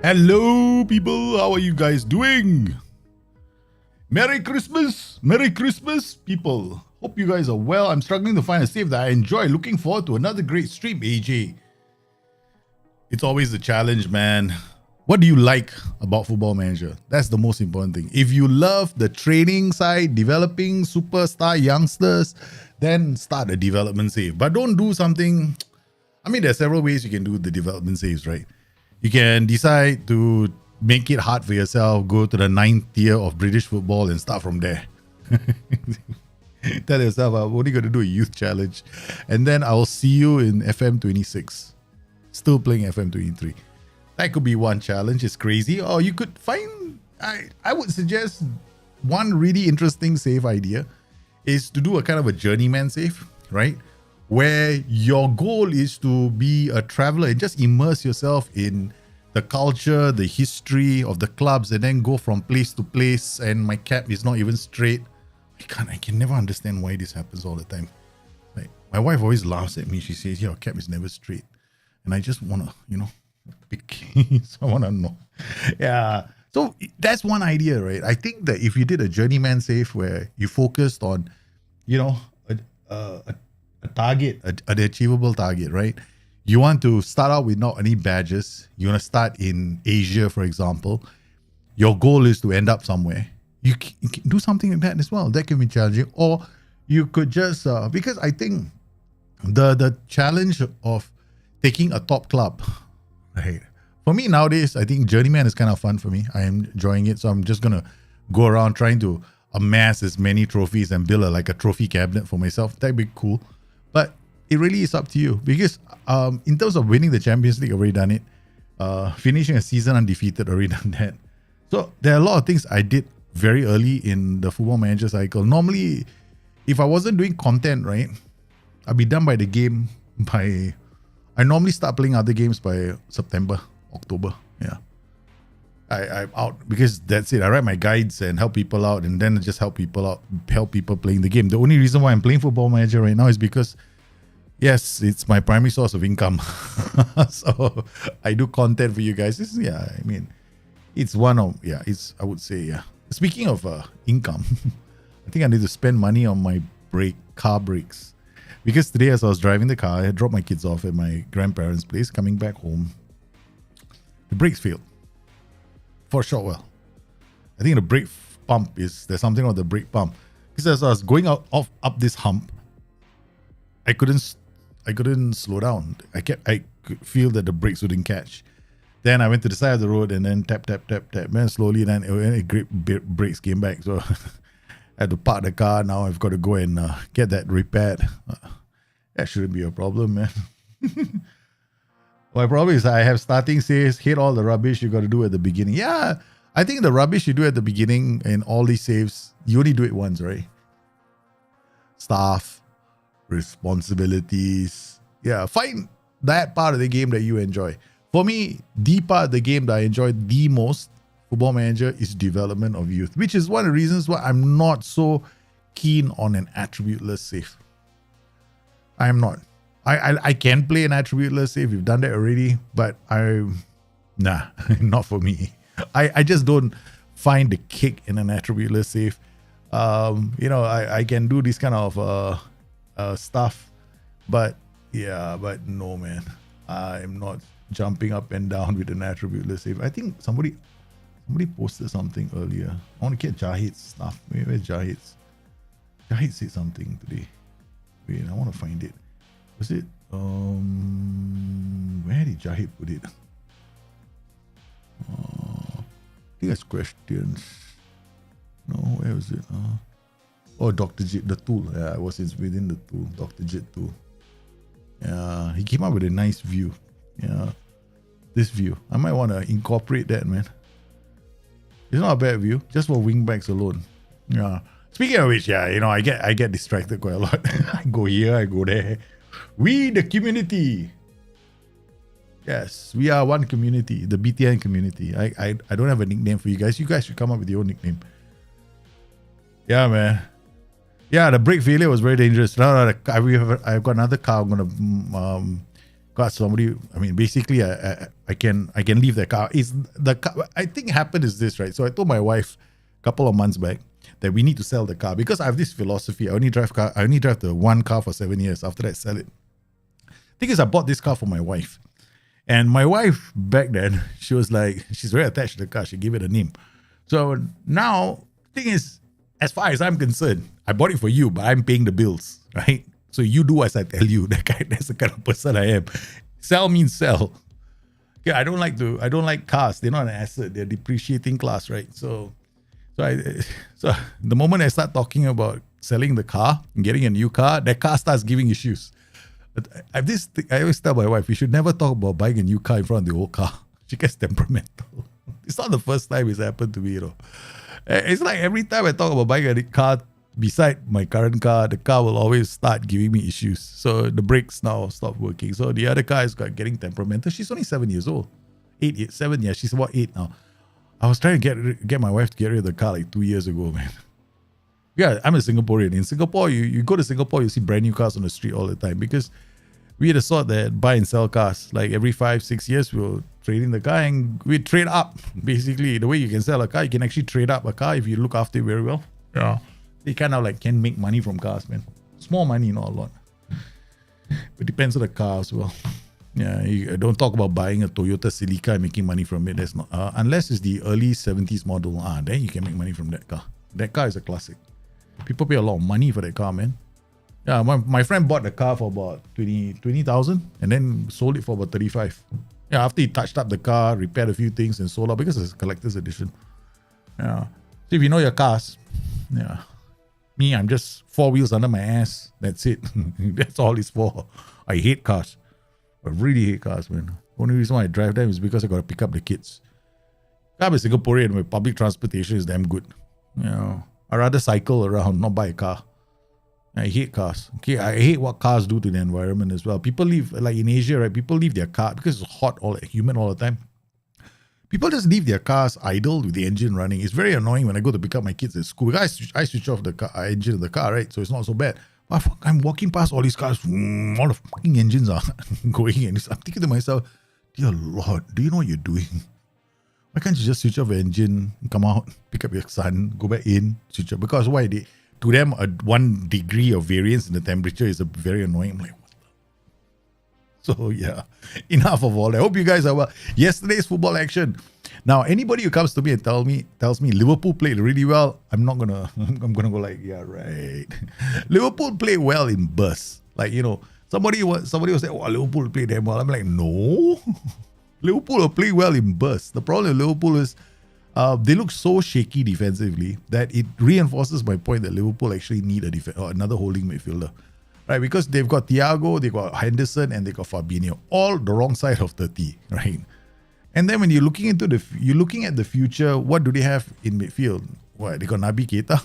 Hello, people. How are you guys doing? Merry Christmas. Merry Christmas, people. Hope you guys are well. I'm struggling to find a save that I enjoy. Looking forward to another great stream, AJ. It's always a challenge, man. What do you like about Football Manager? That's the most important thing. If you love the training side, developing superstar youngsters, then start a development save. But don't do something... I mean, there are several ways you can do the development saves, right? You can decide to make it hard for yourself, go to the 9th tier of British football and start from there. Tell yourself, I'm only going to do a youth challenge. And then I'll see you in FM26. Still playing FM23. That could be one challenge. It's crazy. Or you could find... I would suggest one really interesting save idea is to do a kind of a journeyman save, right? Where your goal is to be a traveler and just immerse yourself in the culture, the history of the clubs, and then go from place to place. And my cap is not even straight. I can never understand why this happens all the time. Like, my wife always laughs at me. She says, your cap is never straight. And I just want to, pick. So I want to know. Yeah. So that's one idea, right? I think that if you did a journeyman save where you focused on, a target, an achievable target, right? You want to start out with not any badges. You want to start in Asia, for example. Your goal is to end up somewhere. You can do something like that as well. That can be challenging. Or you could just, because I think the challenge of taking a top club, right? For me nowadays, I think Journeyman is kind of fun for me. I am enjoying it. So I'm just going to go around trying to amass as many trophies and build a trophy cabinet for myself. That'd be cool. But it really is up to you, because in terms of winning the Champions League, I've already done it. Finishing a season undefeated, already done that. So there are a lot of things I did very early in the Football Manager cycle. Normally, if I wasn't doing content, right, I'd be done by the game by... I normally start playing other games by September, October. Yeah. I'm out because that's it. I write my guides and help people out, and then just help people out, help people playing the game. The only reason why I'm playing Football Manager right now is because, yes, it's my primary source of income. So I do content for you guys. It's one of, I would say. Speaking of income, I think I need to spend money on my car brakes. Because today, as I was driving the car, I had dropped my kids off at my grandparents' place. Coming back home, the brakes failed. For a short while. I think the brake pump there's something on the brake pump. Because as I was going up this hump, I couldn't slow down. I could feel that the brakes wouldn't catch. Then I went to the side of the road and then tap, man, slowly, and then brakes came back. So I had to park the car. Now I've got to go and get that repaired. That shouldn't be a problem, man. My problem is I have starting saves, hate all the rubbish you got to do at the beginning. Yeah, I think the rubbish you do at the beginning in all these saves, you only do it once, right? Staff, responsibilities. Yeah, find that part of the game that you enjoy. For me, the part of the game that I enjoy the most, Football Manager, is development of youth, which is one of the reasons why I'm not so keen on an attributeless save. I'm not. I can play an attributeless save. We've done that already, but not for me. I just don't find the kick in an attributeless save. I can do this kind of stuff, but no, man. I'm not jumping up and down with an attributeless save. I think somebody posted something earlier. I want to get Jahid's stuff. Where's Jahid's? Jahid said something today. Wait, I want to find it. Was it, where did Jahid put it? I think it's questions. No, where was it? Dr. Jit, the tool. Yeah, it was within the tool, Dr. Jit tool. Yeah, he came up with a nice view. Yeah, this view. I might want to incorporate that, man. It's not a bad view, just for wingbacks alone. Yeah. Speaking of which, I get distracted quite a lot. I go here, I go there. We, the community. Yes, we are one community, the BTN community. I don't have a nickname for you guys. You guys should come up with your own nickname. Yeah, man. Yeah, the brake failure was very dangerous. Now I've got another car I'm going to got somebody. I mean, basically, I can leave the car. Is the car? I think happened is this, right? So I told my wife a couple of months back that we need to sell the car because I have this philosophy. I only drive the one car for 7 years. After that, sell it. Thing is, I bought this car for my wife, and my wife back then she was like, she's very attached to the car. She gave it a name. So now, thing is, as far as I'm concerned, I bought it for you, but I'm paying the bills, right? So you do as I tell you. That's the kind of person I am. Sell means sell. Yeah, I don't like cars. They're not an asset. They're depreciating class, right? So the moment I start talking about selling the car and getting a new car, that car starts giving issues. But I always tell my wife, we should never talk about buying a new car in front of the old car. She gets temperamental. It's not the first time it's happened to me, It's like every time I talk about buying a car beside my current car, the car will always start giving me issues. So the brakes now stop working. So the other car is getting temperamental. She's only 7 years old. 7 years. She's about 8 now. I was trying to get my wife to get rid of the car like 2 years ago, man. Yeah, I'm a Singaporean. In Singapore, you go to Singapore, you see brand new cars on the street all the time because we had a sort that buy and sell cars. Like every 5-6 years, we'll trade in the car and we trade up. Basically, the way you can sell a car, you can actually trade up a car if you look after it very well. Yeah. They kind of like can make money from cars, man. Small money, not a lot. It depends on the car as well. Yeah, you don't talk about buying a Toyota Celica and making money from it. That's not unless it's the early 70s model. Then you can make money from that car. That car is a classic. People pay a lot of money for that car, man. Yeah, my friend bought the car for about 20,000 and then sold it for about 35. Yeah, after he touched up the car, repaired a few things and sold out because it's a collector's edition. Yeah. So if you know your cars, yeah. Me, I'm just 4 wheels under my ass. That's it. That's all it's for. I hate cars. I really hate cars, man. Only reason why I drive them is because I got to pick up the kids. I'm a Singaporean where public transportation is damn good. You know, I'd rather cycle around, not buy a car. I hate cars. Okay, I hate what cars do to the environment as well. People leave, like in Asia, right? People leave their car because it's hot, humid all the time. People just leave their cars idle with the engine running. It's very annoying when I go to pick up my kids at school. I switch off the engine of the car, right? So it's not so bad. But I'm walking past all these cars, all the fucking engines are going, and I'm thinking to myself, dear Lord, do you know what you're doing? Why can't you just switch off the engine, come out, pick up your son, go back in, switch off? Because why? To them, 1 degree of variance in the temperature is very annoying. I'm like, what the? So yeah, enough of all that. I hope you guys are well. Yesterday's football action. Now, anybody who comes to me and tells me Liverpool played really well, I'm gonna go like, yeah, right. Liverpool played well in bursts. Like, somebody will say, oh, Liverpool played damn well. I'm like, no. Liverpool will play well in bursts. The problem with Liverpool is they look so shaky defensively that it reinforces my point that Liverpool actually need another holding midfielder. Right, because they've got Thiago, they've got Henderson, and they've got Fabinho, all the wrong side of 30, right? And then when you're looking at the future, what do they have in midfield? What, they got Naby Keita?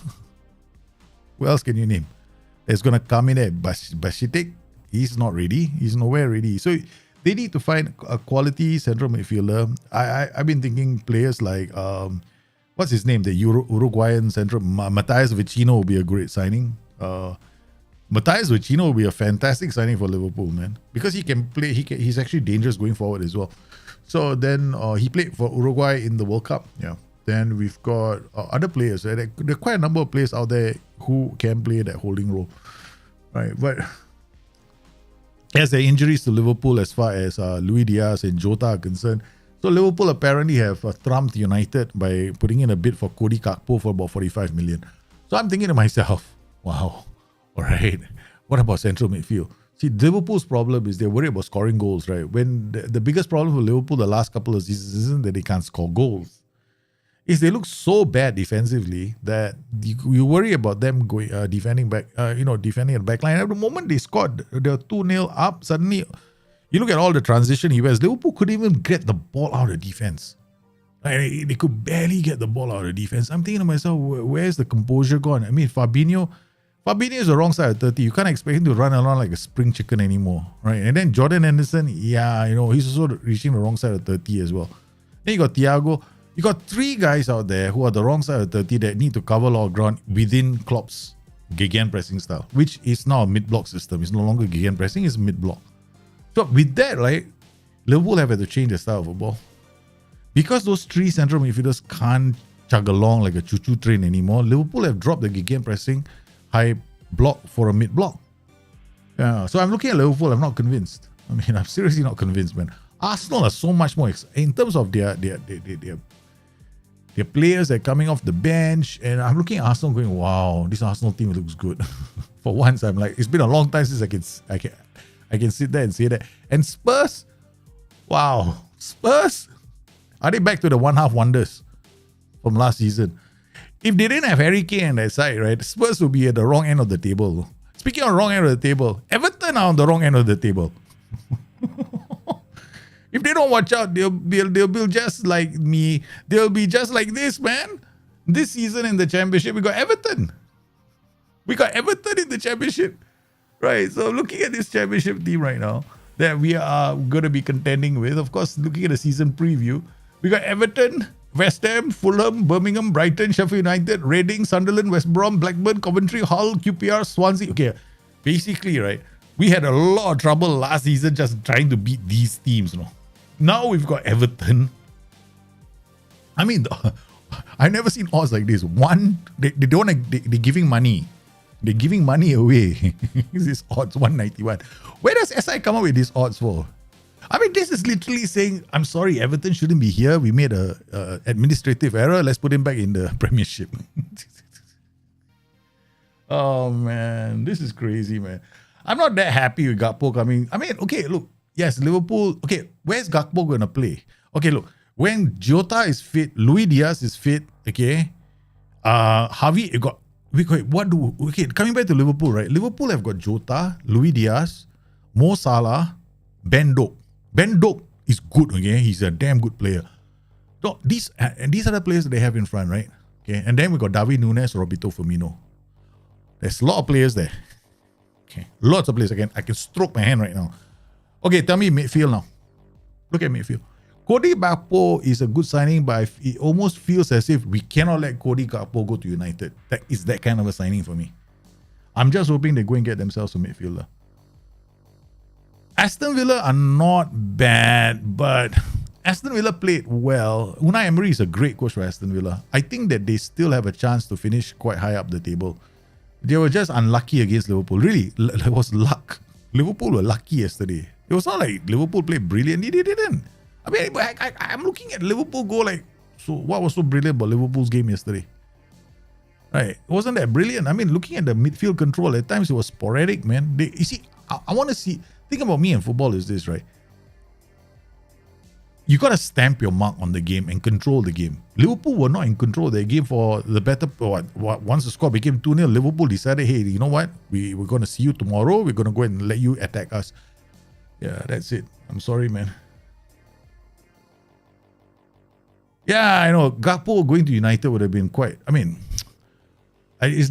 Who else can you name? That's gonna come in at Bashitek. He's not ready. He's nowhere ready. So they need to find a quality central midfielder. I've been thinking players like what's his name? The Uruguayan central Matthias Vecino will be a great signing. Matthias Vecino will be a fantastic signing for Liverpool, man, because he can play. He's actually dangerous going forward as well. So then he played for Uruguay in the World Cup. Yeah. Then we've got other players. Right? There are quite a number of players out there who can play that holding role, right? But as there are injuries to Liverpool as far as Luis Diaz and Jota are concerned, so Liverpool apparently have trumped United by putting in a bid for Cody Gakpo for about 45 million. So I'm thinking to myself, wow. All right. What about central midfield? See, Liverpool's problem is they're worried about scoring goals, right? When the biggest problem for Liverpool the last couple of seasons isn't that they can't score goals. Is they look so bad defensively that you worry about them going defending defending at the back line. At the moment they scored, they were 2-0 up. Suddenly, you look at all the transition events. Liverpool couldn't even get the ball out of defense. They could barely get the ball out of defense. I'm thinking to myself, where's the composure gone? I mean, Fabinho is the wrong side of 30. You can't expect him to run around like a spring chicken anymore, right? And then Jordan Henderson, he's also reaching the wrong side of 30 as well. Then you got Thiago. You got 3 guys out there who are the wrong side of 30 that need to cover a lot of ground within Klopp's Gegenpressing style, which is now a mid-block system. It's no longer Gegenpressing, it's mid-block. So with that, right, Liverpool have had to change their style of football. Because those three central midfielders can't chug along like a choo-choo train anymore, Liverpool have dropped the gegenpressing pressing high block for a mid block. Yeah, so I'm looking at Liverpool, I'm not convinced. I mean, I'm seriously not convinced, man. Arsenal are so much more in terms of their players that are coming off the bench, and I'm looking at Arsenal going, wow, this Arsenal team looks good. For once, I'm like, it's been a long time since I can sit there and say that. And Spurs, wow, Spurs, are they back to the one-half wonders from last season? If they didn't have Harry Kane on their side, right, Spurs would be at the wrong end of the table. Speaking of wrong end of the table, Everton are on the wrong end of the table. If they don't watch out, they'll be just like me. They'll be just like this, man. This season in the championship, we got Everton. We got Everton in the championship. Right, so looking at this championship team right now that we are going to be contending with, of course, looking at the season preview, we got Everton, West Ham, Fulham, Birmingham, Brighton, Sheffield United, Reading, Sunderland, West Brom, Blackburn, Coventry, Hull, QPR, Swansea. Okay, basically, right, we had a lot of trouble last season just trying to beat these teams, you know. Now we've got Everton. I mean, I've never seen odds like this. One, they're giving money. They're giving money away. This odds 191. Where does SI come up with these odds for? I mean, this is literally saying, I'm sorry, Everton shouldn't be here. We made a administrative error. Let's put him back in the Premiership. Oh, man. This is crazy, man. I'm not that happy with Gakpo coming. I mean, okay, look. Yes, Liverpool. Okay, where's Gakpo going to play? Okay, look. When Jota is fit, Luis Diaz is fit, okay? Harvey, coming back to Liverpool, right? Liverpool have got Jota, Luis Diaz, Mo Salah, Ben Doak. Ben Doak is good, okay? He's a damn good player. So these are the players that they have in front, right? Okay, and then we got David Nunes, Roberto Firmino. There's a lot of players there. Okay, lots of players. I can stroke my hand right now. Okay, tell me midfield now. Look at midfield. Cody Gakpo is a good signing, but it almost feels as if we cannot let Cody Gakpo go to United. That is that kind of a signing for me. I'm just hoping they go and get themselves a midfielder. Aston Villa are not bad, but Aston Villa played well. Unai Emery is a great coach for Aston Villa. I think that they still have a chance to finish quite high up the table. They were just unlucky against Liverpool. Really, it was luck. Liverpool were lucky yesterday. It was not like Liverpool played brilliantly. They didn't. I mean, I'm looking at Liverpool go like, so what was so brilliant about Liverpool's game yesterday? Right. It wasn't that brilliant. I mean, looking at the midfield control, at times it was sporadic, man. You see, I want to see, think about me and football is this, right? You got to stamp your mark on the game and control the game. Liverpool were not in control of their game for the better. Once the score became 2-0, Liverpool decided, hey, you know what? We're going to see you tomorrow. We're going to go and let you attack us. Yeah, that's it. I'm sorry, man. Yeah, I know. Gakpo going to United would have been quite... I mean,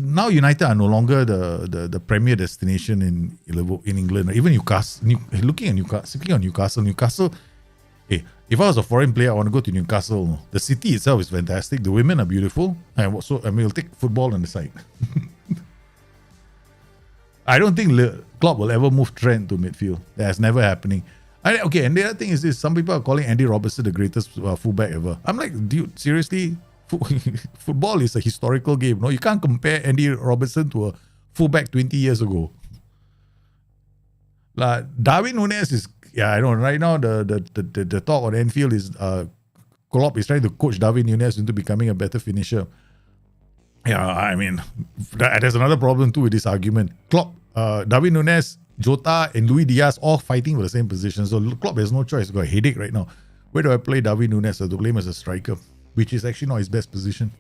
now United are no longer the premier destination in England. Even Newcastle. Looking at Newcastle, speaking of Newcastle, hey, if I was a foreign player, I want to go to Newcastle. The city itself is fantastic. The women are beautiful. We'll take football on the side. I don't think Klopp will ever move Trent to midfield. That's never happening. Okay, and the other thing is this. Some people are calling Andy Robertson the greatest fullback ever. I'm like, dude, seriously? Football is a historical game. No, you can't compare Andy Robertson to a fullback 20 years ago. Darwin Núñez is... Yeah, I know. Right now, the talk on Anfield is Klopp is trying to coach Darwin Núñez into becoming a better finisher. Yeah, I mean, there's another problem too with this argument. Klopp, Darwin Núñez, Jota, and Luis Diaz all fighting for the same position. So Klopp has no choice. He's got a headache right now. Where do I play Darwin Núñez? I have to play him as a striker, which is actually not his best position.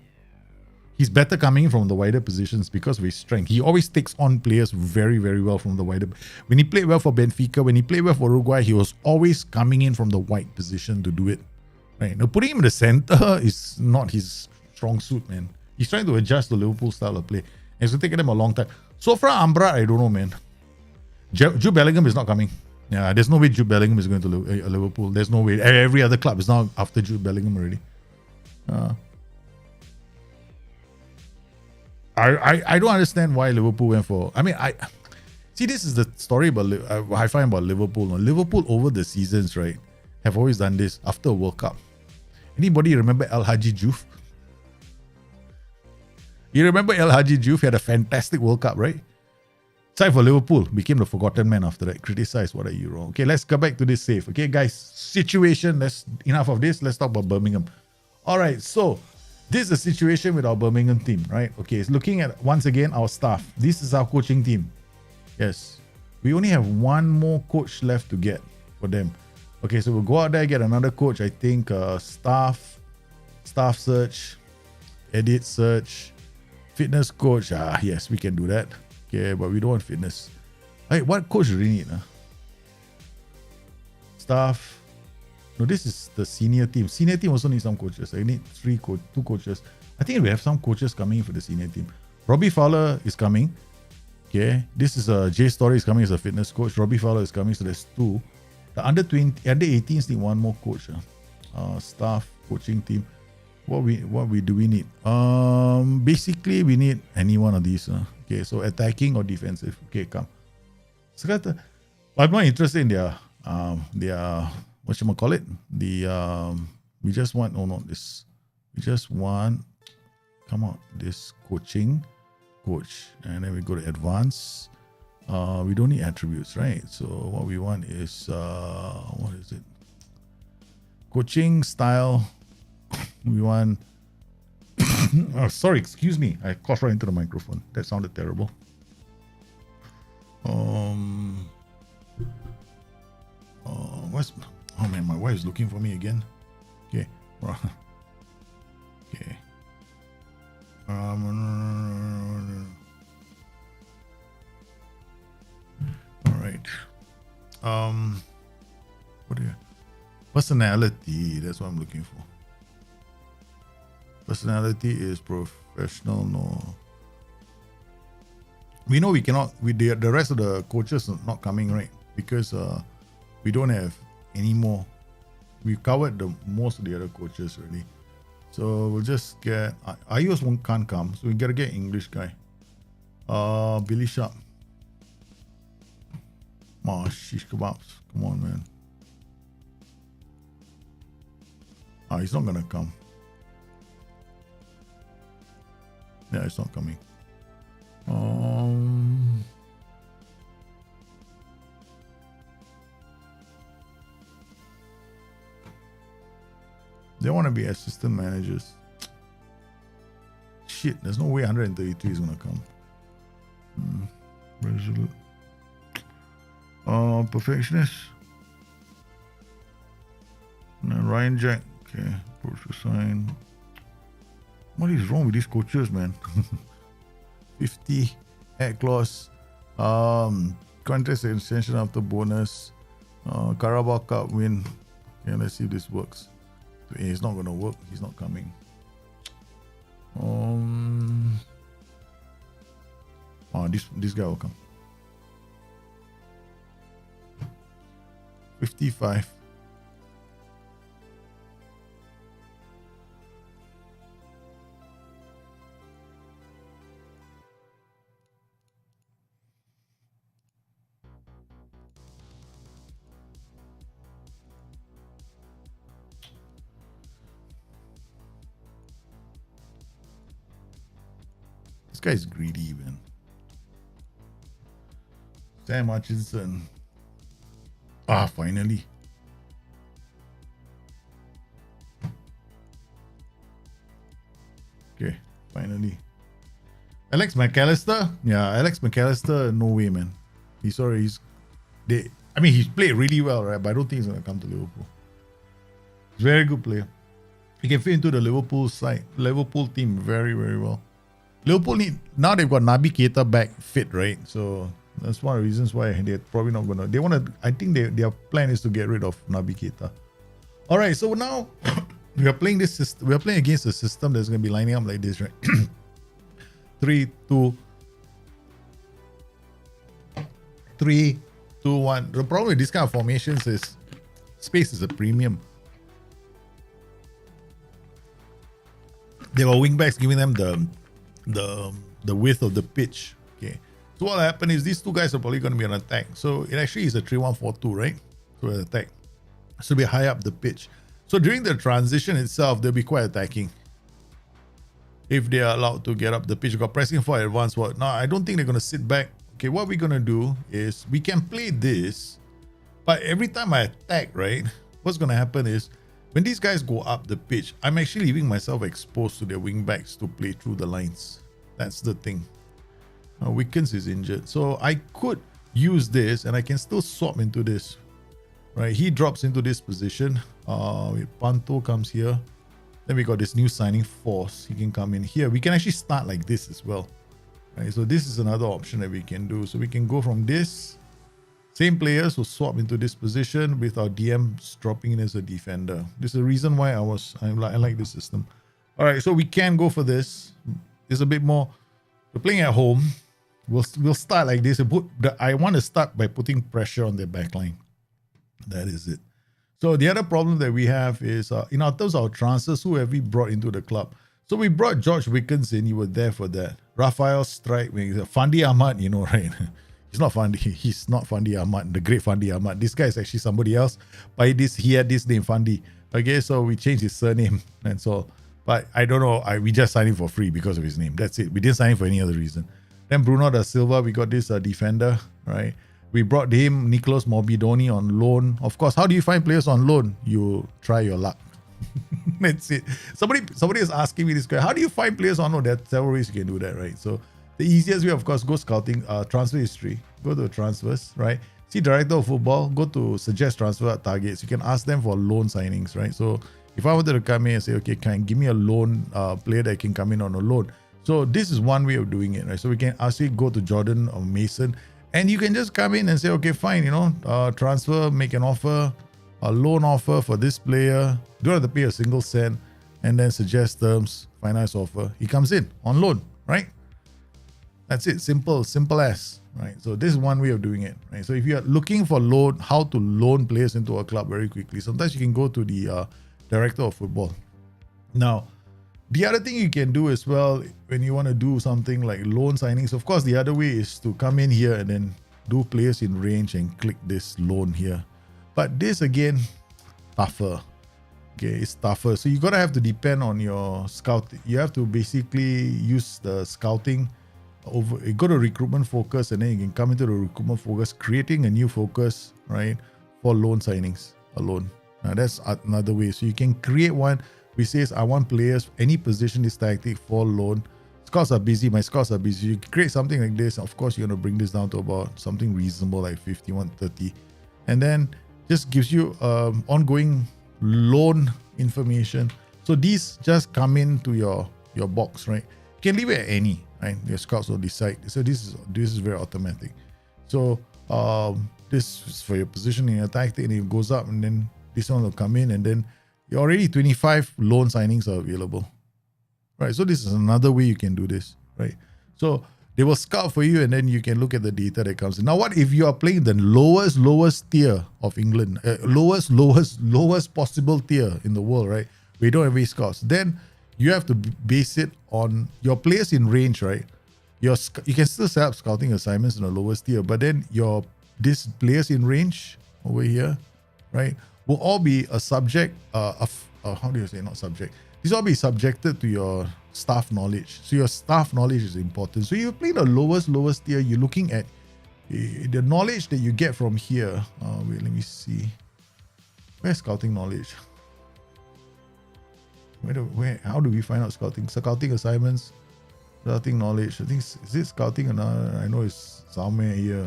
He's better coming in from the wider positions because of his strength. He always takes on players very, very well from the wider. When he played well for Benfica, when he played well for Uruguay, he was always coming in from the wide position to do it. Right? Now, putting him in the center is not his strong suit, man. He's trying to adjust the Liverpool style of play. It's going to take him a long time. So far, Ambra, I don't know, man. Jude Bellingham is not coming. Yeah, there's no way Jude Bellingham is going to Liverpool. There's no way. Every other club is now after Jude Bellingham already. I don't understand why Liverpool went for... I mean, See, this is the story about I find about Liverpool. Liverpool over the seasons, right, have always done this after a World Cup. Anybody remember El Hadji Diouf? You remember El Hadji Diouf? He had a fantastic World Cup, right? Time for Liverpool. Became the forgotten man after that. Criticized, what are you wrong? Okay, let's go back to this save. Okay, guys, situation. Enough of this. Let's talk about Birmingham. All right, so this is the situation with our Birmingham team, right? Okay, it's looking at, once again, our staff. This is our coaching team. Yes. We only have one more coach left to get for them. Okay, so we'll go out there, get another coach. I think staff search, edit search, fitness coach. Yes, we can do that. Okay, but we don't want fitness. Hey, what coach do we need? Staff. No, this is the senior team. Senior team also needs some coaches. I need two coaches. I think we have some coaches coming for the senior team. Robbie Fowler is coming. Okay, this is Jay Story is coming as a fitness coach. Robbie Fowler is coming, so there's two. The under 18s need one more coach. Staff, coaching team. What do we need? Basically we need any one of these. Okay, so attacking or defensive. Okay, come. So I'm not interested in their whatchamacallit? We just want this. We just want this coaching coach, and then we go to advanced. We don't need attributes, right? So what we want is what is it? Coaching style. We want oh, sorry, excuse me. I coughed right into the microphone. That sounded terrible. Oh man, my wife is looking for me again. Okay. Okay. All right. What do you? Personality. That's what I'm looking for. Personality is professional. No. We know we cannot. The rest of the coaches are not coming, right? Because we don't have any more. We've covered most of the other coaches already. So we'll just get Ayos can't come, so we gotta get English guy. Billy Sharp. Shish kebabs. Come on, man. He's not gonna come. Yeah, it's not coming. They want to be assistant managers. Shit, there's no way 133 is gonna come. Resolute. Perfectionist. Ryan Jack. Okay, approach to sign. What is wrong with these coaches, man? 50 add clause. Contest extension after bonus. Carabao Cup win. Okay, let's see if this works. It's not gonna work. He's not coming. This guy will come. 55. This guy's greedy, man. Sam Hutchinson. Finally. Okay, finally. Alex McAllister? Yeah, Alex McAllister, no way, man. He's played really well, right? But I don't think he's gonna come to Liverpool. He's a very good player. He can fit into the Liverpool side, Liverpool team very, very well. Liverpool now they've got Naby Keita back fit, right? So that's one of the reasons why they're probably not gonna. They want to. I think their plan is to get rid of Naby Keita. All right, so now we are playing this system. We are playing against a system that's gonna be lining up like this, right? 3, 2, 3, 2, 1. The problem with this kind of formations is space is a premium. They were wingbacks giving them the width of the pitch. Okay, So what will happen is these two guys are probably going to be on attack. So it actually is a 3-1-4-2, right? So attack. So be high up the pitch. So during the transition itself, they'll be quite attacking. If they are allowed to get up the pitch, got pressing for advance. What? Now, I don't think they're going to sit back. Okay, what we're going to do is we can play this, but every time I attack, right, what's going to happen is when these guys go up the pitch, I'm actually leaving myself exposed to their wing backs to play through the lines. That's the thing. Wickens is injured. So I could use this and I can still swap into this. Right, he drops into this position. Panto comes here. Then we got this new signing Force. He can come in here. We can actually start like this as well. Right, so this is another option that we can do. So we can go from this. Same players who swap into this position with our DMs dropping in as a defender. This is the reason why I like this system. All right, so we can go for this. It's a bit more. We're playing at home. We'll start like this. I want to start by putting pressure on their backline. That is it. So the other problem that we have is in our terms of our transfers, who have we brought into the club? So we brought George Wickens in. You were there for that. Raphael Strike, Fandi Ahmad, you know, right? He's not Fandi. He's not Fandi Ahmad, the great Fandi Ahmad. This guy is actually somebody else. But he had this name, Fandi. Okay, so we changed his surname and so. But I don't know. We just signed him for free because of his name. That's it. We didn't sign him for any other reason. Then Bruno da Silva, we got this defender, right? We brought him, Nicolas Morbidoni, on loan. Of course, how do you find players on loan? You try your luck. That's it. Somebody is asking me this question. How do you find players on loan? There are several ways you can do that, right? So the easiest way, of course, go scouting, transfer history. Go to transfers, right? See director of football. Go to suggest transfer targets. You can ask them for loan signings, right? So if I wanted to come in and say, okay, give me a loan player that can come in on a loan. So this is one way of doing it, right? So we can actually go to Jordan or Mason. And you can just come in and say, okay, fine, transfer, make an offer, a loan offer for this player. Don't have to pay a single cent. And then suggest terms, finance offer. He comes in on loan, right? That's it. Simple as, right? So this is one way of doing it, right? So if you're looking for how to loan players into a club very quickly, sometimes you can go to the director of football. Now, the other thing you can do as well when you want to do something like loan signings, of course, the other way is to come in here and then do players in range and click this loan here. But this again, tougher. Okay, it's tougher. So you gotta have to depend on your scout. You have to basically use the scouting over. You go to recruitment focus, and then you can come into the recruitment focus, creating a new focus, right, for loan signings alone. Now that's another way. So you can create one. We says, I want players, any position is tactic for loan. Scouts are busy, my scouts are busy. You create something like this, of course, you're going to bring this down to about something reasonable like 51, 30. And then just gives you ongoing loan information. So these just come into your box, right? You can leave it at any, right? Your scouts will decide. So this is very automatic. So this is for your position in your tactic, and it goes up, and then this one will come in, and then you're already 25 loan signings are available, right? So this is another way you can do this, right? So they will scout for you, and then you can look at the data that comes in. Now, what if you are playing the lowest tier of England, lowest possible tier in the world, right? We don't have any scouts. Then you have to base it on your players in range, right? You can still set up scouting assignments in the lowest tier, but then this players in range over here, right, will all be a subject how do you say, not subject? These all be subjected to your staff knowledge. So your staff knowledge is important. So you play the lowest tier, you're looking at the knowledge that you get from here. Wait, let me see. Where's scouting knowledge? How do we find out scouting? Scouting assignments, scouting knowledge. I think, is it scouting? I know it's somewhere here.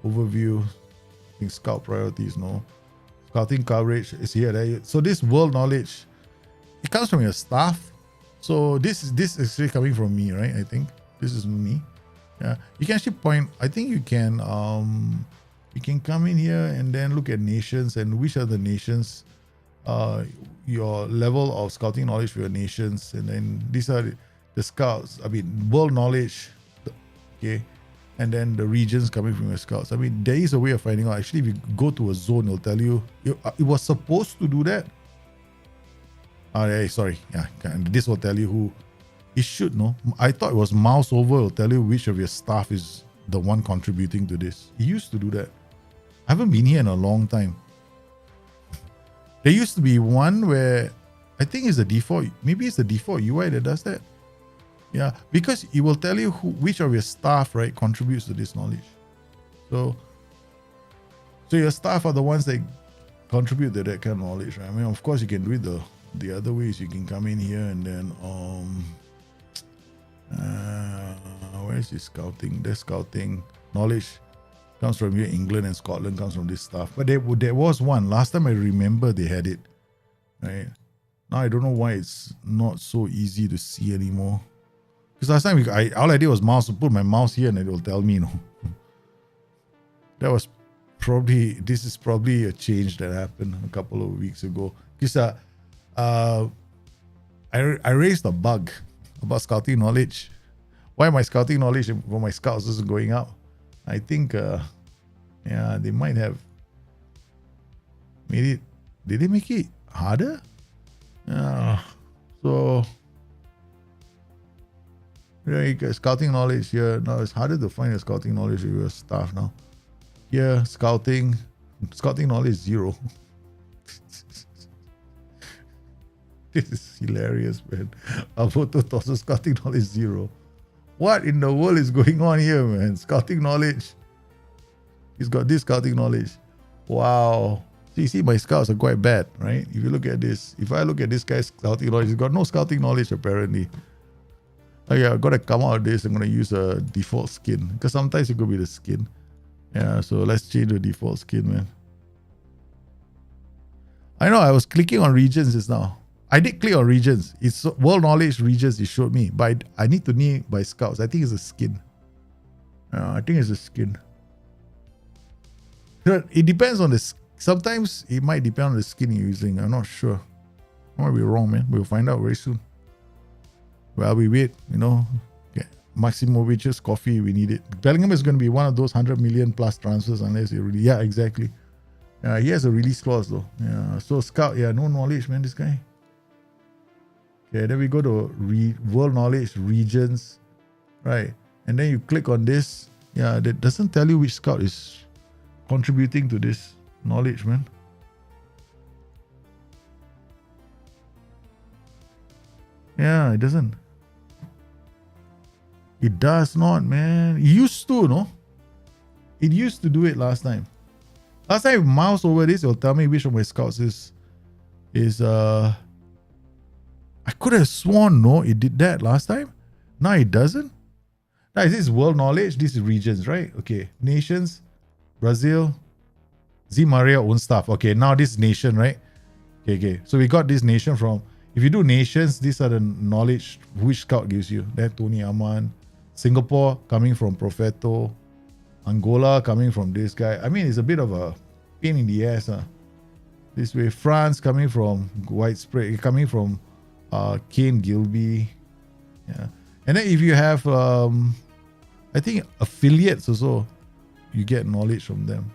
Overview. I think scout priorities, no. Scouting coverage is here. There. So this world knowledge, it comes from your staff. So this is actually coming from me, right? I think this is me. Yeah, you can actually point. I think you can come in here and then look at nations and which are the nations, your level of scouting knowledge for your nations, and then these are the scouts. I mean, world knowledge. Okay. And then the regions coming from your scouts. I mean, there is a way of finding out. Actually, if you go to a zone, it'll tell you it was supposed to do that. Sorry. Yeah, this will tell you who it should know. I thought it was mouse over. It'll tell you which of your staff is the one contributing to this. He used to do that. I haven't been here in a long time. There used to be one where I think it's the default. Maybe it's the default UI that does that. Yeah, because it will tell you which of your staff, right, contributes to this knowledge. So your staff are the ones that contribute to that kind of knowledge, right? I mean, of course, you can do it the other ways. You can come in here and then where is this scouting? There's scouting knowledge comes from here. England and Scotland comes from this stuff. But there was one last time I remember they had it, right? Now I don't know why it's not so easy to see anymore. Because last time all I did was put my mouse here and it will tell me, That was this is probably a change that happened a couple of weeks ago. Because I raised a bug about scouting knowledge. Why my scouting knowledge for my scouts isn't going up? I think, they might have made it. Did they make it harder? So, you got scouting knowledge here. Now it's harder to find a scouting knowledge with your staff now. Here, scouting knowledge 0. This is hilarious, man. Alberto tosses scouting knowledge 0. What in the world is going on here, man? Scouting knowledge. He's got this scouting knowledge. Wow. So you see, my scouts are quite bad, right? If you look at this, if I look at this guy's scouting knowledge, he's got no scouting knowledge apparently. Okay, I've got to come out of this. I'm going to use a default skin because sometimes it could be the skin. Yeah, so let's change the default skin, man. I know I was clicking on regions just now. I did click on regions. It's world knowledge regions it showed me, but I need to name by scouts. I think it's a skin. I think it's a skin. It depends on the. Sometimes it might depend on the skin you're using. I'm not sure. I might be wrong, man. We'll find out very soon. Well, we wait, Okay. Maximovich's coffee, we need it. Bellingham is going to be one of those 100 million plus transfers unless you really. Yeah, exactly. He has a release clause though. Yeah. So scout, no knowledge, man, this guy. Okay, then we go to world knowledge regions, right? And then you click on this. Yeah, that doesn't tell you which scout is contributing to this knowledge, man. Yeah, it doesn't. It does not, man. It used to, no? It used to do it last time. Last time, I mouse over this, it'll tell me which of my scouts is I could have sworn, no, it did that last time. Now it doesn't. Now this is world knowledge, this is regions, right? Okay, nations, Brazil, Z Maria own stuff. Okay, now this nation, right? Okay. So we got this nation from, if you do nations, these are the knowledge which scout gives you. That Tony Aman, Singapore coming from Profeto, Angola coming from this guy. I mean, it's a bit of a pain in the ass. This way, France coming from Widespread, coming from Kane Gilby. Yeah. And then if you have, I think affiliates also, you get knowledge from them.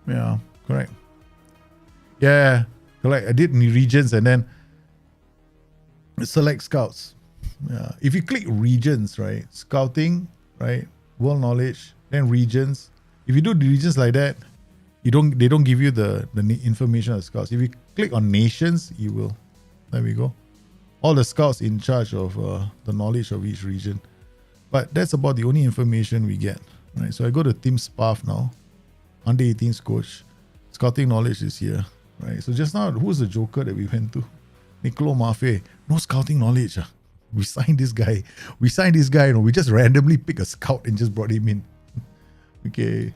Yeah, correct. Yeah, correct. I did regions and then select scouts. Yeah. If you click regions, right? Scouting, right? World knowledge, then regions. If you do the regions like that, they don't give you the information of scouts. If you click on nations, you will. There we go. All the scouts in charge of the knowledge of each region. But that's about the only information we get. Right. So I go to Team Spaff now. Under 18s coach. Scouting knowledge is here. Right. So just now, who's the joker that we went to? Nicolo Maffei. No scouting knowledge. We signed this guy. We just randomly pick a scout and just brought him in. Okay.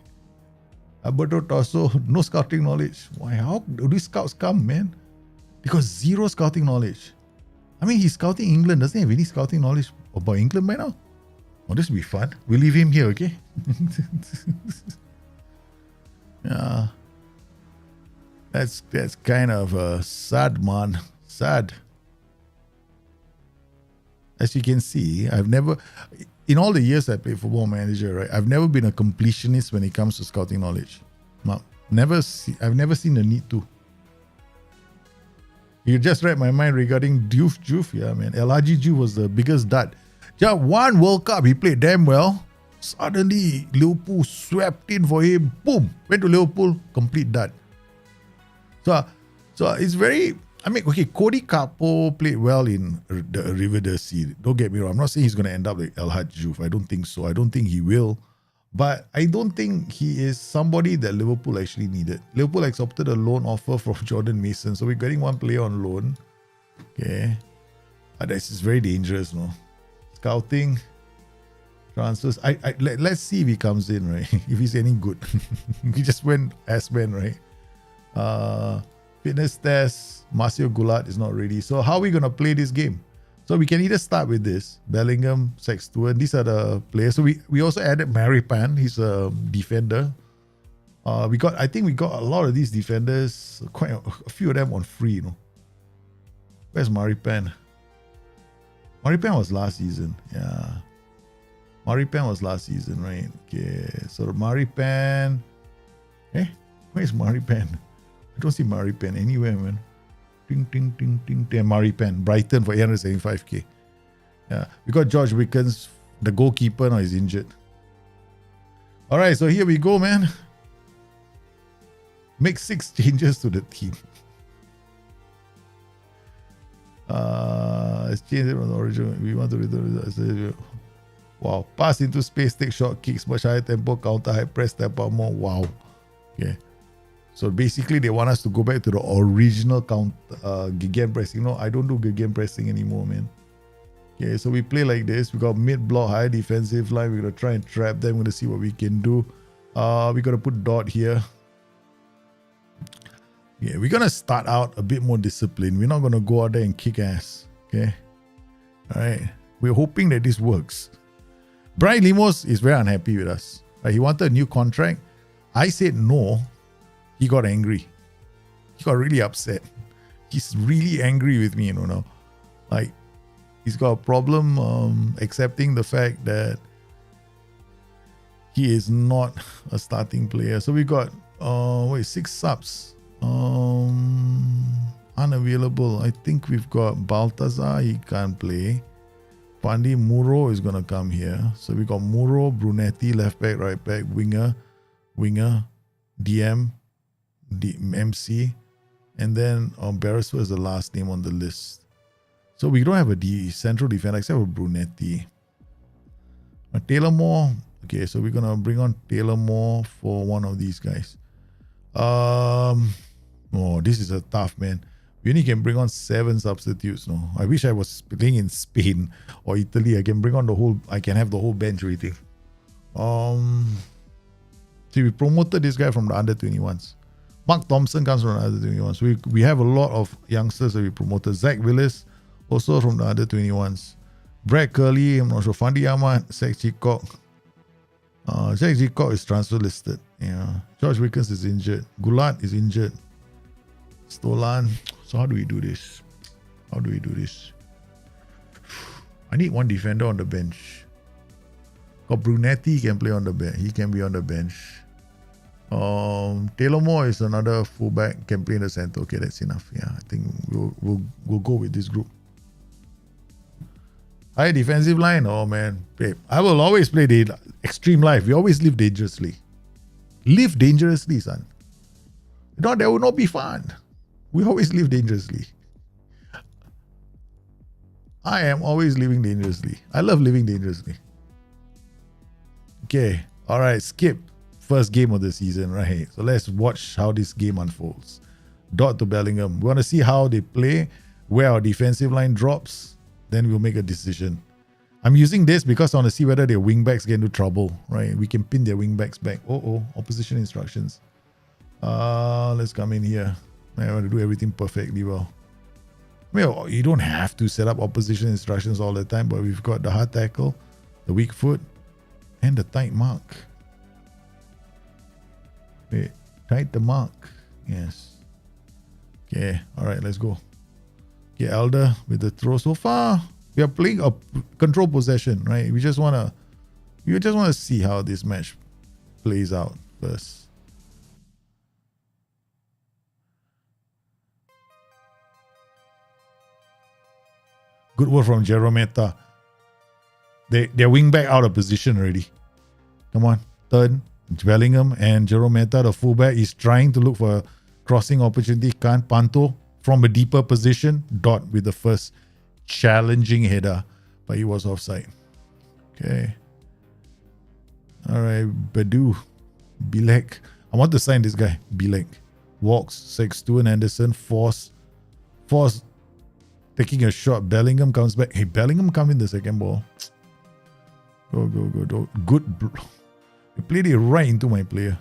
Alberto Tosso, no scouting knowledge. Why? How do these scouts come, man? Because 0 scouting knowledge. I mean, he's scouting England. Doesn't he have any scouting knowledge about England by now? Oh, this will be fun. We'll leave him here, okay? Yeah. That's kind of sad, man. Sad. As you can see, in all the years I played Football Manager, right, I've never been a completionist when it comes to scouting knowledge. I've never seen the need to. You just read my mind regarding Diouf. Yeah, man. El Hadji Diouf was the biggest dud. Yeah, one World Cup, he played damn well. Suddenly, Liverpool swept in for him. Boom! Went to Liverpool, complete dud. So it's very... I mean, okay, Cody Capo played well in the Riverdale. Don't get me wrong. I'm not saying he's going to end up like El Hadj Diouf. I don't think so. I don't think he will. But I don't think he is somebody that Liverpool actually needed. Liverpool accepted a loan offer from Jordan Mason. So we're getting one player on loan. Okay. This is very dangerous, no? Scouting, transfers. Let's see if he comes in, right? If he's any good. He just went S-Man, right? Fitness test. Marcio Goulart is not ready. So how are we going to play this game? So we can either start with this. Bellingham, Sexton. These are the players. So we also added Maripan. He's a defender. I think we got a lot of these defenders. Quite a few of them on free, you know. Where's Maripan? Maripan was last season. Yeah. Maripan was last season, right? Okay. So Maripan. Where's Maripan? I don't see Maripan anywhere, man. Ting, ting, ting, ting, ting. Maripan. Brighton for 875k. Yeah. We got George Wickens. The goalkeeper now is injured. Alright, so here we go, man. Make 6 changes to the team. Let's change it from the original. We want to return. Wow. Pass into space, take short kicks, much higher tempo, counter, high press, step up more. Wow. Okay. So basically, they want us to go back to the original gegen pressing. No, I don't do gegen pressing anymore, man. Okay, so we play like this. We got mid block, high defensive line. We're gonna try and trap them. We're gonna see what we can do. We gotta put dot here. Yeah, we're gonna start out a bit more disciplined. We're not gonna go out there and kick ass. Okay. All right. We're hoping that this works. Brian Limos is very unhappy with us. Right? He wanted a new contract. I said no. He got angry. He got really upset. He's really angry with me, you know, now. Like, he's got a problem accepting the fact that he is not a starting player. So we got 6 subs. Unavailable. I think we've got Baltazar. He can't play. Pandi Muro is gonna come here. So we got Muro, Brunetti, left back, right back, winger, DM, MC, and then Beresford is the last name on the list. So we don't have a central defender except for Brunetti. Taylor Moore. Okay, so we're gonna bring on Taylor Moore for one of these guys. This is a tough, man. We only can bring on 7 substitutes. No, I wish I was playing in Spain or Italy. I can bring on the whole. I can have the whole bench waiting. See, we promoted this guy from the under 21s. Mark Thompson comes from the under 21s. We have a lot of youngsters that we promoted. Zach Willis also from the under 21s. Brad Curley, I'm not sure. Fandi Ahmad, Zach Chikok. Zach Chikok is transfer listed. Yeah. George Wickens is injured. Goulart is injured. Stolan. So how do we do this? I need one defender on the bench. Got Brunetti, he can play on the bench. He can be on the bench. Taylor Moore is another fullback, can play in the center. Okay, that's enough. Yeah, I think we'll go with this group. High defensive line. Oh man, babe, I will always play the extreme life. We always live dangerously. Live dangerously, son. No, that will not be fun. We always live dangerously. I am always living dangerously. I love living dangerously. Okay, all right, skip. First game of the season, right? So let's watch how this game unfolds. Dot to Bellingham. We want to see how they play, where our defensive line drops. Then we'll make a decision. I'm using this because I want to see whether their wingbacks get into trouble, right? We can pin their wingbacks back. Opposition instructions. Let's come in here. I want to do everything perfectly well. Well, you don't have to set up opposition instructions all the time, but we've got the hard tackle, the weak foot, and the tight mark. Wait, tight the mark. Yes. Okay, all right, let's go. Okay, Elder with the throw. So far, we are playing a control possession, right? We just want to see how this match plays out first. Good work from Jerometa. They're wing back out of position already. Come on, turn. Bellingham and Jerome Meta, the fullback, is trying to look for a crossing opportunity. Can't. Panto from a deeper position. Dot with the first challenging header, but he was offside. Okay. All right, Badu. Bilek. I want to sign this guy. Bilek. Walks. Sexton Anderson. Force. Taking a shot. Bellingham comes back. Hey, Bellingham come in the second ball. Go. Good. You played it right into my player.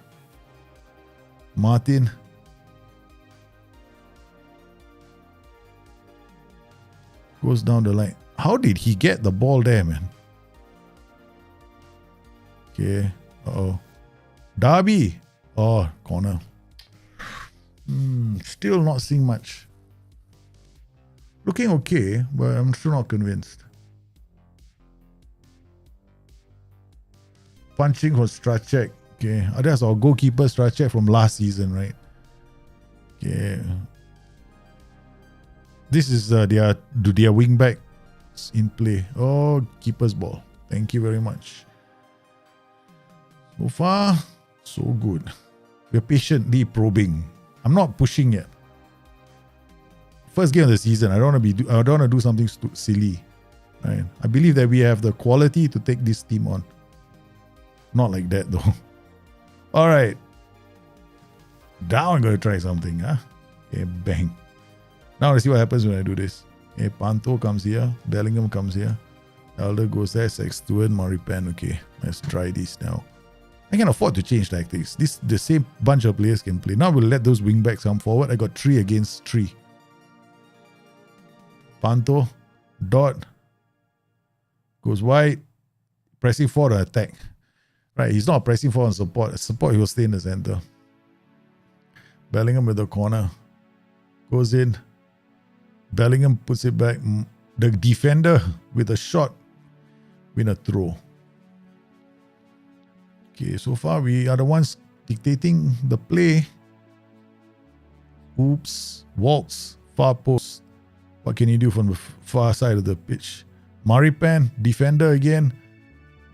Martin. Goes down the line. How did he get the ball there, man? Okay. Uh-oh. Darby. Oh, corner. Still not seeing much. Looking okay, but I'm still not convinced. Punching for Stracek. Okay. That's our goalkeeper Stracek from last season, right? Okay. This is their wing back in play. Oh, keeper's ball. Thank you very much. So far, so good. We're patiently probing. I'm not pushing yet. First game of the season. I don't want to do something silly. Right? I believe that we have the quality to take this team on. Not like that though. All right. Now I'm going to try something. Huh? Okay, bang. Now let's see what happens when I do this. Okay, Panto comes here. Bellingham comes here. Elder goes there. Sexton, Maripan. Okay, let's try this now. I can afford to change tactics. The same bunch of players can play. Now we'll let those wingbacks come forward. I got 3 against 3. Panto, Dot, goes wide, pressing for the attack. Right, he's not pressing for on support. Support, he will stay in the center. Bellingham with the corner. Goes in. Bellingham puts it back. The defender with a shot. Win a throw. Okay, so far we are the ones dictating the play. Oops. Walks. Far post. What can you do from the far side of the pitch? Maripan, defender again.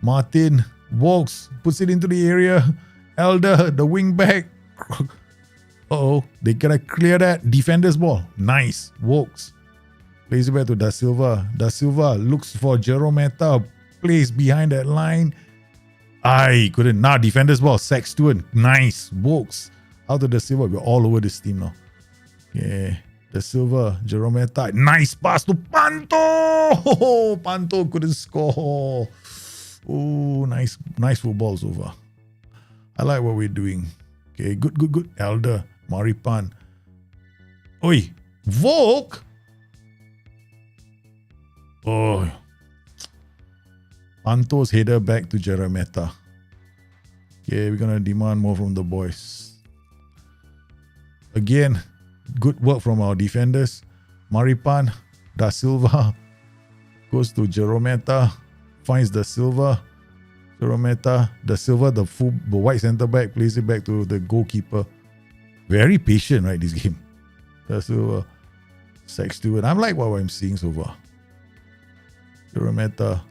Martin walks, puts it into the area. Elder, the wing back. Uh-oh, they gotta clear that. Defender's ball. Nice. Walks. Plays it back to Da Silva. Da Silva looks for Jerome Meta. Plays behind that line. Couldn't. Now defender's ball. Sexton. Nice. Walks. Out to Da Silva. We're all over this team now. Yeah. Da Silva, Jerome Meta. Nice pass to Panto. Oh, Panto couldn't score. Oh, nice football so far. I like what we're doing. Okay, good. Elder, Maripan. Oi, Volk. Oh, Panto's header back to Jerome Meta. Okay, we're gonna demand more from the boys. Again. Good work from our defenders. Maripan, Da Silva goes to Jerome Meta, finds Da Silva. Jerome Meta, Da Silva, the white centre back, plays it back to the goalkeeper. Very patient, right? This game. Da Silva, Sexton. I'm like what I'm seeing so far. Jerome Meta,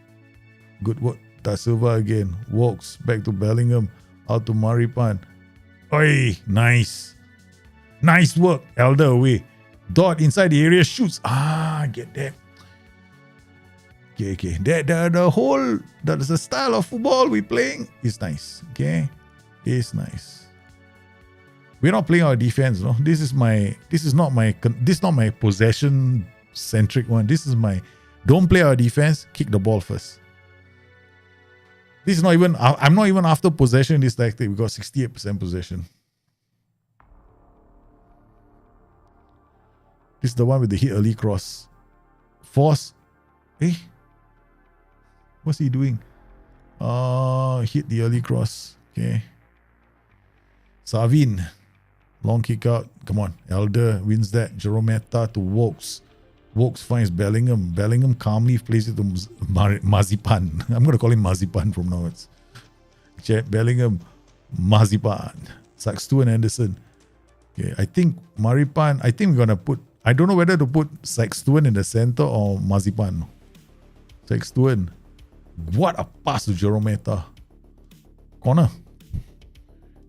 good work. Da Silva again walks back to Bellingham, out to Maripan. Oi, nice. Nice work. Elder away. Dot inside the area. Shoots. Get that. Okay. The style of football we're playing is nice. Okay. It's nice. We're not playing our defense, no. This is not my possession centric one. This is my don't play our defense, kick the ball first. This is not even I'm not even after possession this tactic. We got 68% possession. This is the one with the hit early cross. Force. What's he doing? Hit the early cross. Okay. Savin. Long kick out. Come on. Elder wins that. Jerome Meta to Wokes. Wokes finds Bellingham. Bellingham calmly plays it to Mazipan. I'm going to call him Mazipan from now on. Bellingham. Mazipan. Sexton Anderson. Okay. I think Maripan. I think we're going to put. I don't know whether to put Sexton in the center or Mazipan. Sexton. What a pass to Jerome Meta. Corner.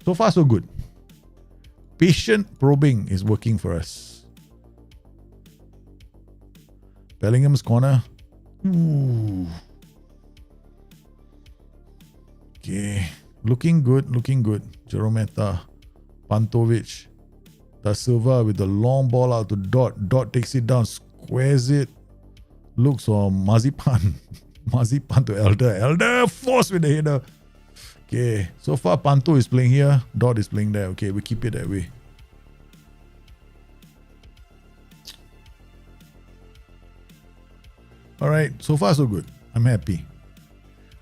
So far, so good. Patient probing is working for us. Bellingham's corner. Ooh. Okay. Looking good. Jerometa. Pantovic. Da Silva with the long ball out to Dot. Dot takes it down, squares it. Looks for Mazipan. Mazipan to Elder. Elder force with the header. Okay. So far, Panto is playing here. Dot is playing there. Okay, we keep it that way. Alright, so far so good. I'm happy.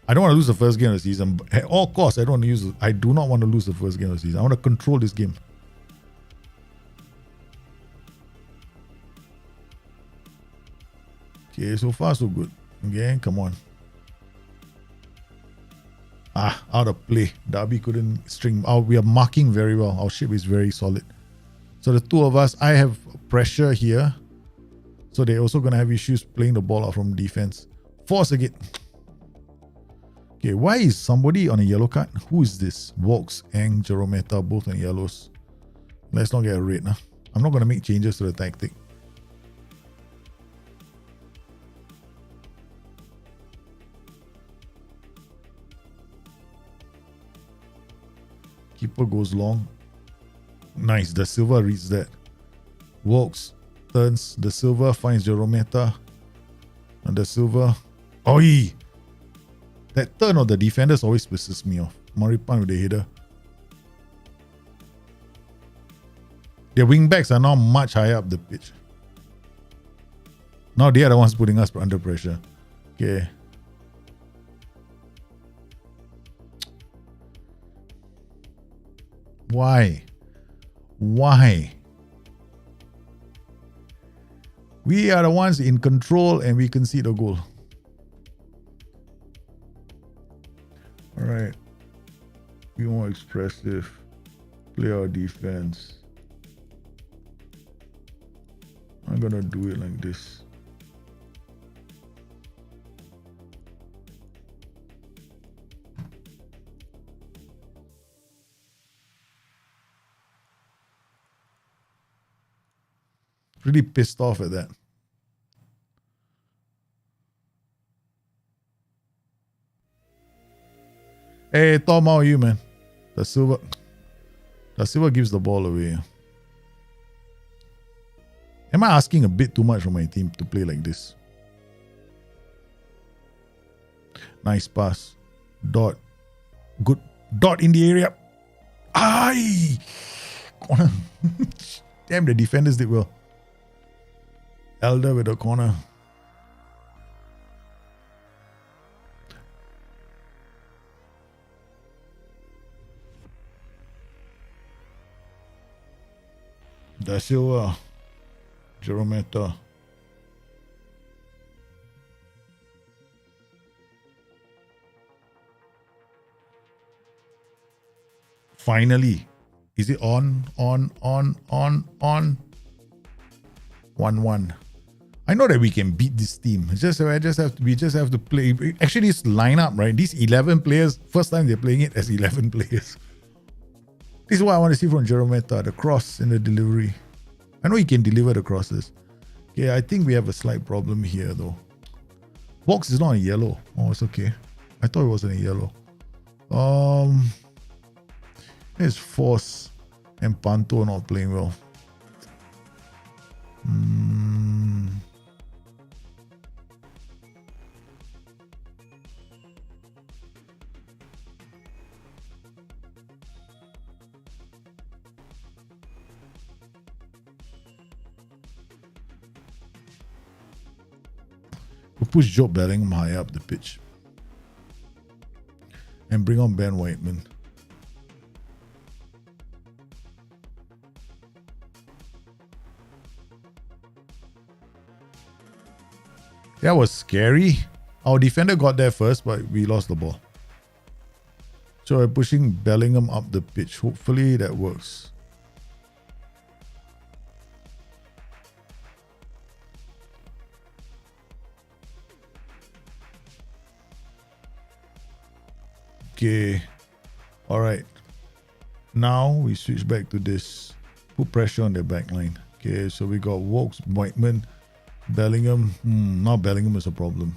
I don't want to lose the first game of the season. At all costs, I do not want to lose the first game of the season. I want to control this game. Okay, so far so good. Okay, come on. Out of play. Darby couldn't string out. We are marking very well. Our ship is very solid. So the two of us, I have pressure here. So they're also going to have issues playing the ball out from defense. Force again. Okay, why is somebody on a yellow card? Who is this? Vaux and Jerometa, both on yellows. Let's not get a red. I'm not going to make changes to the tactic. Keeper goes long. Nice. Da Silva reads that. Vaux turns. Da Silva finds Jerometa. And Da Silva. Oi! That turn of the defenders always pisses me off. Maripan with the header. Their wing backs are now much higher up the pitch. Now they are the ones putting us under pressure. Okay. Why? We are the ones in control and we concede a goal. Alright. Be more expressive. Play our defense. I'm gonna do it like this. Really pissed off at that. Hey, Tom, how are you, man? Da Silva gives the ball away. Am I asking a bit too much from my team to play like this? Nice pass. Dot. Good. Dot in the area. Aye! Corner. Damn, the defenders did well. Elder with the corner. Da Silva. Jerometa. Finally. Is it on? 1-1. I know that we can beat this team. We just have to play. Actually, this lineup, right? These 11 players, first time they're playing it as 11 players. This is what I want to see from Jerometa, the cross and the delivery. I know he can deliver the crosses. Okay, I think we have a slight problem here though. Box is not a yellow. Oh, it's okay. I thought it wasn't a yellow. There's Force and Panto not playing well. We'll push Job Bellingham high up the pitch. And bring on Ben Whiteman. That was scary. Our defender got there first, but we lost the ball. So we're pushing Bellingham up the pitch. Hopefully that works. Okay. All right. Now we switch back to this. Put pressure on the back line. Okay, so we got Wokes, Whiteman, Bellingham. Now Bellingham is a problem.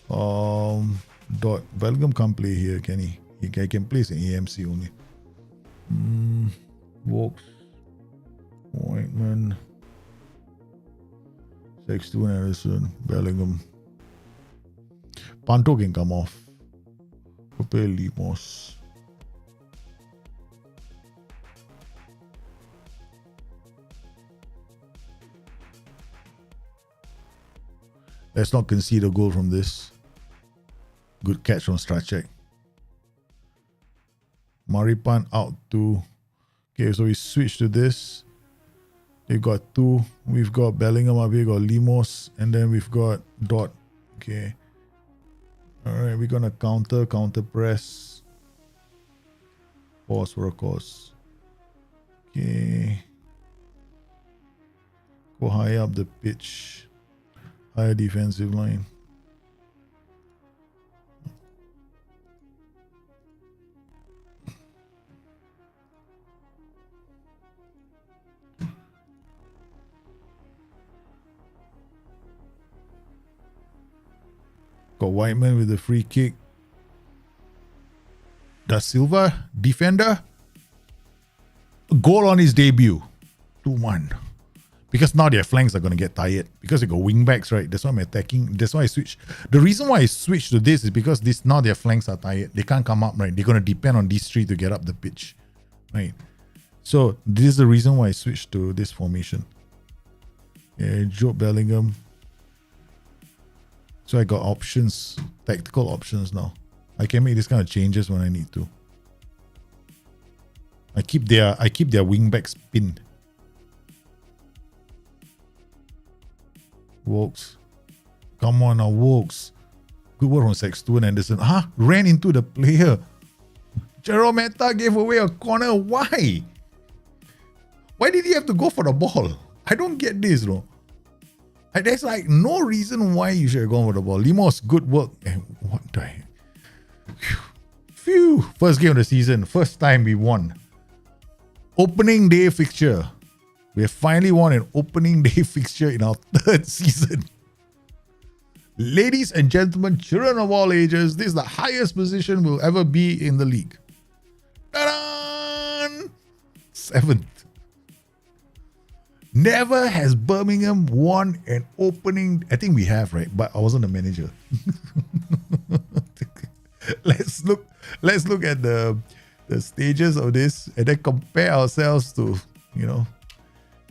Bellingham can't play here, can he? He can play in AMC only. Wokes, Whiteman, Sexton, Anderson, Bellingham. Panto can come off. Play Limos. Let's not concede a goal from this. Good catch from Stracek. Maripan out to. Okay, so we switch to this. They've got two. We've got Bellingham up here, got Limos, and then we've got Dot. Okay. Alright, we're gonna counter press. Pause for a cause. Okay. Go high up the pitch. Higher defensive line. Got Whiteman with the free kick. Da Silva, defender. Goal on his debut. 2-1. Because now their flanks are going to get tired. Because they got wing backs, right? That's why I'm attacking. That's why I switch. The reason why I switched to this is because now their flanks are tired. They can't come up, right? They're going to depend on these three to get up the pitch. Right? So this is the reason why I switched to this formation. Yeah, Joe Bellingham. So I got options, tactical options now. I can make this kind of changes when I need to. I keep their wing backs pinned. Wokes. Come on now, Wokes. Good work from Sexton Anderson. Ran into the player. Jerome Meta gave away a corner. Why? Why did he have to go for the ball? I don't get this, bro. There's like no reason why you should have gone for the ball. Limos, good work. What the heck? Phew. First game of the season. First time we won. Opening day fixture. We have finally won an opening day fixture in our third season. Ladies and gentlemen, children of all ages, this is the highest position we'll ever be in the league. Ta-da! 7th. Never has Birmingham won an opening. I think we have, right? But I wasn't the manager. Let's look at the stages of this and then compare ourselves to,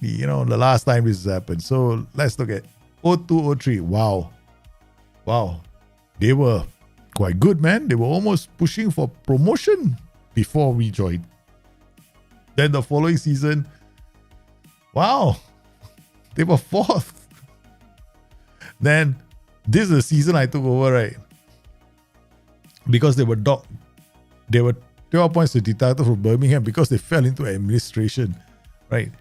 the last time this happened. So let's look at 02-03. Wow. They were quite good, man. They were almost pushing for promotion before we joined. Then the following season, wow, they were 4th. Then this is the season I took over, right? Because they were 12 points to deducted from Birmingham because they fell into administration, right?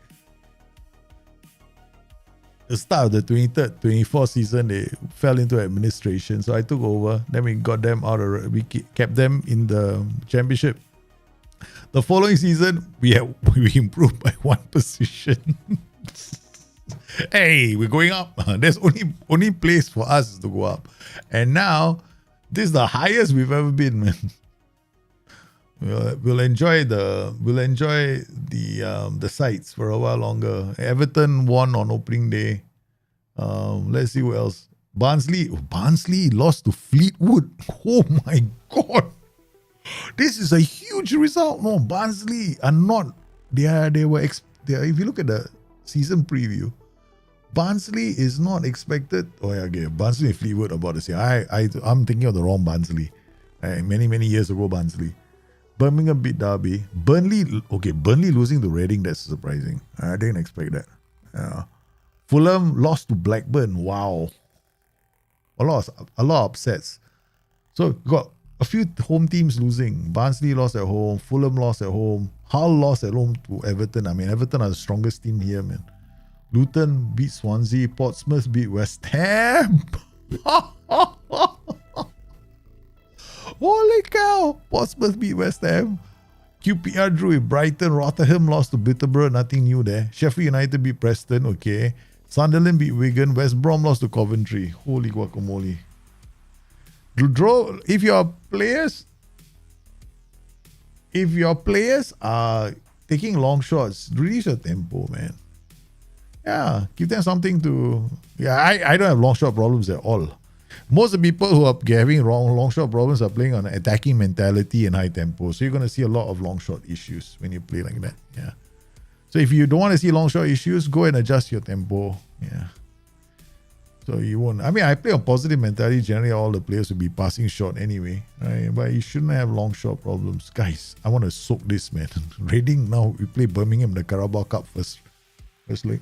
The start of the 23rd, 24th season, they fell into administration. So I took over. Then we got them out of. We kept them in the championship. The following season, we improved by 1 position. Hey, we're going up. There's only place for us to go up, and now this is the highest we've ever been, man. We'll enjoy the sights for a while longer. Everton won on opening day. Let's see what else. Barnsley lost to Fleetwood. Oh my God. This is a huge result. No, Barnsley are not. If you look at the season preview, Barnsley is not expected. Oh yeah, okay. Barnsley and Fleetwood about the same. I'm thinking of the wrong Barnsley. Many years ago, Barnsley. Birmingham beat Derby. Burnley losing to Reading. That's surprising. I didn't expect that. Fulham lost to Blackburn. Wow. A lot of upsets. So got a few home teams losing. Barnsley lost at home. Fulham lost at home. Hull lost at home to Everton. I mean, Everton are the strongest team here, man. Luton beat Swansea. Portsmouth beat West Ham. Holy cow! Portsmouth beat West Ham. QPR drew with Brighton. Rotherham lost to Peterborough. Nothing new there. Sheffield United beat Preston. Okay. Sunderland beat Wigan. West Brom lost to Coventry. Holy guacamole. Draw. If your players are taking long shots, release your tempo, man. Yeah, give them something to. Yeah, I don't have long shot problems at all. Most of the people who are having long shot problems are playing on an attacking mentality and high tempo. So you're going to see a lot of long shot issues when you play like that. Yeah. So if you don't want to see long shot issues, go and adjust your tempo. Yeah. So you won't. I mean, I play on positive mentality. Generally, all the players will be passing short anyway, right? But you shouldn't have long shot problems. Guys, I want to soak this, man. Reading now, we play Birmingham, the Carabao Cup first leg.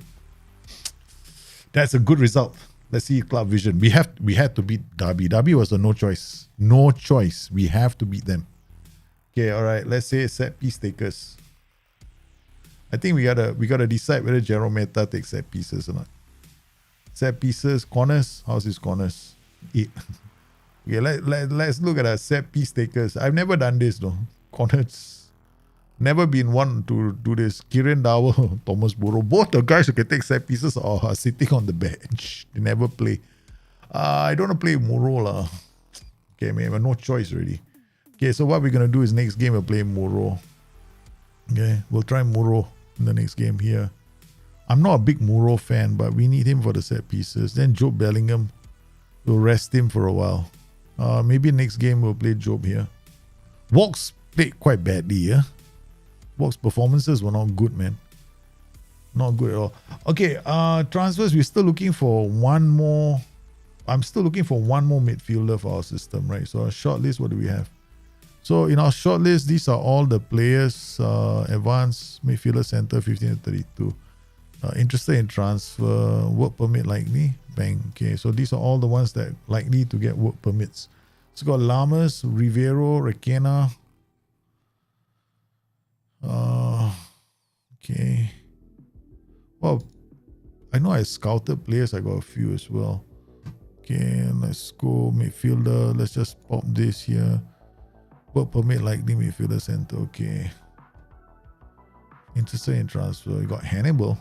That's a good result. Let's see Club Vision. We had to beat Derby. Derby was a no choice. No choice. We have to beat them. Okay, all right. Let's say set piece takers. I think we gotta decide whether Jerome Meta takes set pieces or not. Set pieces, corners. How's his corners? 8. Okay, let's look at our set piece takers. I've never done this though. Corners. Never been one to do this. Kieran Dowell, Thomas Burrow. Both the guys who can take set pieces are sitting on the bench. They never play. I don't want to play Muro lah. Okay, man, no choice really. Okay, so what we're going to do is next game we'll play Muro. Okay, we'll try Muro in the next game here. I'm not a big Muro fan, but we need him for the set pieces. Then Job Bellingham, we'll rest him for a while. Maybe next game we'll play Job here. Walks played quite badly, yeah? Walks performances were not good, man. Not good at all. Okay, transfers, we're still looking for one more. I'm still looking for one more midfielder for our system, right? So our short list, what do we have? So in our short list, these are all the players. Advanced midfielder center, 15 to 32. Interested in transfer, work permit likely. Bang. Okay, so these are all the ones that likely to get work permits. So got Lamas, Rivero, Requena. Okay. Well, I know I scouted players. I got a few as well. Okay, let's go midfielder. Let's just pop this here. Work permit likely midfielder center. Okay. Interested in transfer. You got Hannibal.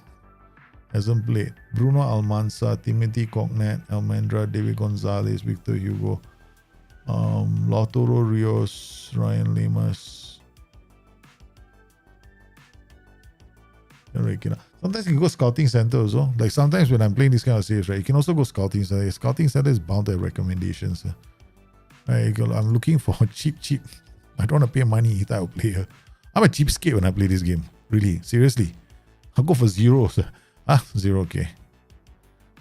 Hasn't played. Bruno Almansa, Timothy Cognat, Almendra, David Gonzalez, Victor Hugo, Lautaro Rios, Ryan Lemas. Sometimes you can go scouting center also. Like sometimes when I'm playing this kind of series, right, you can also go scouting center. Scouting center is bound to have recommendations. Right, I'm looking for cheap. I don't want to pay money type of player. I'm a cheapskate when I play this game. Really, seriously. I'll go for 0. 0, okay.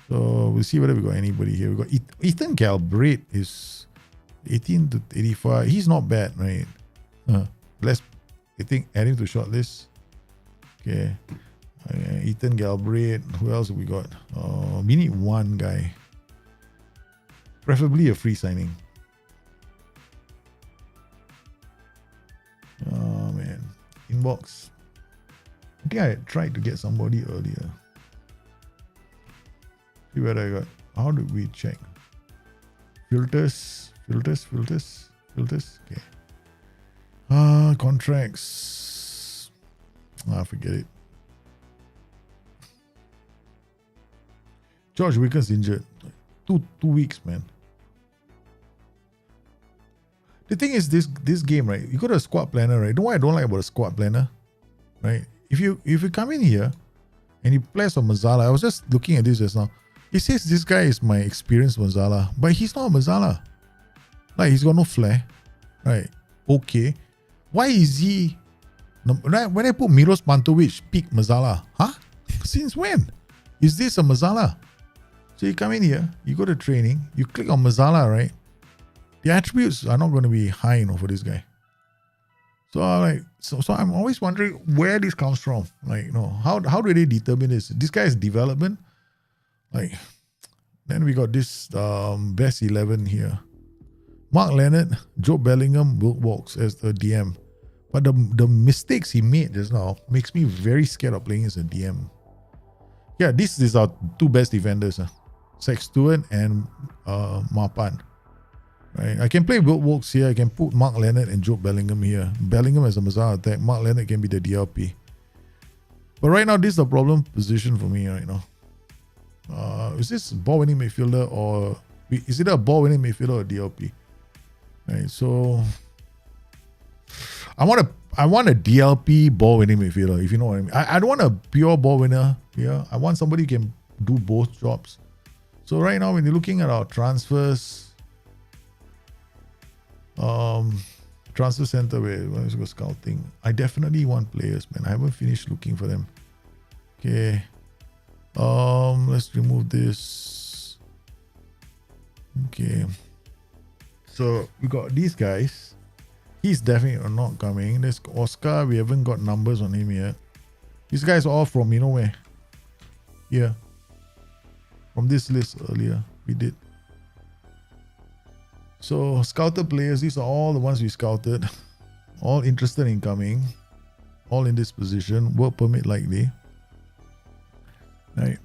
So we'll see whether we got anybody here. We got Ethan Galbraith is 18 to 85. He's not bad, right? Let's add him to shortlist. Okay. Ethan Galbraith. Who else have we got? We need one guy. Preferably a free signing. Oh man. Inbox. I think I tried to get somebody earlier. See what I got. How do we check? Filters. Okay. Contracts. Forget it. George Wickens injured. Two weeks, man. The thing is, this game, right? You got a squad planner, right? You know what I don't like about a squad planner, right? If you come in here and you place on Mazzala, I was just looking at this just now. It says this guy is my experienced Mazzala, but he's not a Mazzala. Like, he's got no flair, right? Okay. Why is he... When I put Miros Pantovic, pick Mazzala. Huh? Since when? Is this a Mazzala? So you come in here, you go to training, you click on Mazzala, right? The attributes are not going to be high, for this guy. So I'm always wondering where this comes from. Like, how do they determine this? This guy is development. Like, then we got this best 11 here. Mark Leonard, Joe Bellingham, Will Walks as the DM. But the mistakes he made just now makes me very scared of playing as a DM. Yeah, these are two best defenders. Sextuan and Mapan. Right? I can play Wilt Wilkes here. I can put Mark Leonard and Joe Bellingham here. Bellingham as a Mazar attack. Mark Leonard can be the DLP. But right now, this is the problem position for me right now. Is this ball-winning midfielder or... Is it a ball-winning midfielder or DLP? Right, so... I want a DLP ball-winning midfielder, if you know what I mean. I don't want a pure ball winner here. I want somebody who can do both jobs. So right now, when you're looking at our transfers... transfer center, let's go scouting. I definitely want players, man. I haven't finished looking for them. Okay. Let's remove this. Okay. So we got these guys. He's definitely not coming. There's Oscar. We haven't got numbers on him yet. These guys are all from, you know where? Here. From this list earlier. We did. So, scouted players, these are all the ones we scouted. All interested in coming. All in this position. Work permit likely. Right.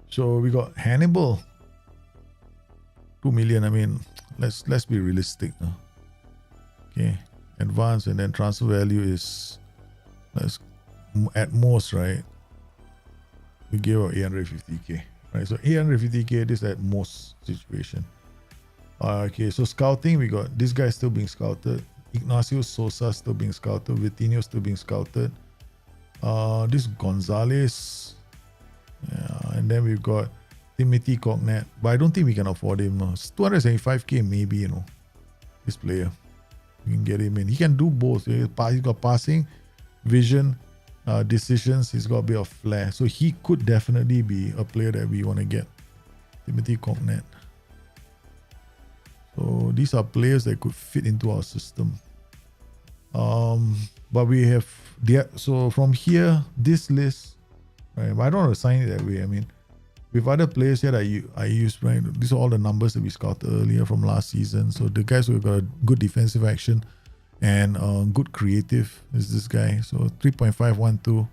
So, we got Hannibal. 2 million. I mean, let's be realistic. Okay. Advance and then transfer value is at most, right? We gave out 850k. Right. So, 850k, this is at most situation. Okay, so scouting, we got this guy still being scouted. Ignacio Sosa still being scouted. Vitinho still being scouted. This Gonzalez. Yeah, and then we've got Timothy Cognac. But I don't think we can afford him. No. It's 275k maybe, you know. This player. We can get him in. He can do both. He's got passing, vision, decisions. He's got a bit of flair. So he could definitely be a player that we want to get. Timothy Cognac. So these are players that could fit into our system. But we have so from here, this list, right? But I don't want to assign it that way. I mean, with other players here that I used, right? These are all the numbers that we scouted earlier from last season. So the guys who have got a good defensive action and good creative is this guy. So 3.512,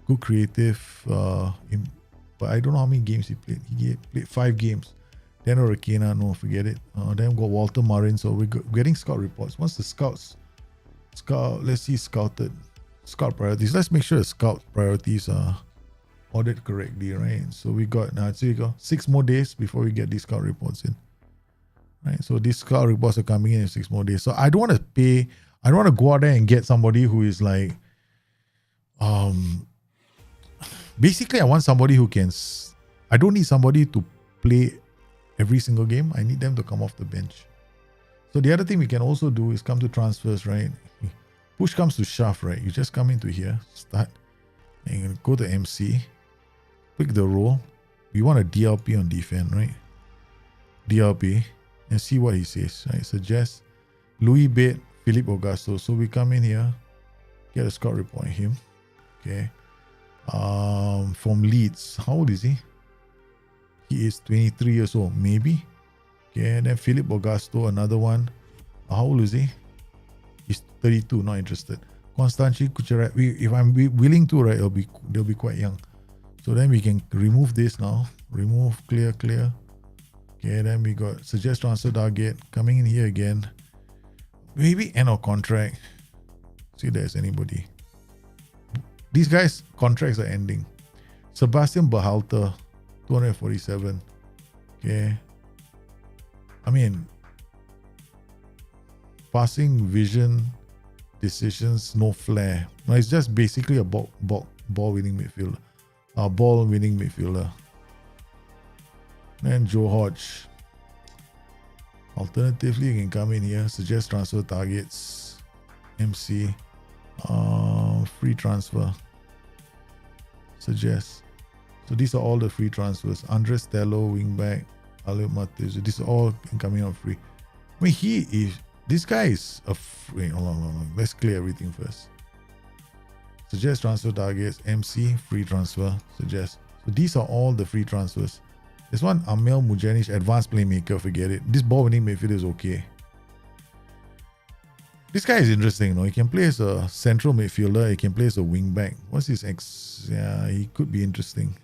good creative. But I don't know how many games he played. He played 5 games. Then Hurricane, no, forget it. Then we got Walter Marin. So we're getting scout reports. Once the scout, let's see scout priorities. Let's make sure the scout priorities are ordered correctly, right? So we got 6 more days before we get these scout reports in, right? So these scout reports are coming in 6 more days. So I don't want to pay. I don't want to go out there and get somebody who is like, basically I want somebody who can. I don't need somebody to play every single game. I need them to come off the bench. So the other thing we can also do is come to transfers, right? Push comes to shove, right? You just come into here, start, and go to MC, pick the role. We want a DLP on defense, right? DLP, and see what he says, right? Suggest Louis Bate, Philippe Augusto. So we come in here, get a scout report on him. Okay. From Leeds. How old is he? He is 23 years old, maybe. Okay, and then Philippe Augusto, another one. How old is he? He's 32, not interested. Constantin Kuchera, if I'm willing to, right, they'll be quite young. So then we can remove this now. Remove, clear. Okay, then we got suggest transfer target coming in here again. Maybe end of contract. See if there's anybody. These guys' contracts are ending. Sebastian Berhalter, 247. Okay. I mean, passing, vision, decisions, no flair. No, it's just basically a ball winning midfielder. Ball winning midfielder. Then Joe Hodge. Alternatively, you can come in here, suggest transfer targets, MC, free transfer, suggest. So these are all the free transfers. Andres Tello, wingback, Aleo Matheus. These are all coming out free. I mean, this guy is a free. Hold on. Let's clear everything first. Suggest transfer targets, MC, free transfer, suggest. So these are all the free transfers. This one, Amel Mujanic, advanced playmaker, forget it. This ball winning midfielder is okay. This guy is interesting, He can play as a central midfielder, he can play as a wingback. What's his yeah, he could be interesting.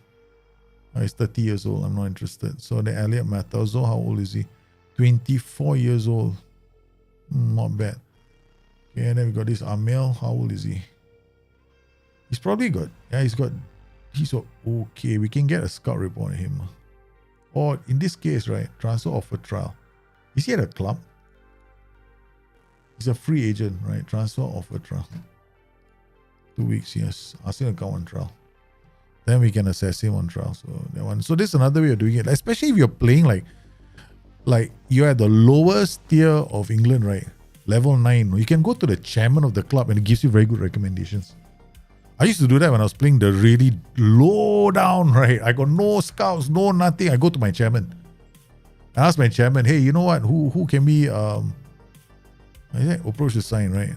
He's 30 years old, I'm not interested. So the Elliot Matauzo, how old is he? 24 years old. Not bad. Okay, and then we got this Amel. How old is he? He's probably got, he's okay. We can get a scout report on him. Or in this case, right, transfer offer trial. Is he at a club? He's a free agent, right? Transfer offer trial. 2 weeks, yes. Ask him to come on trial. Then we can assess him on trial. So that one. So this is another way of doing it. Especially if you're playing like you're at the lowest tier of England, right? Level 9. You can go to the chairman of the club and it gives you very good recommendations. I used to do that when I was playing the really low down, right? I got no scouts, no nothing. I go to my chairman. I ask my chairman, hey, you know what? Who can we approach the sign, right?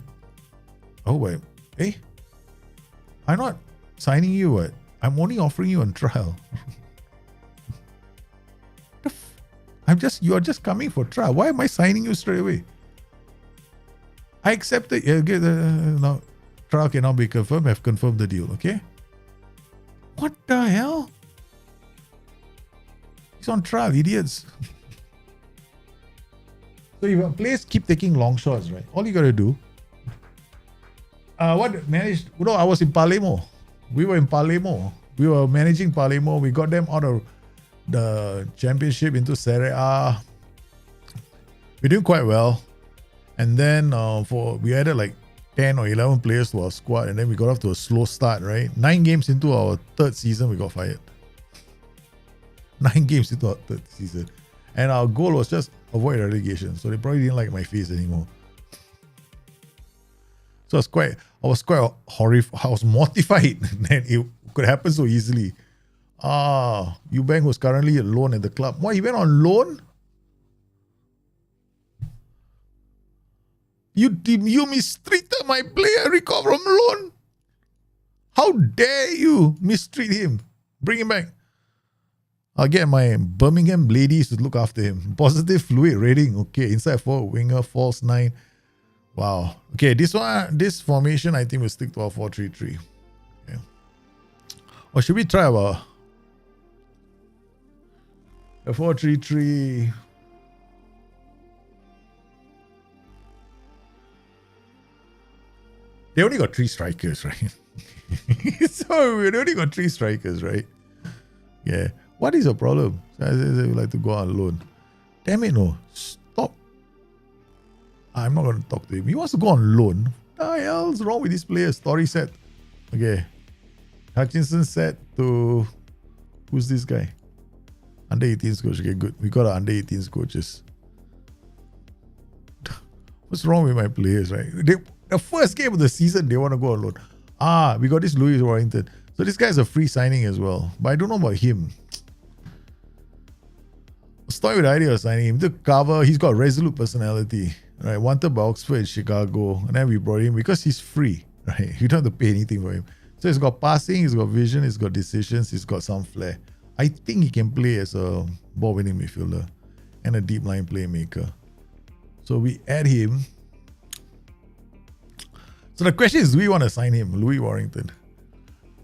Oh wait. Hey, I'm not signing you, what? I'm only offering you on trial. You are just coming for trial. Why am I signing you straight away? I accept it. No, trial cannot be confirmed. I've confirmed the deal. Okay. What the hell? He's on trial, idiots. So if a place keep taking long shots, right? All you gotta do. I was in Palermo. We were in Palermo. We were managing Palermo. We got them out of the championship into Serie A. We're doing quite well. And then we added like 10 or 11 players to our squad, and then we got off to a slow start, right? 9 games into our third season, we got fired. 9 games into our third season. And our goal was just avoid relegation. So they probably didn't like my face anymore. So I was quite horrified. I was mortified that it could happen so easily. Eubank was currently on loan at the club. What, he went on loan? You mistreated my player, Rico, from loan. How dare you mistreat him? Bring him back. I'll get my Birmingham ladies to look after him. Positive fluid rating. Okay, inside forward winger, false 9. Wow. Okay, this formation, I think we'll stick to our 4-3-3. Okay. Or should we try our 4-3-3? They only got 3 strikers, right? So we only got 3 strikers, right? Yeah. What is your problem? I would like to go on loan. Damn it, no. Stop. I'm not going to talk to him. He wants to go on loan. What the hell's wrong with this player? Story set. Okay. Hutchinson set to... Who's this guy? Under 18s coach. Okay, good. We got our under 18s coaches. What's wrong with my players, right? The first game of the season, they want to go on loan. We got this Louis Warrington. So this guy's a free signing as well. But I don't know about him. Story with the idea of signing him to cover. He's got resolute personality, right? Wanted by Oxford and Chicago. And then we brought him because he's free, right? You don't have to pay anything for him. So he's got passing, he's got vision, he's got decisions, he's got some flair. I think he can play as a ball-winning midfielder and a deep line playmaker. So we add him. So the question is, do we want to sign him, Louis Warrington?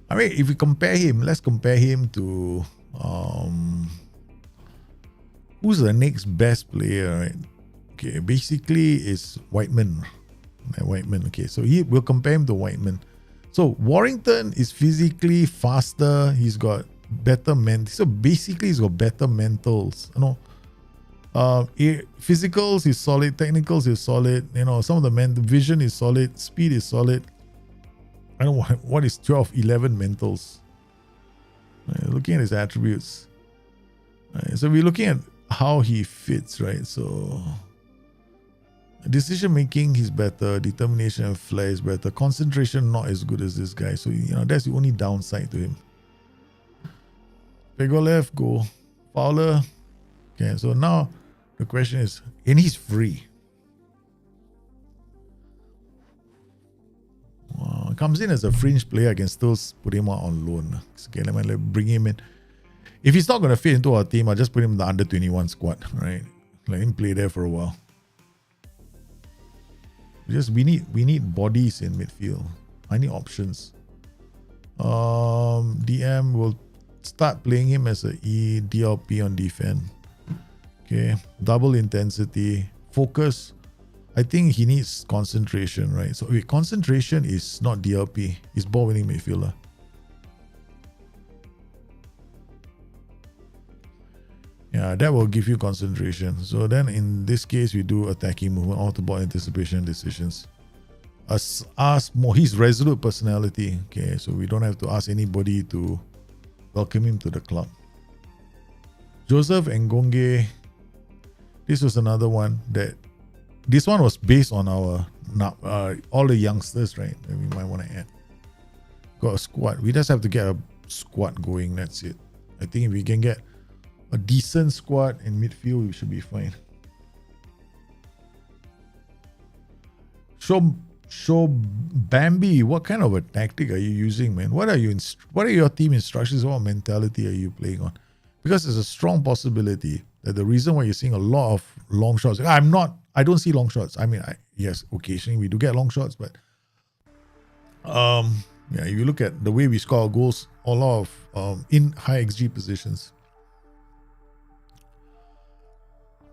I mean, if we compare him, let's compare him to who's the next best player, right? Okay, basically it's Whiteman. Okay, so we'll compare him to Whiteman. So Warrington is physically faster. He's got better so basically he's got better mentals. Physicals is solid, technicals is solid. Some of the vision is solid, speed is solid. I don't know what is 12, 11 mentals. Looking at his attributes. So we're looking at how he fits, right? So decision making, he's better. Determination and flair is better. Concentration, not as good as this guy. So that's the only downside to him. Go left, go Fowler. Okay, so now the question is, and he's free. Comes in as a fringe player, I can still put him out on loan. Okay, let me bring him in. If he's not going to fit into our team, I'll just put him in the under 21 squad, right? Let him play there for a while. We need bodies in midfield. I need options. DM will start playing him as a DLP on defense. Okay, double intensity, focus. I think he needs concentration, right? So wait, concentration is not DLP, it's ball winning midfielder. Yeah, that will give you concentration. So then in this case, we do attacking movement, auto ball anticipation decisions. Ask more, his resolute personality. Okay, so we don't have to ask anybody to welcome him to the club. Joseph Ngonge, this was another one that, this one was based on our all the youngsters, right? That we might want to add. Got a squad. We just have to get a squad going. That's it. I think if we can get a decent squad in midfield, we should be fine. So Bambi, what kind of a tactic are you using, man? What are your team instructions? What mentality are you playing on? Because there's a strong possibility that the reason why you're seeing a lot of long shots. I don't see long shots. I mean, yes, occasionally we do get long shots, but yeah, if you look at the way we score our goals, a lot of in high XG positions.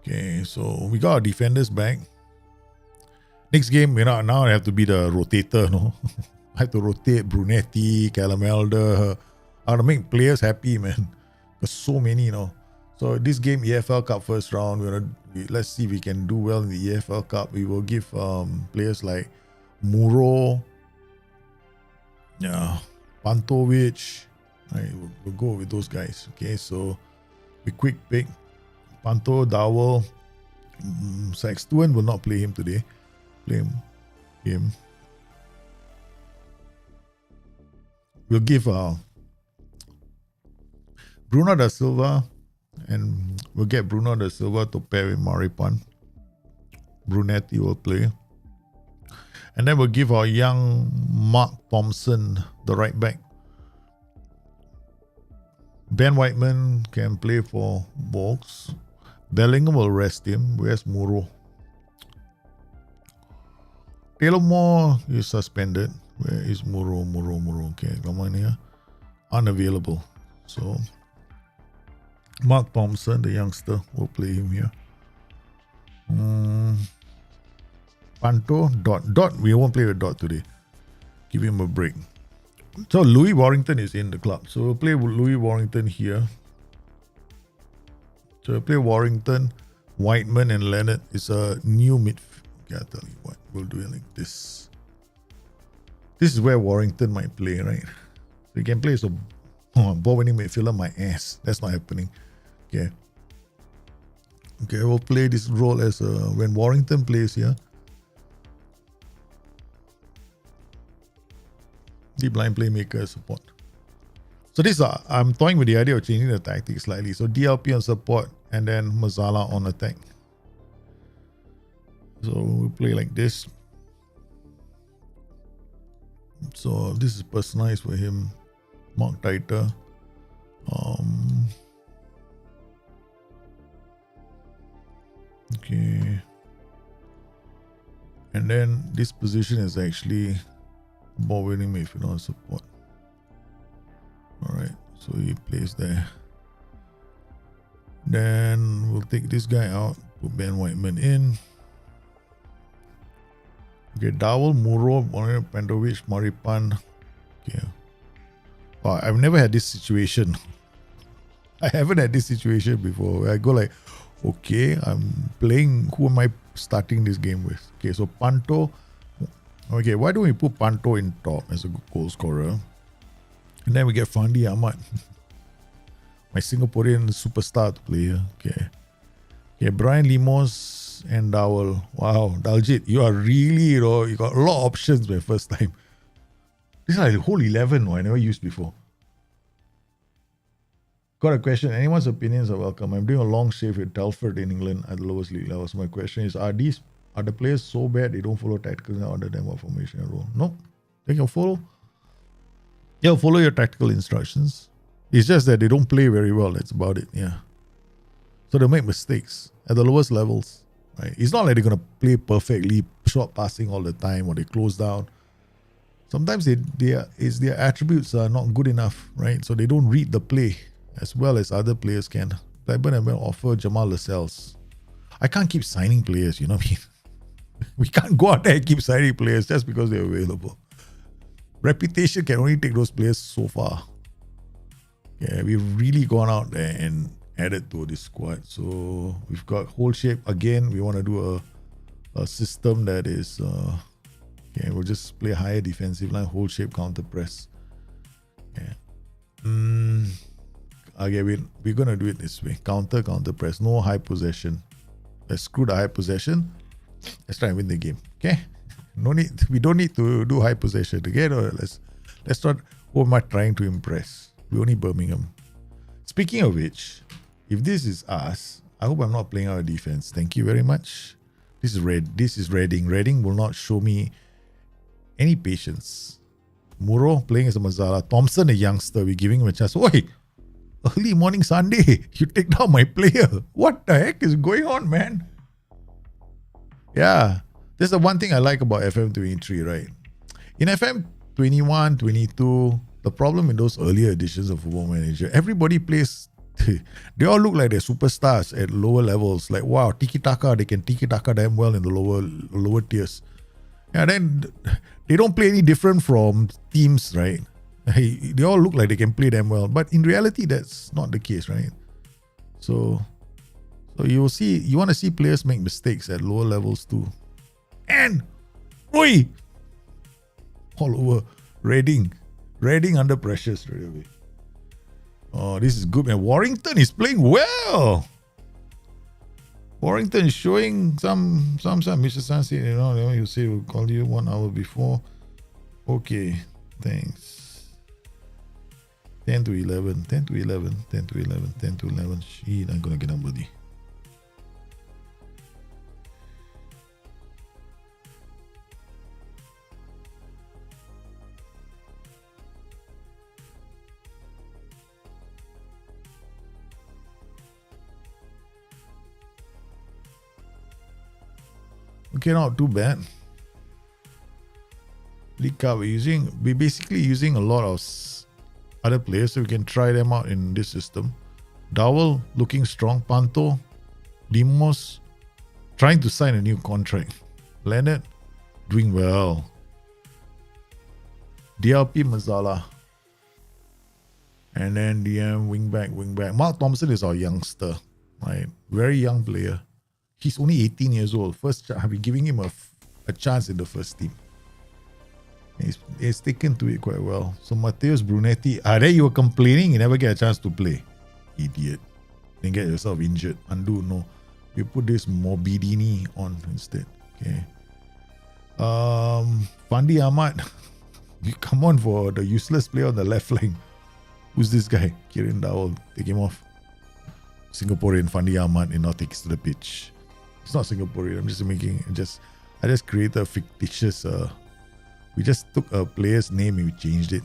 Okay, so we got our defenders back. Next game, now I have to be the rotator, no? I have to rotate Brunetti, Calamelda. I want to make players happy, man. There's so many, So this game, EFL Cup first round, let's see if we can do well in the EFL Cup. We will give players like Muro, Pantovic. Right, we'll go with those guys. Okay, so we quick pick. Panto, Dowell, Sexton will not play him today. Play him. We'll give Bruno da Silva, and we'll get Bruno da Silva to pair with Maripan. Brunetti will play. And then we'll give our young Mark Thompson the right back. Ben Whiteman can play for Box. Bellingham will rest him. Where's Muro? Taylor Moore is suspended. Where is Muro? Okay, come on here. Unavailable. So Mark Thompson, the youngster, will play him here. Panto, Dot. We won't play with Dot today. Give him a break. So Louis Warrington is in the club. So we'll play Louis Warrington here. So we'll play Warrington, Whiteman, and Leonard. It's a new midfield. Okay, I'll tell you what. We'll do it like this. This is where Warrington might play, right? So you can play ball winning midfielder, my ass. That's not happening. Okay, we'll play this role as when Warrington plays here. Deep line playmaker support. So this I'm toying with the idea of changing the tactics slightly. So DLP on support and then Mazzala on attack. So we'll play like this. So this is personalized for him. Mark tighter. Okay. And then this position is actually ball winning midfield on support. Alright, so he plays there. Then we'll take this guy out, put Ben Whiteman in. Okay, Dowell, Muro, Pantovic, Maripan. Okay. Wow, I've never had this situation. I haven't had this situation before where I go like, okay, I'm playing, who am I starting this game with? Okay, so Panto. Okay, why don't we put Panto in top as a goal scorer? And then we get Fandi Ahmad, my Singaporean superstar to play here. Okay, Brian Limos and Dowell. Wow, Daljit, you are really, you got a lot of options by first time. This is like the whole 11 I never used before. Got a question. Anyone's opinions are welcome. I'm doing a long shave with Telford in England at the lowest league level. So my question is, are the players so bad they don't follow tactical order them what formation and role? No. They can follow. They'll follow your tactical instructions. It's just that they don't play very well. That's about it. Yeah. So they make mistakes at the lowest levels. Right? It's not like they're gonna play perfectly, short passing all the time, or they close down. Sometimes their attributes are not good enough, right? So they don't read the play as well as other players can. Blackburn have been offer Jamal Lascelles. I can't keep signing players, you know what I mean? We can't go out there and keep signing players just because they're available. Reputation can only take those players so far. Yeah, we've really gone out there and added to this squad. So we've got whole shape again. We want to do a system that is we'll just play higher defensive line, whole shape, counter press. Yeah. Okay, we're gonna do it this way. Counter press, no high possession. Let's screw the high possession. Let's try and win the game. Okay? We don't need to do high possession again. Or let's not. Who am I trying to impress? We only Birmingham. Speaking of which, if this is us, I hope I'm not playing our defense. Thank you very much. This is Reading. Reading will not show me any patience. Muro playing as a Mazzala. Thompson, a youngster, we're giving him a chance. Oi! Early morning Sunday, you take down my player. What the heck is going on, man? Yeah, that's the one thing I like about FM23, right? In FM21, 22, the problem in those earlier editions of Football Manager, everybody plays, they all look like they're superstars at lower levels. Like, wow, tiki-taka, they can tiki-taka damn well in the lower tiers. Yeah, then they don't play any different from teams, right? They all look like they can play damn well. But in reality, that's not the case, right? So you want to see players make mistakes at lower levels too. And, oi! All over. Reading under pressure straight away. Oh, this is good, man. Warrington is playing well. Warrington is showing some. Mr. Sansi, you say we'll call you 1 hour before. Okay, thanks. 10 to 11. Shit, I'm gonna get somebody. Okay, not too bad. League Cup, we're basically using a lot of other players so we can try them out in this system. Dowell looking strong. Panto, Limos trying to sign a new contract. Leonard doing well. DLP Mazzala. And then DM wingback. Mark Thompson is our youngster, right? Very young player. He's only 18 years old. I'll be giving him a chance in the first team. He's taken to it quite well. So Mateus Brunetti, there you were complaining you never get a chance to play. Idiot. Then get yourself injured. Undo, no. We put this Morbidini on instead. Okay. Fandi Ahmad. You come on for the useless player on the left line. Who's this guy? Kirin Dowell. Take him off. Singaporean Fandi Ahmad and now takes to the pitch. It's not Singaporean. I just created a fictitious we just took a player's name and we changed it.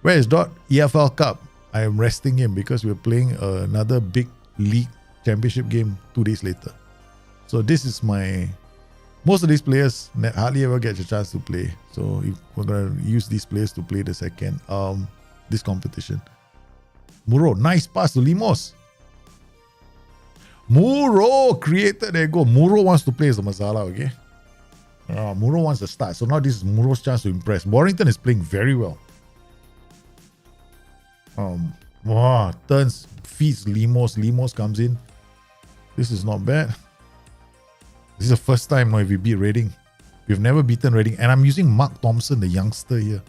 Where is Dot? EFL Cup. I am resting him because we're playing another big league championship game 2 days later. So this is most of these players hardly ever get a chance to play. So we're gonna use these players to play the second this competition. Muro, nice pass to Limos. Muro created, there you go. Muro wants to play as a Mazzala, okay? Muro wants to start. So now this is Muro's chance to impress. Warrington is playing very well. Turns, feeds Limos. Limos comes in. This is not bad. This is the first time now if we beat Reading. We've never beaten Reading. And I'm using Mark Thompson, the youngster here.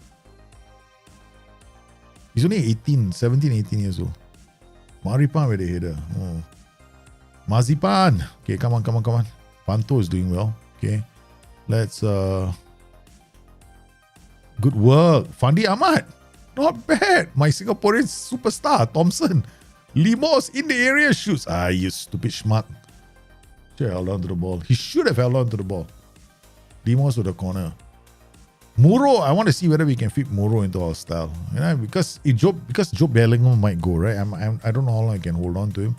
He's only 17, 18 years old. Maripan with the header. Oh. Mazipan. Okay, come on. Panto is doing well. Okay. Let's good work. Fandi Ahmad. Not bad. My Singaporean superstar, Thompson. Limos in the area shoots. You stupid schmuck. Should have held on to the ball. He should have held on to the ball. Limos with the corner. Muro, I want to see whether we can fit Muro into our style. Because Joe Bellingham might go, right? I don't know how long I can hold on to him.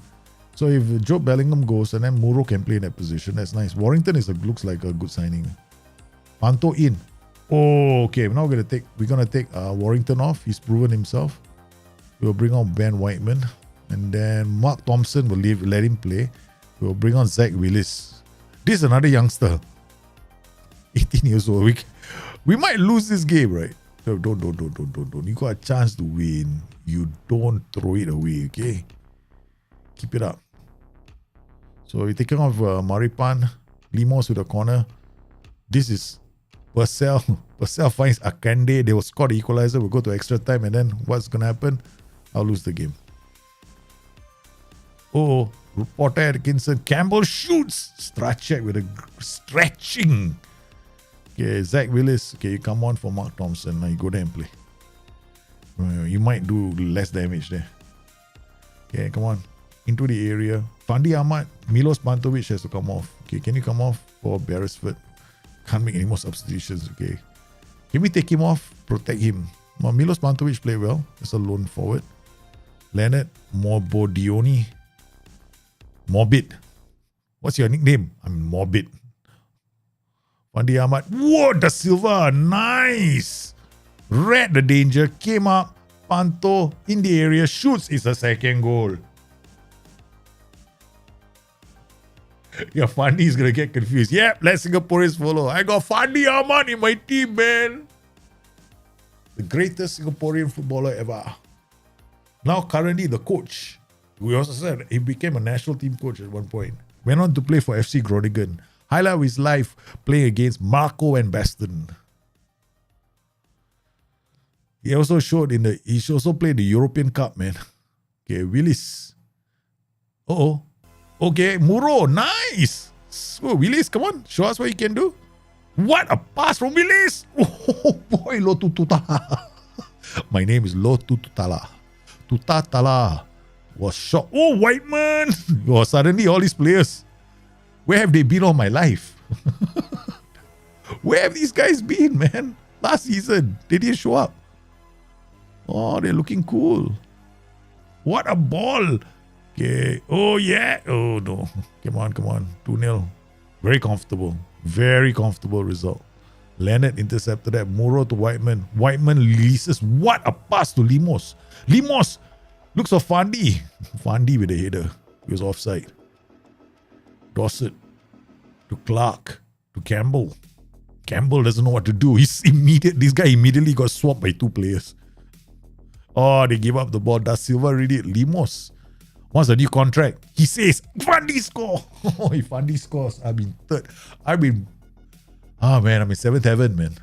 So if Joe Bellingham goes and then Muro can play in that position, that's nice. Warrington looks like a good signing. Panto in. Oh, okay. Now we're gonna take Warrington off. He's proven himself. We'll bring on Ben Whiteman. And then Mark Thompson will let him play. We'll bring on Zach Willis. This is another youngster. 18 years old. We might lose this game, right? So don't. You got a chance to win. You don't throw it away, okay? Keep it up. So we're taking off Maripan. Limos with the corner. This is Purcell. Purcell finds Akande. They will score the equalizer. We'll go to extra time. And then what's going to happen? I'll lose the game. Oh, Porter Atkinson. Campbell shoots. Strachek with a stretching. Okay, Zach Willis. Okay, you come on for Mark Thompson. Now you go there and play. You might do less damage there. Okay, come on. Into the area. Fandi Ahmad. Milos Bantovic has to come off. Okay, can you come off for Beresford? Can't make any more substitutions. Okay. Can we take him off? Protect him. Well, Milos Bantovic played well. That's a lone forward. Leonard Morbodioni. Morbid. What's your nickname? I'm Morbid. Fandi Ahmad. Whoa, Da Silva. Nice. Read the danger. Came up. Panto in the area. Shoots. It's a second goal. Yeah, Fandi is going to get confused. Yep, let Singaporeans follow. I got Fandi Ahmad in my team, man. The greatest Singaporean footballer ever. Now, currently, the coach. We also said he became a national team coach at one point. Went on to play for FC Groningen. Highlight of his life playing against Marco and Baston. He also played the European Cup, man. Okay, Willis. Okay, Muro, nice. So Willis, come on, show us what you can do. What a pass from Willis. Oh boy, Lo Tututala. My name is Lo Tututala. Tutatala was shocked. Oh, Whiteman. Oh, suddenly all these players. Where have they been all my life? Where have these guys been, man? Last season, they didn't show up. Oh, they're looking cool. What a ball. Okay. Oh, yeah. Oh, no. Come on. 2-0. Very comfortable result. Leonard intercepted that. Muro to Whiteman. Whiteman releases. What a pass to Limos. Limos looks for Fandi. Fandi with the header. He was offside. Dorset to Clark to Campbell. Campbell doesn't know what to do. This guy immediately got swapped by two players. Oh, they gave up the ball. Da Silva read it. Limos wants a new contract. He says, Fandi score. Oh, if Fandi scores, I'm in third. I'm in 7th heaven, man.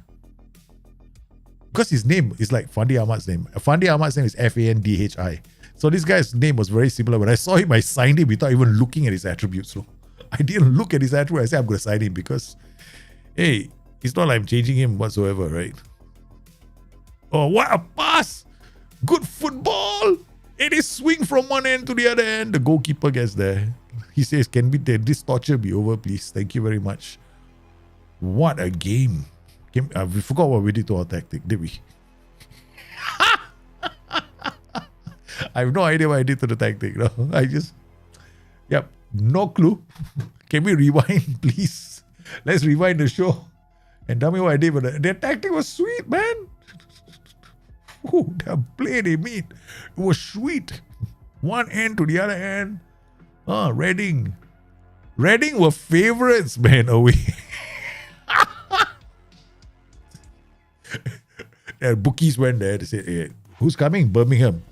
Because his name is like Fandi Ahmad's name. Fandi Ahmad's name is Fandhi. So this guy's name was very similar. When I saw him, I signed him without even looking at his attributes. So I didn't look at his attributes. I said, I'm going to sign him because, hey, it's not like I'm changing him whatsoever, right? Oh, what a pass! Good football! It is swing from one end to the other end. The goalkeeper gets there. He says, can this torture be over, please? Thank you very much. What a game. We forgot what we did to our tactic, did we? I have no idea what I did to the tactic. No? No clue. Can we rewind, please? Let's rewind the show and tell me what I did. But their tactic was sweet, man. Ooh, the play they made, it was sweet. One end to the other end. Reading were favorites, man, away. And bookies went there to say, hey, who's coming? Birmingham.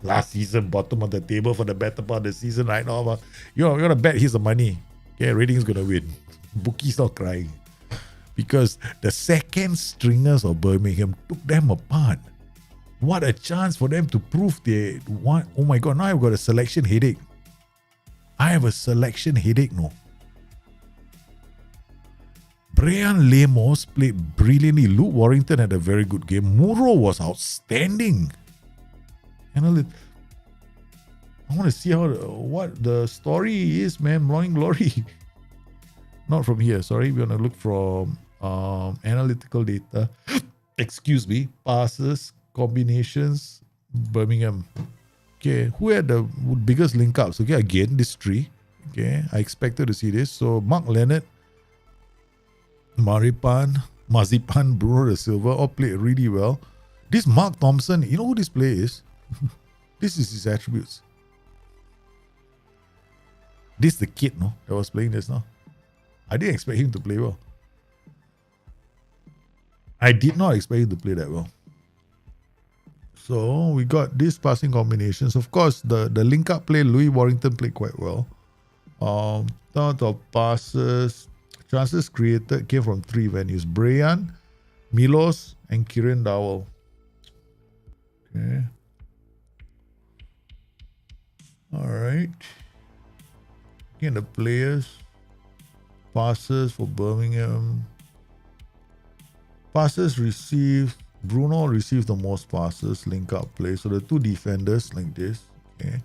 Last season, bottom of the table for the better part of the season right now. You're going to bet here's the money. Okay, Reading's going to win. Bookies not crying. Because the second stringers of Birmingham took them apart. What a chance for them to prove they want. Oh my God, now I've got a selection headache. I have a selection headache, no. Brian Lemos played brilliantly. Luke Warrington had a very good game. Muro was outstanding. I want to see what the story is, man. Morning Glory. Not from here, sorry. We're going to look from analytical data. Excuse me. Passes, combinations, Birmingham. Okay, who had the biggest link ups? Okay, again, this three. Okay, I expected to see this. So, Mark Leonard, Mazipan, Bruno Da Silva all played really well. This Mark Thompson, you know who this player is? This is his attributes. This is the kid, no, that was playing this now. I didn't expect him to play well. I did not expect him to play that well. So we got these passing combinations. Of course, the link-up play, Louis Warrington played quite well. Thought of passes, chances created came from 3 venues. Brian, Milos, and Kieran Dowell. Okay. All right. Again, the players. Passes for Birmingham. Passes received. Bruno received the most passes, link up play. So the 2 defenders like this. Okay.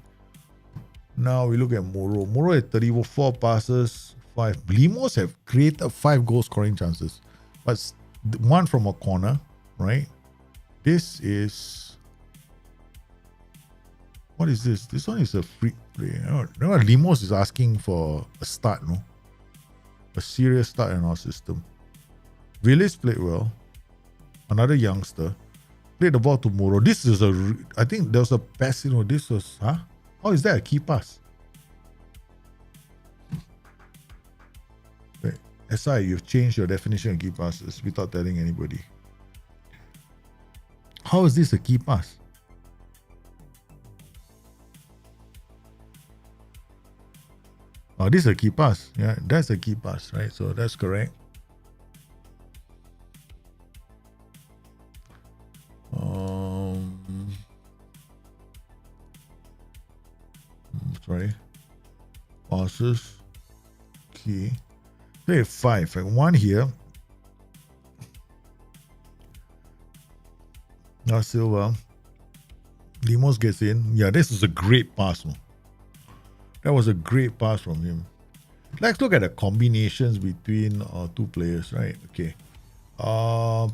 Now we look at Moro. Moro had 34 passes, 5. Limos have created 5 goal scoring chances. But 1 from a corner, right? This is... What is this? This one is a free play. No, Limos is asking for a start, no? A serious start in our system. Willis played well. Another youngster. Played the ball to Moro. This is I think there was a pass, this was, huh? How is that a key pass? Wait, SI, you've changed your definition of key passes without telling anybody. How is this a key pass? Oh, this is a key pass. Yeah, that's a key pass, right? So that's correct. Sorry. Passes. Key. Say 5. 1 here. Now Silva. Limos gets in. Yeah, this is a great pass. That was a great pass from him. Let's look at the combinations between 2 players, right? Okay.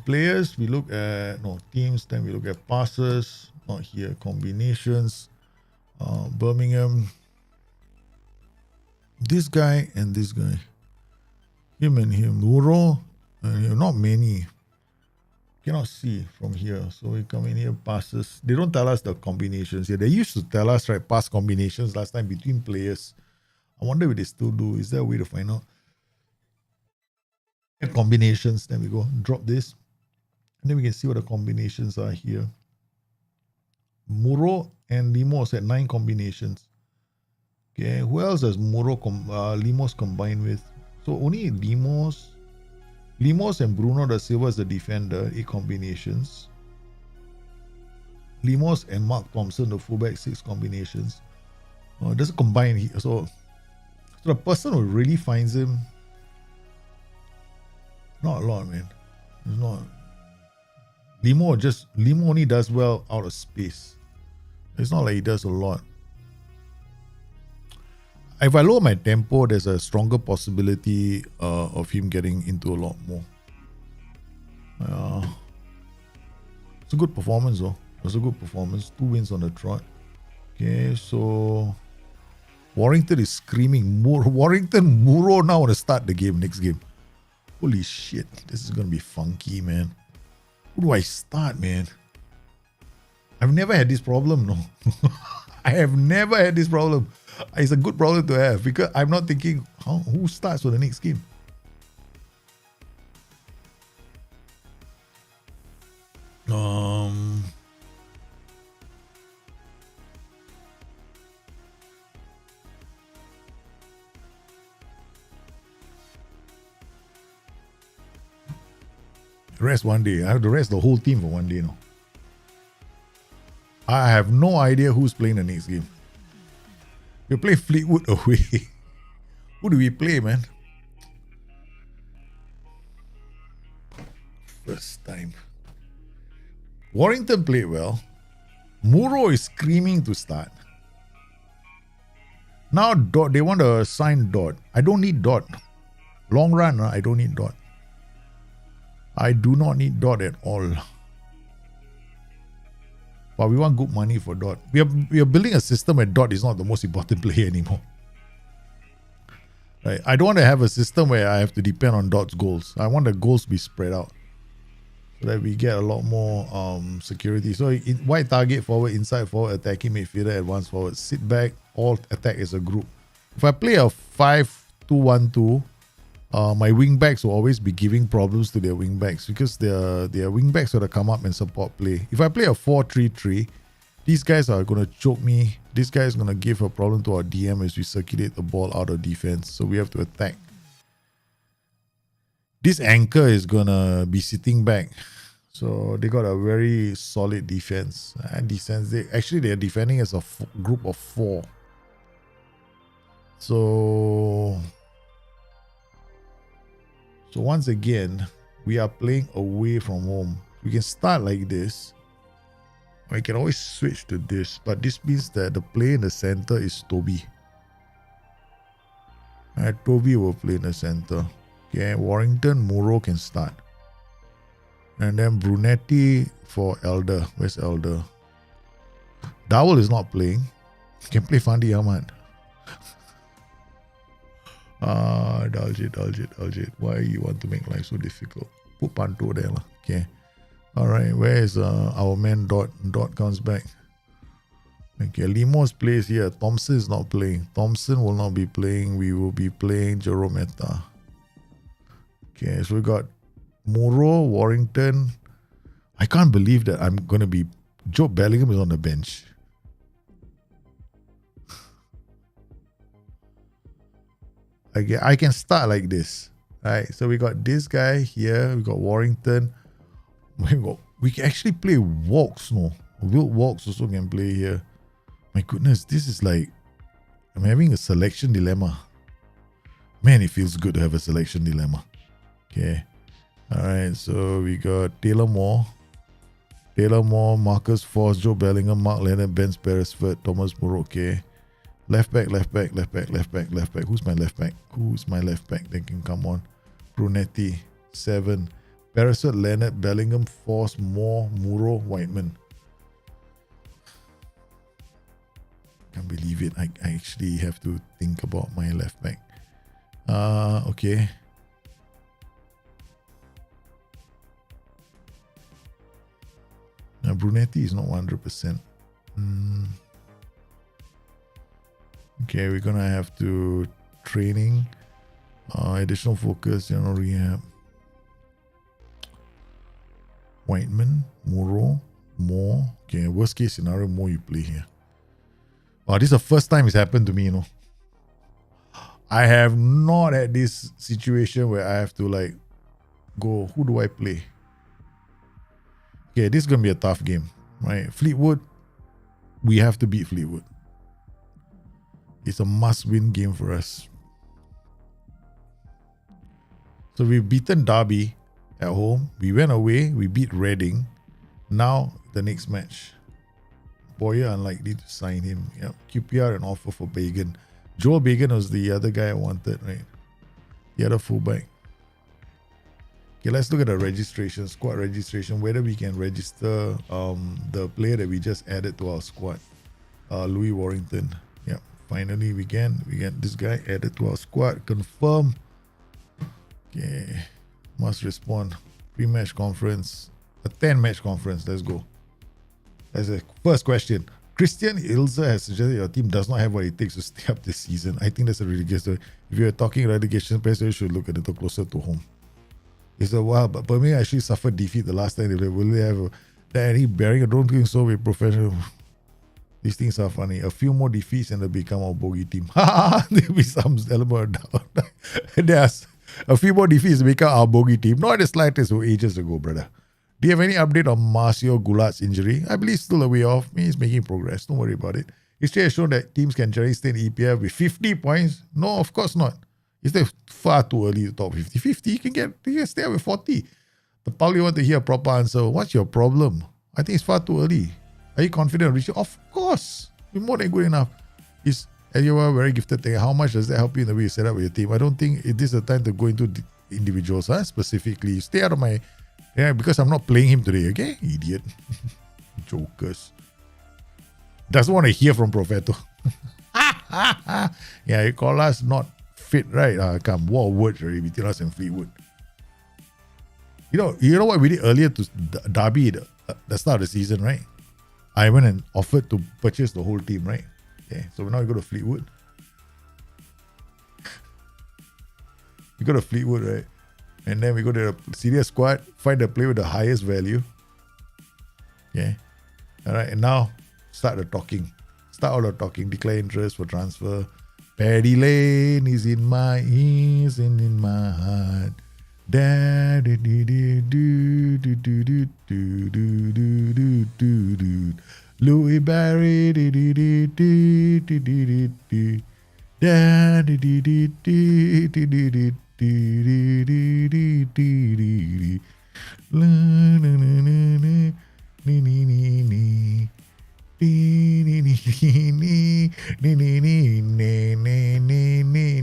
Players, we look at, teams, then we look at passes. Not here. Combinations. Birmingham. This guy and this guy. Him and him. Muro and him. Not many. Cannot see from here. So we come in here, passes. They don't tell us the combinations here. They used to tell us, right, pass combinations last time between players. I wonder if they still do. Is there a way to find out? Combinations. Then we go drop this. And then we can see what the combinations are here. Muro and Limos had 9 combinations. Okay, who else does Limos combined with? So only Limos and Bruno da Silva is the defender, 8 combinations. Limos and Mark Thompson, the fullback, 6 combinations. It doesn't combine here. So the person who really finds him, not a lot, man. It's not. Limo only does well out of space. It's not like he does a lot. If I lower my tempo, there's a stronger possibility of him getting into a lot more. It's a good performance though. It's a good performance. 2 wins on the trot. Okay, so Warrington is screaming. Warrington Muro now want to start the game, next game. Holy shit, this is going to be funky, man. Who do I start, man? I've never had this problem, no. I have never had this problem. It's a good problem to have because I'm not thinking who starts for the next game. Rest one day. I have to rest the whole team for one day now. I have no idea who's playing the next game. We play Fleetwood away. Who do we play, man? First time. Warrington played well. Muro is screaming to start. Now Dot, they want to sign Dot. I don't need Dot. Long run, I don't need Dot. I do not need Dot at all. But we want good money for Dot. We are building a system where Dot is not the most important player anymore. Right? I don't want to have a system where I have to depend on Dot's goals. I want the goals to be spread out so that we get a lot more security. So wide target, forward, inside, forward, attacking midfielder, advanced forward, sit back, all attack as a group. If I play a 5-2-1-2, my wing backs will always be giving problems to their wing backs because their wing backs got to come up and support play. If I play a 4-3-3, these guys are going to choke me. This guy is going to give a problem to our DM as we circulate the ball out of defense. So we have to attack. This anchor is going to be sitting back. So they got a very solid defense. And they're defending as a group of 4. So once again, we are playing away from home. We can start like this. I can always switch to this, but this means that the player in the center is Toby. Toby will play in the center. Okay, Warrington, Muro can start. And then Brunetti for Elder. Where's Elder? Dowell is not playing. Can play Fandi Ahmad. Daljit. Why you want to make life so difficult? Put Panto there lah. Okay. Alright, where is our man Dot? Dot comes back. Okay, Limos plays here. Thompson is not playing. Thompson will not be playing. We will be playing Jerome Meta. Okay, so we got Muro, Warrington. I can't believe that I'm going to be... Joe Bellingham is on the bench. I can start like this. Right, so we got this guy here. We got Warrington. We can actually play Walks, no? Wilt Walks also can play here. My goodness, this is like... I'm having a selection dilemma. Man, it feels good to have a selection dilemma. Okay. Alright, so we got Taylor Moore, Marcus Force, Joe Bellingham, Mark Leonard, Ben Beresford, Thomas Muro. Okay. Left back. Who's my left back? That can come on. Brunetti, 7. Beresford, Leonard, Bellingham, Force, Moore, Muro, Whiteman. Can't believe it. I actually have to think about my left back. Okay. Now Brunetti is not 100%. Okay, we're gonna have to training, additional focus, rehab. Whiteman, Muro, Moore. Okay, worst case scenario, Moore you play here. Wow, this is the first time it's happened to me, I have not had this situation where I have to go, who do I play? Okay, this is going to be a tough game, right? Fleetwood, we have to beat Fleetwood. It's a must-win game for us. So we've beaten Derby at home. We went away. We beat Reading. Now, the next match. Boyer unlikely to sign him. Yep. QPR an offer for Bagan. Joel Bagan was the other guy I wanted, right? The other fullback. Okay, let's look at the registration, squad registration, whether we can register the player that we just added to our squad. Louis Warrington. Yeah, finally we get this guy added to our squad. Confirm. Okay, must respond. Pre-match conference. A 10-match conference. Let's go. That's the first question. Christian Ilza has suggested your team does not have what it takes to stay up this season. I think that's a really good story. If you're talking relegation, perhaps you should look a little closer to home. It's a while, but Birmingham actually suffered defeat the last time they played. Will they have any bearing? I don't think so with professional. These things are funny. A few more defeats and they'll become our bogey team. There'll be some element of doubt. There's a few more defeats to become our bogey team. Not the slightest, ages ago, brother. Do you have any update on Marcio Goulart's injury? I believe it's still a way off. He's making progress. Don't worry about it. History has shown that teams can generally stay in EPL with 50 points. No, of course not. It's far too early to talk 50-50. You can stay with 40. But Paul, you want to hear a proper answer. What's your problem? I think it's far too early. Are you confident of reaching? Of course. You're more than good enough. And you are a very gifted thing. How much does that help you in the way you set up with your team? I don't think this is the time to go into individuals, specifically. Stay out of my... Yeah, because I'm not playing him today, okay? Idiot. Jokers. Doesn't want to hear from Profeto. Yeah, you call us not fit, right? Come, war of words already between us and Fleetwood. You know what we did earlier to Derby at the start of the season, right? I went and offered to purchase the whole team, right? Okay, so now we go to Fleetwood. We go to Fleetwood, right? And then we go to the senior squad, find the player with the highest value. Okay. All right. And now start the talking. Start all the talking. Declare interest for transfer. Paddy Lane is in my ears and in my heart. Da do do do do do do do do do do do do. Louis Barry do do do do do do do. Da do do do do do do do do do do do. La la la la la. Ni ni ni ni. Ni ni ni ni ni ni ni ni ni ni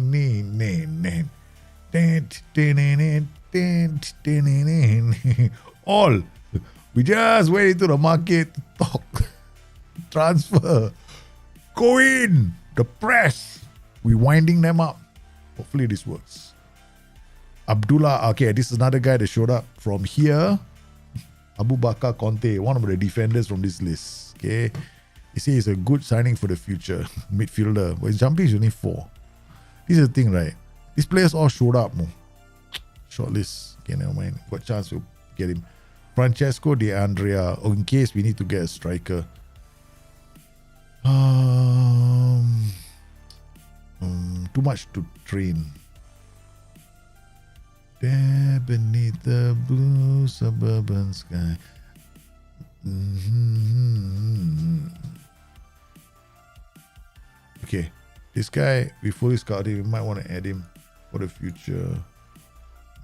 ni ni ni. All. We just went into the market to talk. Transfer. Go in. The press. We winding them up. Hopefully this works. Abdullah. Okay, this is another guy that showed up from here. Abu Bakar Conte, one of the defenders from this list. Okay. He says he's a good signing for the future. Midfielder. But his jumping is only 4. This is the thing, right? These players all showed up. Shortlist. Okay, never mind. Got chance to get him. Francesco De Andrea. In case we need to get a striker. Too much to train. There beneath the blue suburban sky. Okay. This guy, we fully scouted him. We might want to add him for the future.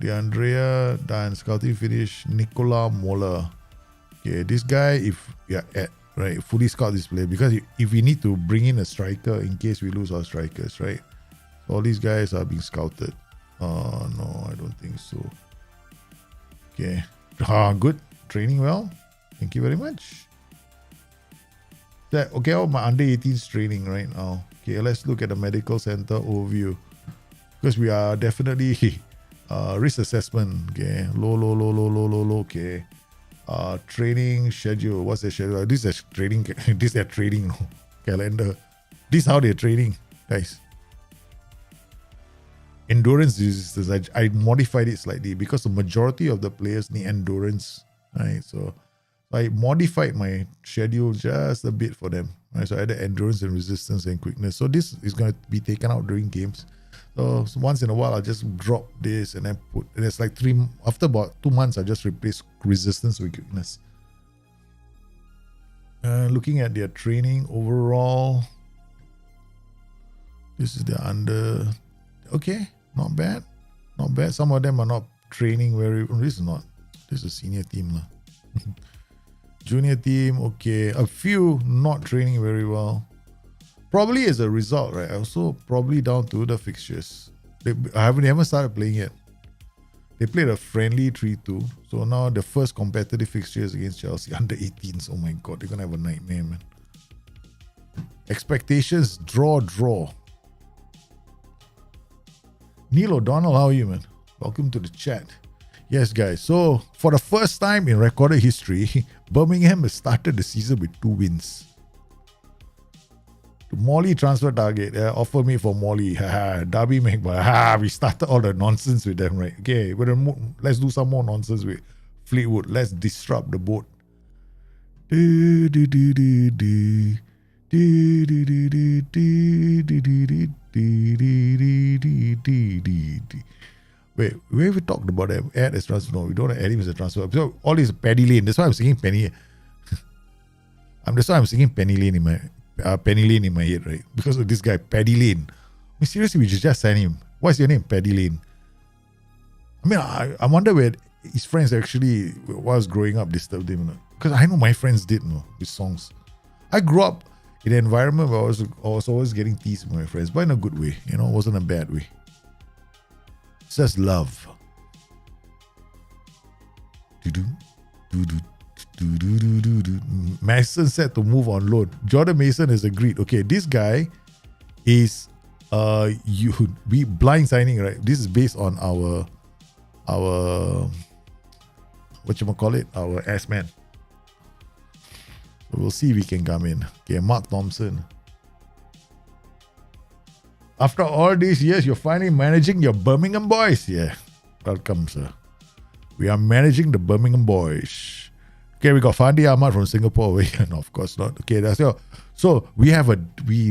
De Andrea, done scouting finish. Nicola Moller. Okay, this guy, if we are at, right, fully scout this player, because if we need to bring in a striker in case we lose our strikers, right? So all these guys are being scouted. Oh, no, I don't think so. Okay. Good. Training well. Thank you very much. Okay, all my under 18s training right now. Okay, let's look at the medical center overview. Because we are definitely risk assessment. Okay, low. Okay. Training schedule. What's the schedule? This is training. This is their training calendar. This is how they're training, guys. Endurance resistance. I modified it slightly because the majority of the players need endurance. Right, so I modified my schedule just a bit for them. Right, so I added endurance and resistance and quickness. So this is going to be taken out during games. So once in a while, I'll just drop this and then put. And it's like after about 2 months, I just replace resistance with quickness. Looking at their training overall, this is the under. Okay, not bad. Not bad. Some of them are not training very. This is a senior team. Junior team, okay. A few not training very well. Probably as a result, right? Also, probably down to the fixtures. They haven't started playing yet. They played a friendly 3-2. So now the first competitive fixture is against Chelsea under 18s. Oh my God, they're going to have a nightmare, man. Expectations, draw. Neil O'Donnell, how are you, man? Welcome to the chat. Yes, guys. So, for the first time in recorded history, Birmingham has started the season with 2 wins. The Molly transfer target. Offer me for Molly. Derby Magpie. We started all the nonsense with them, right? Okay, let's do some more nonsense with Fleetwood. Let's disrupt the boat. Wait, we ever talked about that? Add as transfer? No, we don't add him as a transfer. So all this Paddy Lane. That's why I'm singing Penny. That's why I'm singing Penny Lane in my head, right? Because of this guy, Paddy Lane. I mean, seriously, we should just sign him. What's your name? Paddy Lane. I mean, I wonder where his friends actually, while I was growing up, disturbed him. Because I know my friends did, with songs. I grew up in an environment where I was always getting teased by my friends, but in a good way. It wasn't a bad way. It's just love. Mason said to move on loan. Jordan Mason has agreed. Okay, this guy is we blind signing, right? This is based on our whatchamacallit, our S-man. So we'll see if we can come in. Okay, Mark Thompson. After all these years, you're finally managing your Birmingham boys. Yeah. Welcome, sir. We are managing the Birmingham boys. Okay, we got Fandi Ahmad from Singapore over here. No, of course not. Okay, that's all. So we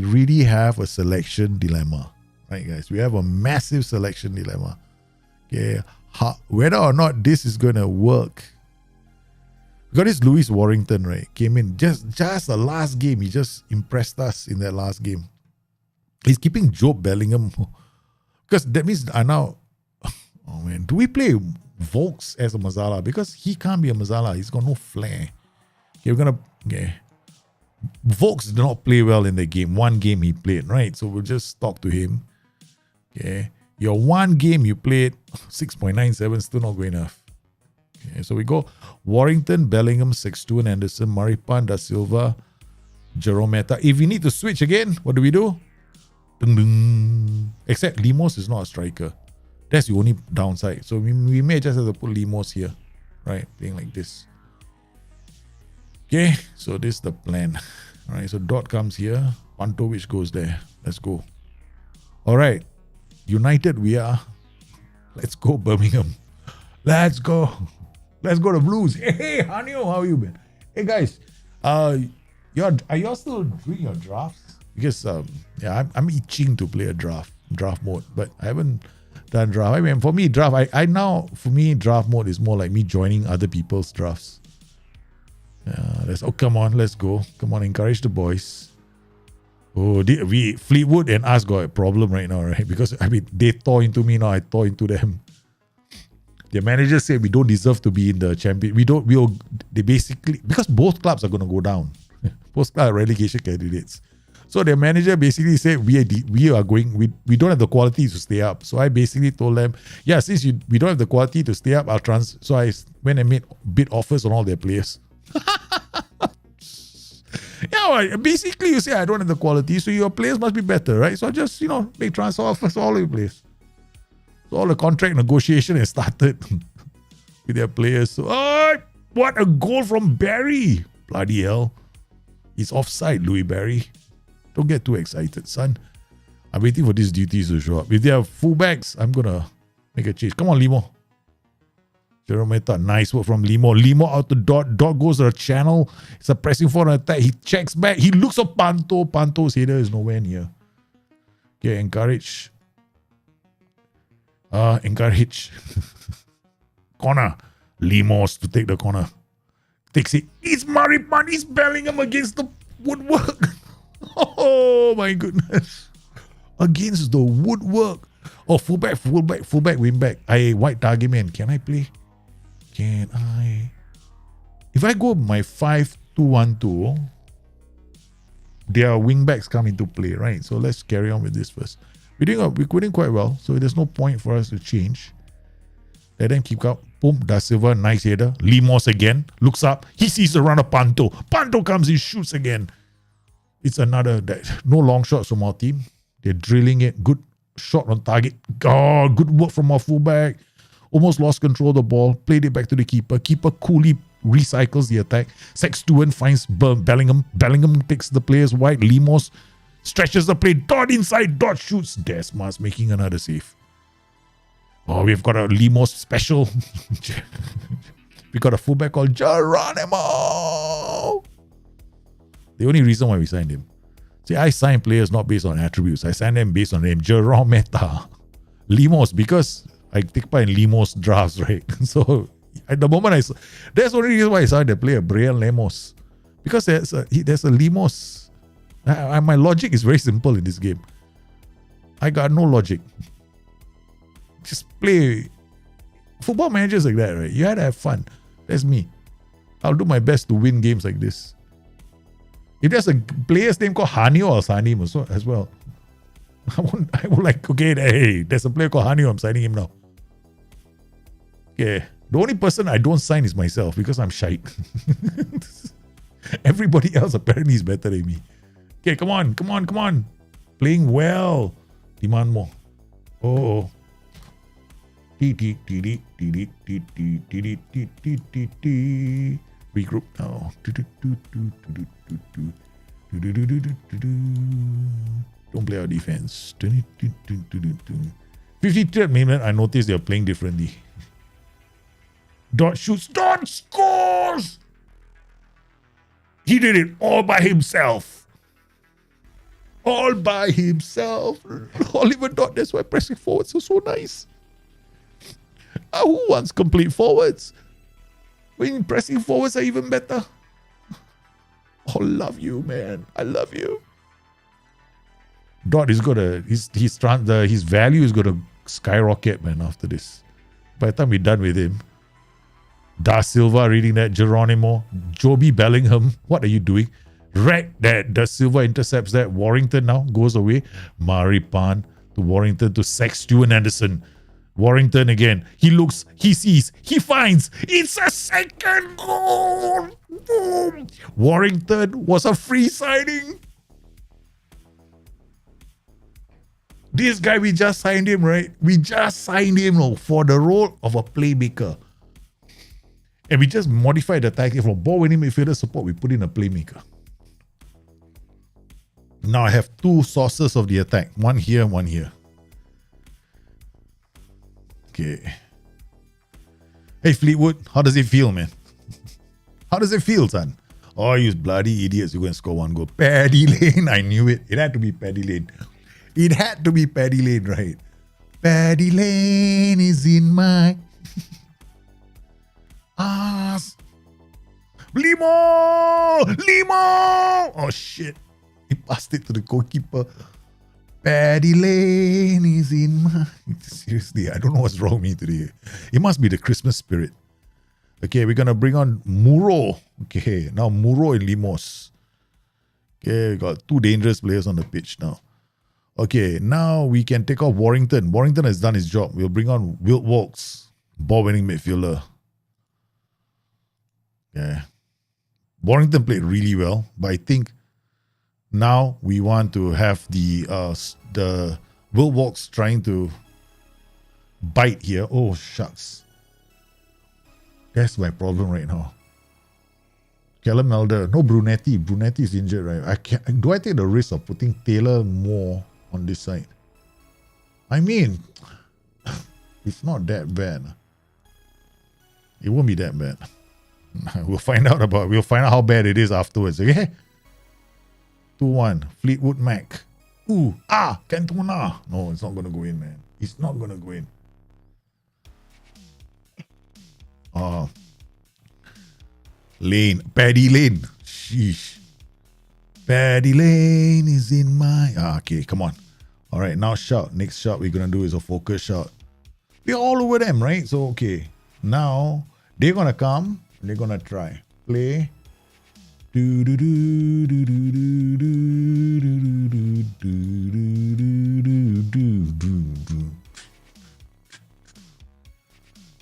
really have a selection dilemma. Right, guys? We have a massive selection dilemma. Okay. Whether or not this is gonna work. We got this Lewis Warrington, right? Came in just the last game. He just impressed us in that last game. He's keeping Job Bellingham. Because that means I now, oh man, do we play Volks as a Mazala? Because he can't be a Mazala. He's got no flair. Okay, Volks did not play well in the game. One game he played, right? So we'll just talk to him. Okay. Your one game you played, 6.97, still not good enough. Okay, so we go Warrington, Bellingham, Sexton, Anderson, Maripan, Da Silva, Jerome Meta. If we need to switch again, what do we do? Ding, ding. Except Limos is not a striker. That's the only downside. So we may just have to put Limos here. Right? Playing like this. Okay. So this is the plan. Alright. So Dot comes here. Pantovic goes there. Let's go. Alright. United we are. Let's go Birmingham. Let's go. Let's go to Blues. Hey, Hanyo, how are you, man? Hey, guys. Are y'all still doing your drafts? Because I'm itching to play a draft mode, but I haven't done draft. I mean, for me, draft mode is more like me joining other people's drafts. Come on, let's go. Come on, encourage the boys. Oh, Fleetwood and us got a problem right now, right? Because I mean, they tore into me now. I tore into them. Their manager said we don't deserve to be in the champion. They basically, because both clubs are going to go down. Both clubs are relegation candidates. So their manager basically said we don't have the quality to stay up. So I basically told them, yeah, since we don't have the quality to stay up, so I went and made bid offers on all their players. Yeah, basically you say I don't have the quality, so your players must be better, right? So I just, make transfer offers to all your players. So all the contract negotiation has started with their players. So, what a goal from Barry. Bloody hell. He's offside, Louis Barry. Don't get too excited, son. I'm waiting for these duties to show up. If they have fullbacks, I'm going to make a change. Come on, Limo. Jerome Meta, nice work from Limo. Limo out to Dot. Dot goes to the channel. It's a pressing forward attack. He checks back. He looks at Panto. Panto's header is nowhere near. Okay, encourage. Encourage. Corner. Limos to take the corner. Takes it. It's Maripan. It's Bellingham against the woodwork. Oh my goodness. Against the woodwork. Oh, fullback, wingback. White target man. Can I play? Can I? If I go my 5-2-1-2, their wingbacks come into play, right? So let's carry on with this first. We're doing quite well, so there's no point for us to change. Let them keep up. Boom, Da Silva, nice header. Limos again, looks up. He sees the run of Panto. Panto comes in, shoots again. It's another, no long shots from our team. They're drilling it. Good shot on target. Oh, good work from our fullback. Almost lost control of the ball. Played it back to the keeper. Keeper coolly recycles the attack. Sexton finds Bellingham. Bellingham takes the players wide. Limos stretches the play. Dot inside. Dot shoots. Desmas making another save. Oh, we've got a Limos special. We got a fullback called Geronimo. The only reason why we signed him. See, I sign players not based on attributes. I sign them based on name. Jerome Meta. Limos, because I take part in Limos drafts, right? So at the moment that's the only reason why I signed the player, Brian Lemos. Because there's a Limos. My logic is very simple in this game. I got no logic. Just play. Football managers like that, right? You had to have fun. That's me. I'll do my best to win games like this. If there's a player's name called Hanyo, I'll sign him as well. I won't like, okay, hey, there's a player called Hanyo, I'm signing him now. Okay. The only person I don't sign is myself because I'm shite. Everybody else apparently is better than me. Okay, come on. Playing well. Demand more. Oh. Regroup now. Don't play our defense. 53rd minute, I noticed they're playing differently. Dot shoots, Dot scores! He did it all by himself. All by himself. Oliver Dot, that's why pressing forwards are so nice. Who wants complete forwards? When pressing forwards are even better. Oh, love you, man. I love you. Dot is gonna his value is gonna skyrocket, man, after this. By the time we're done with him. Da Silva reading that, Geronimo, Joby Bellingham, what are you doing? Wreck that. Da Silva intercepts that. Warrington now goes away. Maripan to Warrington to Sex Stewart Anderson. Warrington again. He looks, he sees, he finds. It's a second goal. Boom. Warrington was a free signing. This guy, we just signed him, right? We just signed him for the role of a playmaker. And we just modified the tactic from ball winning midfielder support. We put in a playmaker. Now I have two sources of the attack. One here, one here. Okay. Hey Fleetwood, how does it feel, man? How does it feel, son? Oh, you bloody idiots, you're going to score one goal. Paddy Lane, I knew it. It had to be Paddy Lane. It had to be Paddy Lane, right? Paddy Lane is in my ass. Limo! Limo! Oh, shit. He passed it to the goalkeeper. Paddy Lane is in my... Seriously, I don't know what's wrong with me today. It must be the Christmas spirit. Okay, we're going to bring on Muro. Okay, now Muro and Limos. Okay, we got two dangerous players on the pitch now. Okay, now we can take off Warrington. Warrington has done his job. We'll bring on Wilt Walks, ball-winning midfielder. Yeah. Warrington played really well, but I think now we want to have the Wilt Walks trying to bite here. Oh, shucks. That's my problem right now. Callum Elder. No, Brunetti. Brunetti is injured, right? Do I take the risk of putting Taylor more on this side? I mean, it's not that bad. It won't be that bad. We'll find out how bad it is afterwards. Okay? 2-1. Fleetwood Mac. Cantona. No, it's not gonna go in, man. It's not gonna go in. Lane. Paddy Lane. Sheesh. Paddy Lane is in my... okay, come on. All right, now shout. Next shout we're going to do is a focus shout. We're all over them, right? So, okay. Now, they're going to come. They're going to try. Play.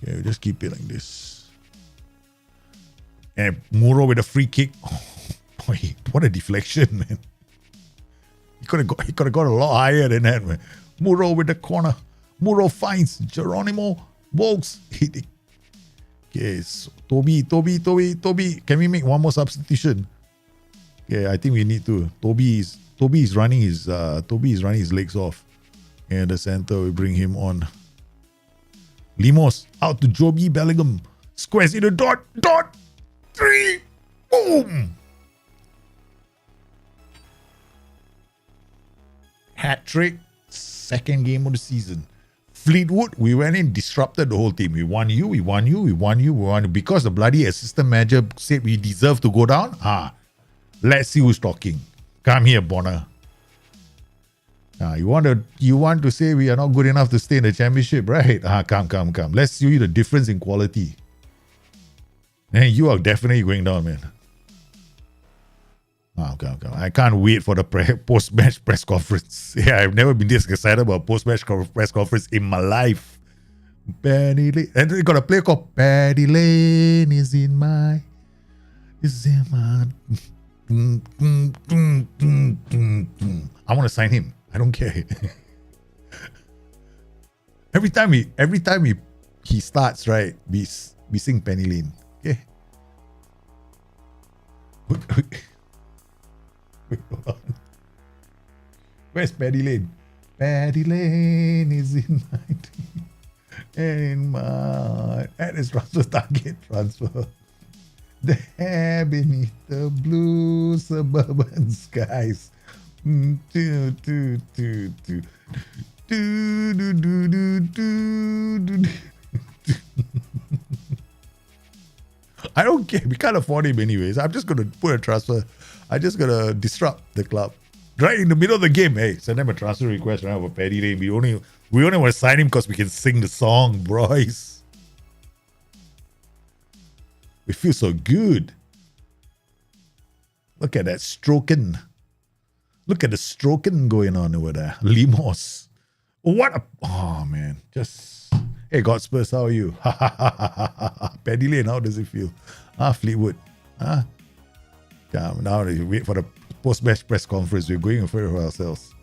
Okay, just keep it like this. And Muro with a free kick. Oh, boy, what a deflection, man. He could have got a lot higher than that, man. Muro with the corner. Muro finds Geronimo. Volks. Okay, so Toby. Can we make one more substitution? Okay, I think we need to. Toby is running his legs off. And the center, we bring him on. Limos out to Joby Bellingham. Squares in the dot. 3. Boom. Hat trick. Second game of the season. Fleetwood, we went in, disrupted the whole team. We won you. Because the bloody assistant manager said we deserve to go down. Let's see who's talking. Come here, Bonner. You want to say we are not good enough to stay in the championship, right? Come. Let's see you the difference in quality. And you are definitely going down, man. Come. I can't wait for the post-match press conference. Yeah, I've never been this excited about post-match press conference in my life. Paddy Lane. And we got a play called Paddy Lane is in my... I want to sign him. I don't care. Every time he starts, right, we sing Penny Lane. Okay. Wait, hold on. Where's Paddy Lane? Paddy Lane is in my team. In my at his transfer target transfer. There beneath the blue suburban skies. Do, do, do, do. Do, do, do, do, do, do. I don't care. We can't afford him anyways. I'm just going to put a transfer. I'm just going to disrupt the club. Right in the middle of the game. Hey, send them a transfer request right over Paddy Lane. We only want to sign him because we can sing the song, boys. We feel so good. Look at that stroking. Look at the stroking going on over there. Limos. What a... Oh, man. Just... Hey, Godspurs, how are you? Paddy Lane, how does it feel? Fleetwood. Now we wait for the post-match press conference. We're going for ourselves.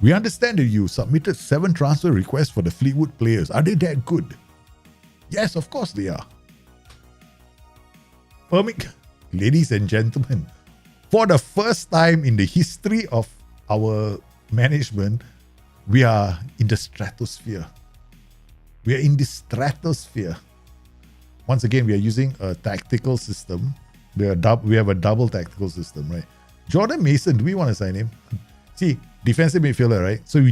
We understand that you submitted 7 transfer requests for the Fleetwood players. Are they that good? Yes, of course they are. Ladies and gentlemen, for the first time in the history of our management, we are in the stratosphere. We are in the stratosphere. Once again, we are using a tactical system. We have a double tactical system, right? Jordan Mason, do we want to sign him? See, defensive midfielder, right? So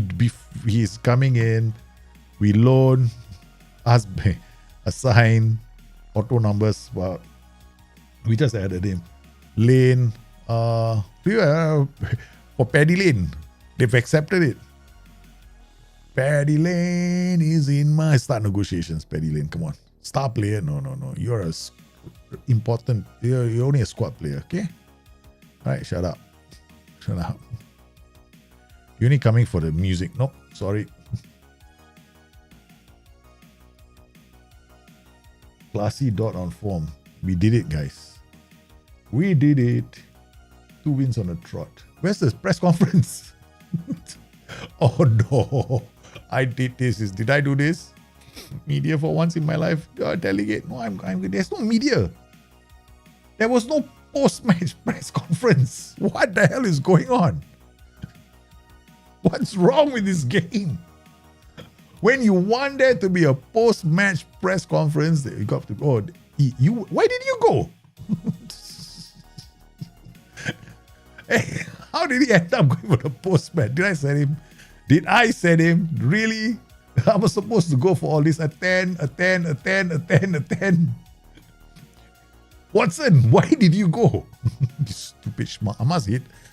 he's coming in. We loan, assign, auto numbers. Well, we just added him. Lane, for Paddy Lane, they've accepted it. Paddy Lane is in my... Start negotiations, Paddy Lane. Come on. Star player? No. You're you're only a squad player, okay? Alright, shut up. You're only coming for the music. Nope, sorry. Classy dot on form. We did it, guys. We did it. 2 wins on a trot. Where's the press conference? Oh no. I did this. Did I do this? Media for once in my life. Delegate. No, there's no media. There was no post-match press conference. What the hell is going on? What's wrong with this game? When you want there to be a post-match press conference, you got to go. Why did you go? Hey, how did he end up going for the post-match? Did I send him? Really? I was supposed to go for all this. A 10. Watson, why did you go? Stupid schmuck. I must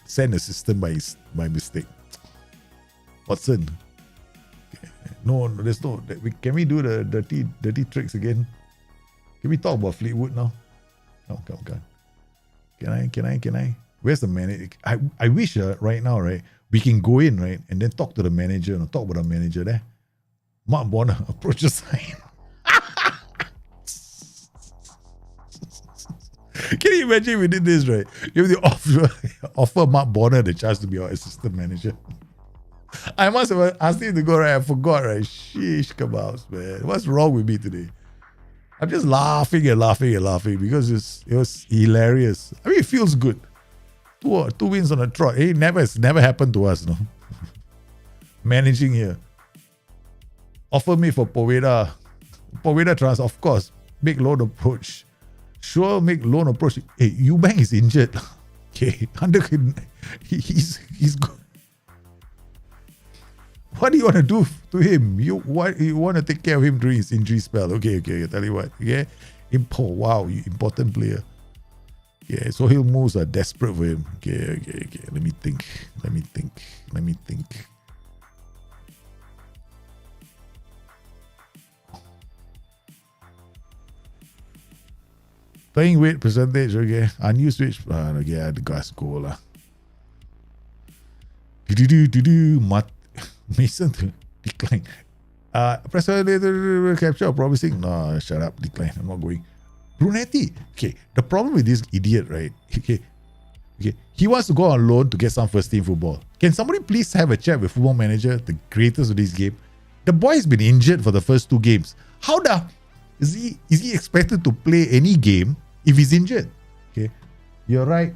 send a system by mistake. Watson. No, there's no. Can we do the dirty tricks again? Can we talk about Fleetwood now? No, come on. Can I? Where's the manager? I wish right now, right, we can go in, right, and then talk to the manager, talk about the manager there. Mark Bonner approaches sign. Can you imagine if we did this, right? If they offer Mark Bonner the chance to be our assistant manager. I must have asked him to go, right? I forgot, right? Sheesh kebabs, man. What's wrong with me today? I'm just laughing because it was hilarious. I mean, it feels good. 2 wins on a trot. It's never happened to us, no? Managing here. Offer me for Poveda. Poveda trans, of course. Make loan approach. Sure, make loan approach. Hey, Eubank is injured. Okay, he's good. What do you want to do to him? You want to take care of him during his injury spell? Okay. Tell you what. Okay, wow, you important player. Yeah, so he'll moves are desperate for him. Okay. Let me think. Playing weight percentage, okay. Unused weight, okay, I got go lah. Mason to decline. Press capture promising. No, shut up, decline. I'm not going. Brunetti. Okay, the problem with this idiot, right? Okay, he wants to go on loan to get some first team football. Can somebody please have a chat with Football Manager, the creators of this game? The boy's been injured for the first 2 games. How is he expected to play any game if he's injured? Okay, you're right.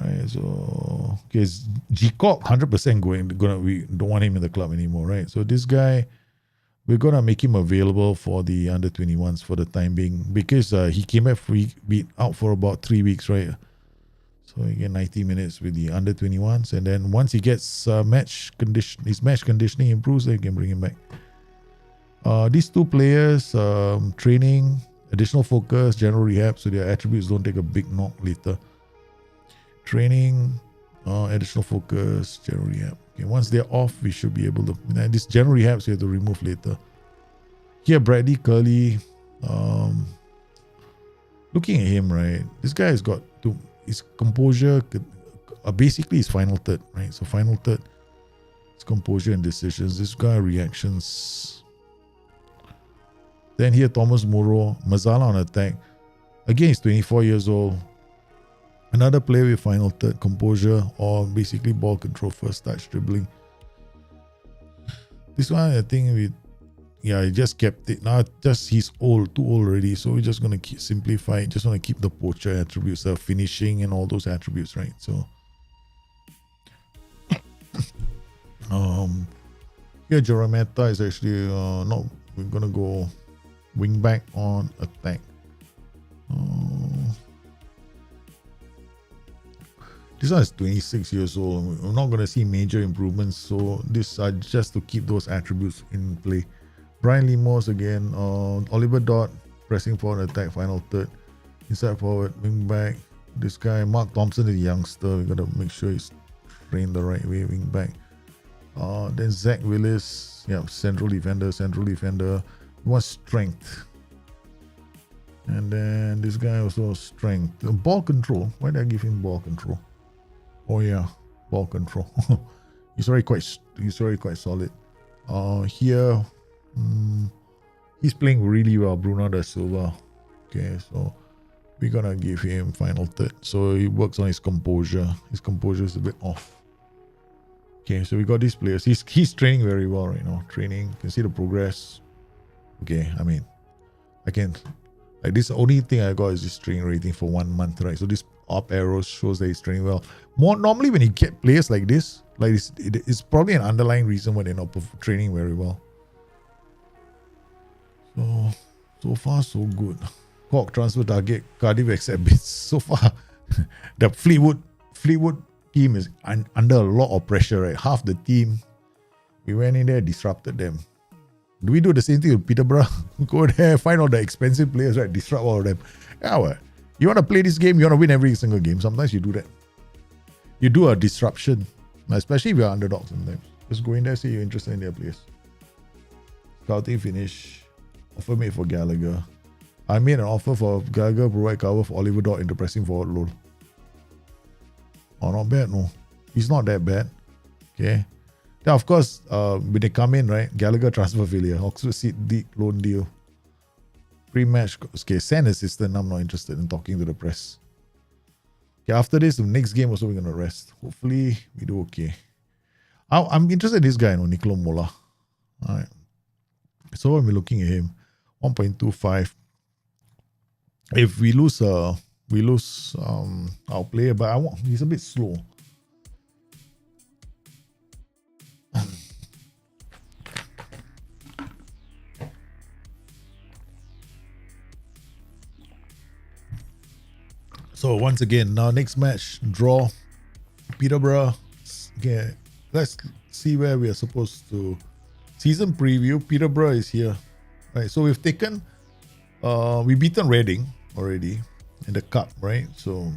Right, so okay, G-Corp 100% we don't want him in the club anymore, right? So this guy, we're gonna make him available for the under 21s for the time being because he came back out for about 3 weeks, right? So he get 90 minutes with the under 21s, and then once he gets his match conditioning improves, then you can bring him back. These two players, training, additional focus, general rehab, so their attributes don't take a big knock later. Training, additional focus, general rehab. Okay, once they're off, we should be able to. This general rehabs we have to remove later. Here, Bradley Curley. Looking at him, right? This guy has got his composure. Basically, his final third, right? So final third, his composure and decisions. This guy reactions. Then here, Thomas Moro, Mazala on attack. Again, he's 24 years old. Another player with final third, composure, or basically ball control, first touch, dribbling. This one, I think he just kept it. Now, just he's too old already, so we're just going to simplify it. Just want to keep the poacher attributes, finishing and all those attributes, right? So, here, Jorameta is actually not, we're going to go wing back on attack. This one is 26 years old. We're not going to see major improvements, so this are just to keep those attributes in play. Brian Limos again. Oliver Dot, pressing forward attack, final third. Inside forward, wing back. This guy, Mark Thompson, is a youngster. We got to make sure he's trained the right way, wing back. Then Zach Willis, central defender. He wants strength. And then this guy also strength. Ball control. Why did I give him ball control? Oh yeah, ball control. He's already quite solid. Here, he's playing really well, Bruno da Silva. Okay, so we're gonna give him final third. So he works on his composure. His composure is a bit off. Okay, so we got these players. He's training very well right now. Training, you can see the progress. Okay, I mean, I can. Like this, the only thing I got is this training rating for 1 month, right? So this up arrows shows that he's training well. More normally when you get players like this, like it's probably an underlying reason why they're not training very well. So far so good. Cork transfer target, Cardiff accept bids. So far, the Fleetwood team is under a lot of pressure, right? Half the team, we went in there, disrupted them. Do we do the same thing with Peterborough? Go there, find all the expensive players, right? Disrupt all of them. Yeah, well, you want to play this game, you want to win every single game. Sometimes you do that. You do a disruption, especially if you're underdog sometimes. Just go in there, say you're interested in their players. Scouting finish. Offer made for Gallagher. I made an offer for Gallagher, provide cover for Oliver Dot into pressing forward low. Oh, not bad, no. He's not that bad. Okay. Yeah, of course, when they come in, right? Gallagher transfer failure. Oxford City loan deal. Pre-match. Okay, send assistant. I'm not interested in talking to the press. Okay, after this, the next game also we're going to rest. Hopefully, we do okay. I'm interested in this guy, Nicolo Mola. All right. So when we're looking at him, 1.25. If we lose our player, but he's a bit slow. So once again, now next match, draw, Peterborough. Okay, let's see where we are supposed to. Season preview, Peterborough is here. Right, so we've taken, we beaten Reading already in the cup, right? So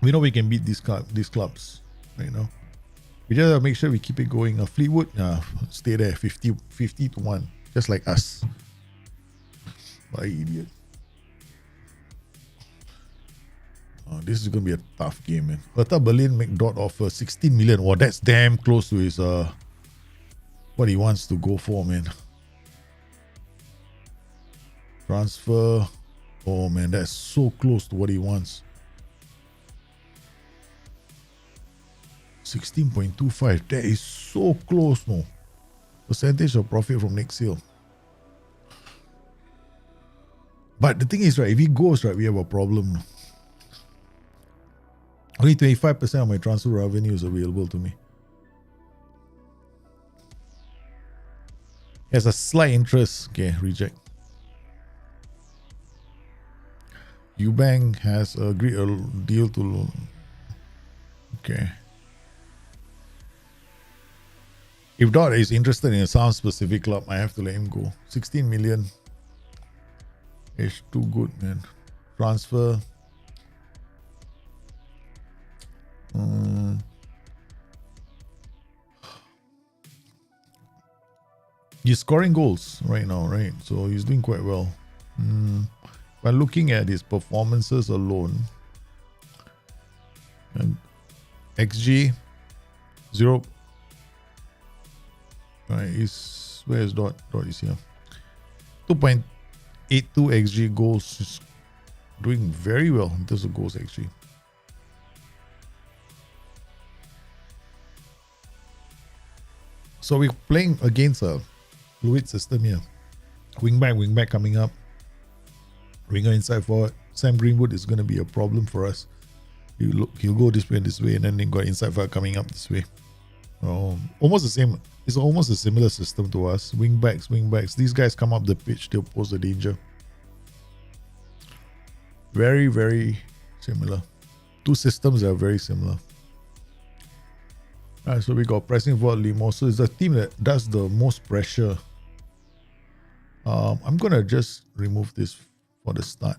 we know we can beat these clubs right now. We just have to make sure we keep it going. Fleetwood, stay there, 50-1, just like us. Why idiot. This is going to be a tough game, man. Hertha Berlin make Dot offer 16 million. Wow, that's damn close to his what he wants to go for, man. Transfer. Oh, man, that's so close to what he wants. 16.25. That is so close, no? Percentage of profit from next sale. But the thing is, right, if he goes, right, we have a problem. Only 25% of my transfer revenue is available to me. Has a slight interest. Okay, reject. Eubank has agreed a deal to. Okay. If Dot is interested in some specific club, I have to let him go. 16 million is too good, man. Transfer. He's scoring goals right now, right? So he's doing quite well. By looking at his performances alone, and XG 0. Right, where is Dot? Dot is here. 2.82 XG goals. Is doing very well in terms of goals XG. So we're playing against a fluid system here. Wing back coming up. Winger inside forward. Sam Greenwood is going to be a problem for us. He'll go this way and this way, and then they got inside forward coming up this way. Almost the same. It's almost a similar system to us. Wing backs. These guys come up the pitch, they'll pose a danger. Very, very similar. Two systems are very similar. Alright, so we got pressing forward Limo. So it's a team that does the most pressure. I'm gonna just remove this for the start.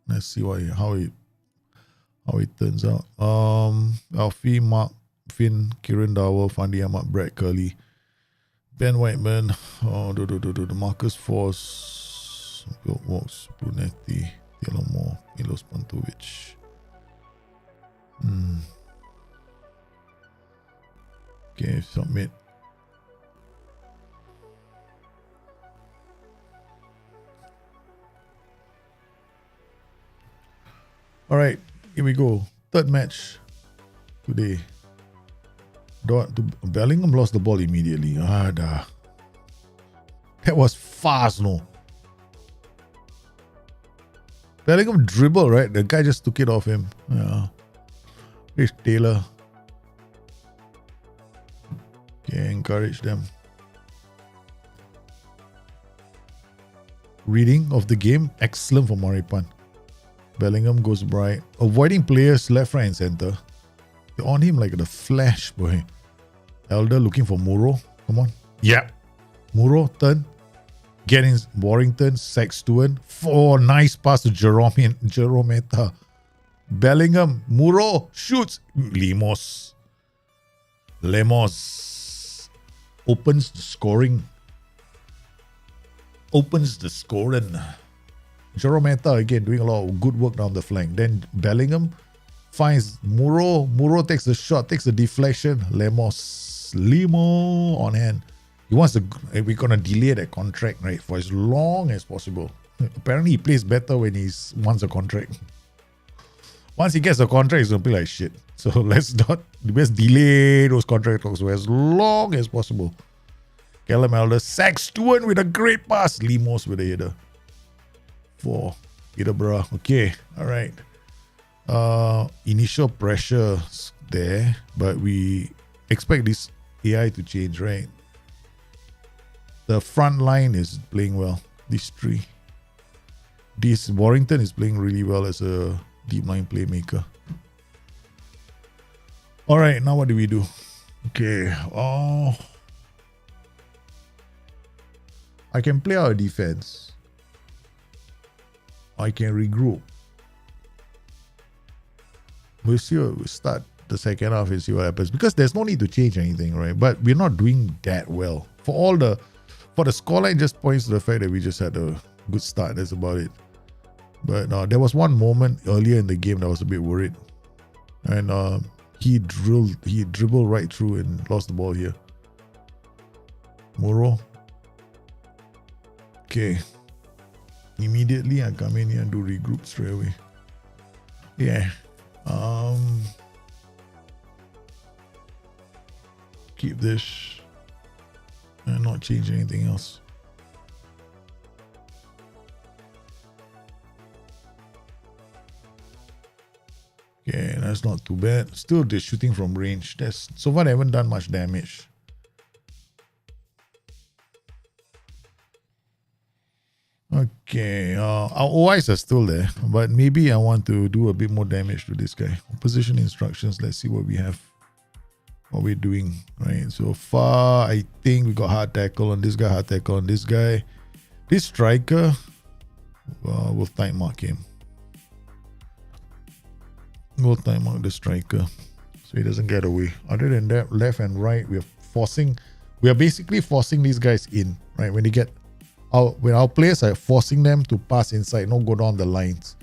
Let's see how it turns out. Alfie, Mark, Finn, Kieran Dowell, Fandi Ahmad, Brad Curley, Ben Whiteman, the Marcus Force, Bill Walks, Brunetti, Delamo, Milos Pantovic. Okay, submit. All right, here we go. Third match today. Bellingham lost the ball immediately. That was fast, no? Bellingham dribble, right? The guy just took it off him. Yeah. Here's Taylor. Okay, encourage them. Reading of the game, excellent for Maripan. Bellingham goes bright. Avoiding players left, right, and center. They're on him like the flash, boy. Elder looking for Muro. Come on. Yeah. Muro, turn. Get in Warrington, Sexton. Nice pass to Jerometa. Bellingham, Muro, shoots. Lemos opens the scoring. Jerometa again doing a lot of good work down the flank. Then Bellingham finds Muro. Muro takes the shot, takes the deflection. Limo on hand. We're gonna delay that contract, right, for as long as possible. Apparently he plays better when wants a contract. Once he gets a contract, he's gonna be like shit. So let's delay those contract talks for as long as possible. Callum Elder, Sexton with a great pass. Limos with a header. For Peterborough. Okay, all right. Initial pressure there, but we expect this AI to change, right? The front line is playing well. These three. This Warrington is playing really well as a deep line playmaker. All right, now what do we do? Okay. I can play our defense. I can regroup. We'll start the second half and see what happens, because there's no need to change anything, right? But we're not doing that well. For the scoreline just points to the fact that we just had a good start. That's about it. But there was one moment earlier in the game that I was a bit worried, and he dribbled right through and lost the ball here. Muro. Okay. Immediately I come in here and do regroup straight away. Yeah. Keep this and not change anything else. Okay, that's not too bad. Still, they're shooting from range. That's so far they haven't done much damage. Okay, our OIs are still there, but maybe I want to do a bit more damage to this guy. Position instructions. Let's see what we have. What we're doing, right? So far, I think we got hard tackle on this guy, hard tackle on this guy. This striker, we'll time mark him. We'll time mark the striker so he doesn't get away. Other than that, left and right, we are basically forcing these guys in, right? When they get when our players are forcing them to pass inside, not go down the lines.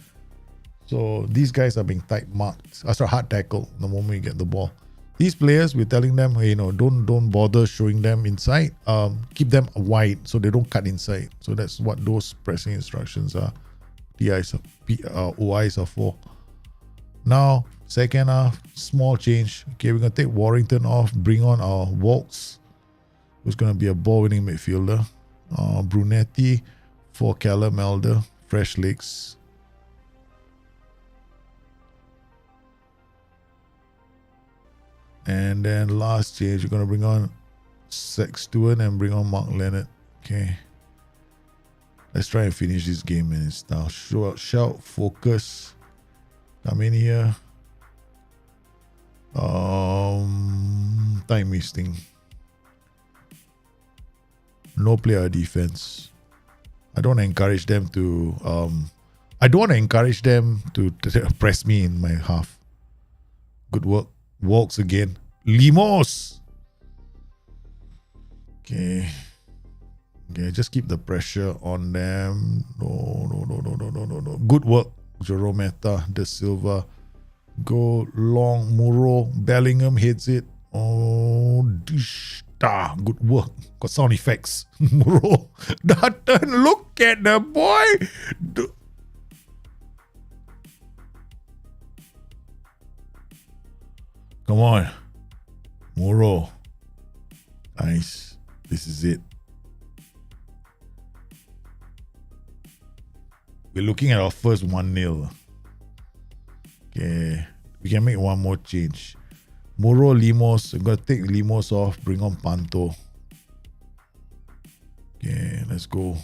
So these guys are being tight marked. Hard tackle the moment we get the ball. These players, we're telling them, hey, don't bother showing them inside. Keep them wide so they don't cut inside. So that's what those pressing instructions are. OIs are for. Now, second half, small change. Okay, we're going to take Warrington off, bring on our Volks, who's going to be a ball-winning midfielder. Brunetti for Callum Elder, fresh legs. And then last change, we're going to bring on Sextuan and bring on Mark Leonard. Okay. Let's try and finish this game in style. Shout, focus. Come in here. Time wasting. No player defense. I don't encourage them to press me in my half. Good work. Walks again. Limos. Okay, just keep the pressure on them. No. Good work. Jerometa, De Silva. Go long. Muro. Bellingham hits it. Oh, dish. Good work. Got sound effects. Muro. Dutton, look at the boy. Come on. Muro. Nice. This is it. We're looking at our first 1-0. Okay. We can make one more change. Muro, Limos. I'm going to take Limos off. Bring on Panto. Okay, let's go.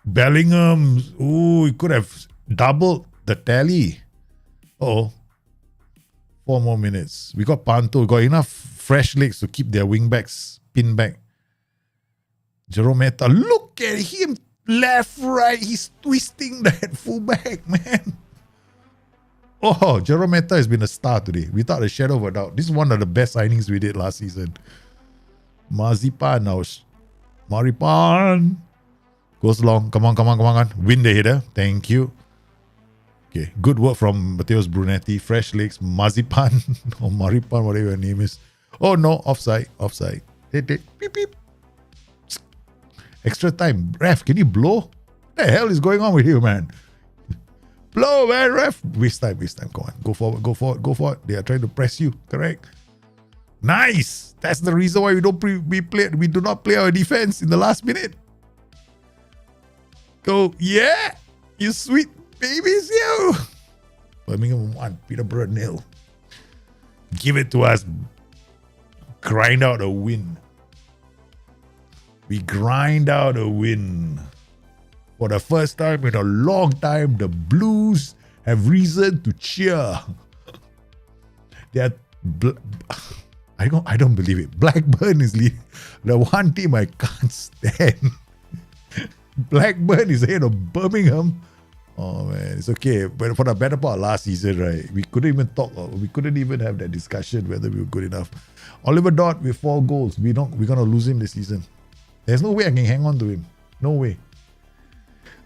Bellingham. Ooh, he could have doubled the tally. Oh, 4 more minutes. We got Panto. We got enough fresh legs to keep their wing backs pinned back. Jerometa, look at him. Left, right. He's twisting that fullback, man. Oh, Jerometa has been a star today, without a shadow of a doubt. This is one of the best signings we did last season. Marzipan now. Maripan. Goes long. Come on. Win the header. Thank you. Okay, good work from Mateus Brunetti. Fresh legs. Marzipan or Maripan, whatever your name is. Oh no, offside. Beep, beep. Extra time. Ref, can you blow? What the hell is going on with you, man? Blow, man, ref. Waste time. Come on. Go forward. They are trying to press you. Correct. Nice. That's the reason why we do not play our defense in the last minute. Go. Yeah. You sweet babies, you. Birmingham 1, Peterborough 0. Give it to us. Grind out a win. We grind out a win. For the first time in a long time, the Blues have reason to cheer. I don't believe it. Blackburn is the one team I can't stand. Blackburn is ahead of Birmingham. Oh man, it's okay. But for the better part of last season, right, we couldn't even have that discussion whether we were good enough. Oliver Dott with 4 goals. We're gonna lose him this season. There's no way I can hang on to him. No way.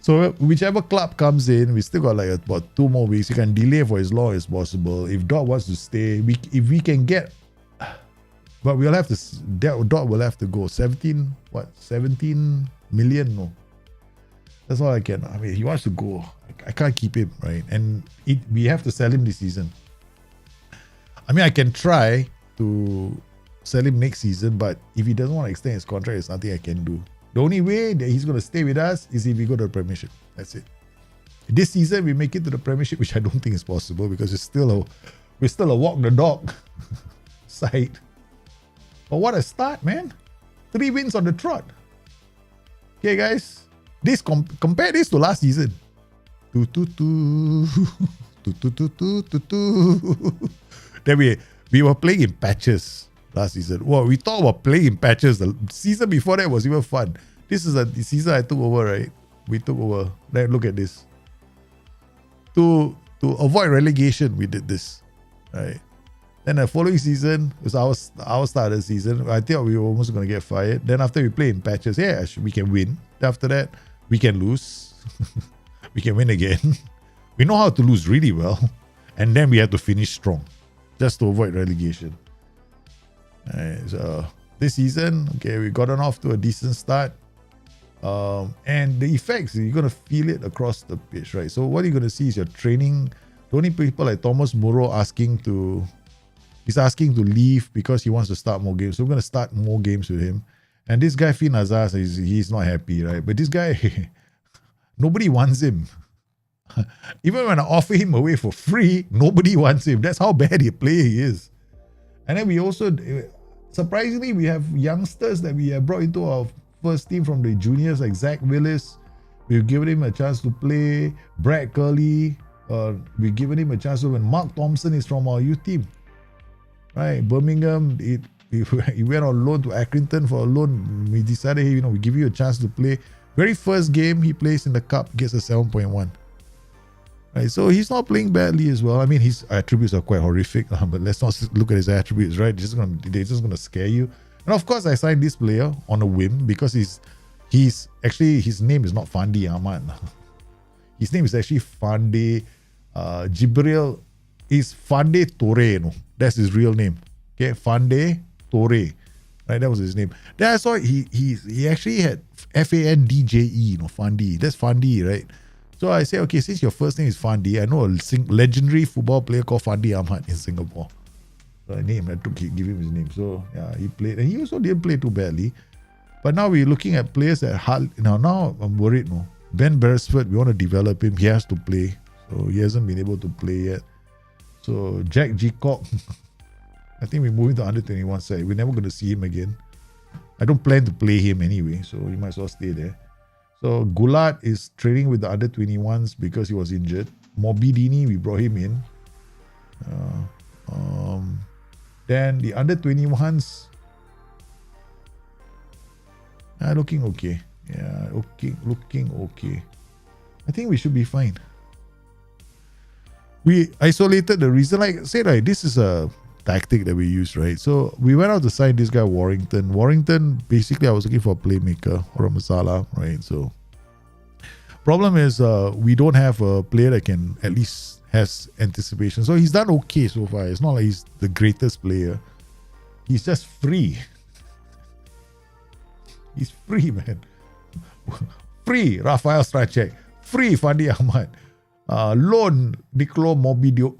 So whichever club comes in, we still got like about 2 more weeks. You can delay for as long as possible. If Dot wants to stay, if we can get, but we'll have to. Dot will have to go. 17 million? No, that's all I can. I mean, he wants to go. I can't keep him, right? And we have to sell him this season. I mean, I can try to sell him next season, but if he doesn't want to extend his contract, there's nothing I can do. The only way that he's going to stay with us is if we go to the Premiership. That's it. This season we make it to the Premiership, which I don't think is possible because we're still a walk the dog side. But what a start, man! 3 wins on the trot. Okay, guys, this compare this to last season. Then we were playing in patches last season. Well, we thought about playing in patches. The season before that was even fun. This is the season I took over, right? We took over. Then look at this. To avoid relegation, we did this, right? Then the following season was our start of the season. I thought we were almost going to get fired. Then after we play in patches, yeah, we can win. After that, we can lose. We can win again. We know how to lose really well. And then we have to finish strong just to avoid relegation. Right, so this season, okay, we gotten off to a decent start. And the effects, you're going to feel it across the pitch, right? So what you're going to see is your training. The only people like Thomas Muro he's asking to leave because he wants to start more games. So we're going to start more games with him. And this guy, Finn Azaz, he's not happy, right? But this guy, nobody wants him. Even when I offer him away for free, nobody wants him. That's how bad a player he is. And then we also, surprisingly, we have youngsters that we have brought into our first team from the juniors, like Zach Willis. We've given him a chance to play. Brad Curley, we've given him a chance to win. Mark Thompson is from our youth team. Right, Birmingham, he went on loan to Accrington for a loan. We decided, hey, we give you a chance to play. Very first game he plays in the cup, gets a 7.1. Right, so he's not playing badly as well. I mean, his attributes are quite horrific, but let's not look at his attributes, right? They're just gonna scare you. And of course, I signed this player on a whim because he's actually, his name is not Fandi Ahmad. His name is actually Fande Jibril. Is Fande Torre, no? That's his real name. Okay, Fande Torre. Right, that was his name. Then I saw he actually had Fandje, Fandi. That's Fandi, right? So I said, okay, since your first name is Fandi, I know a legendary football player called Fandi Ahmad in Singapore. So I give him his name. So yeah, he played, and he also didn't play too badly. But now we're looking at players that now I'm worried. No, Ben Beresford, we want to develop him. He has to play, so he hasn't been able to play yet. So Jack Gicock, I think we're moving to under 21 side. We're never going to see him again. I don't plan to play him anyway, so he might as well stay there. So Gulat is training with the under 21s because he was injured. Mobidini, we brought him in. Then the under 21s are looking okay. Yeah, looking okay. I think we should be fine. We isolated the reason, like I said, right, this is a tactic that we use, right? So we went out to sign this guy Warrington. Warrington, basically I was looking for a playmaker or a masala, right? So problem is we don't have a player that can at least has anticipation. So he's done okay so far. It's not like he's the greatest player. He's just free. He's free, man. Free Rafael Stracek. Free Fandi Ahmad. Loan Nicolo Mobidoni.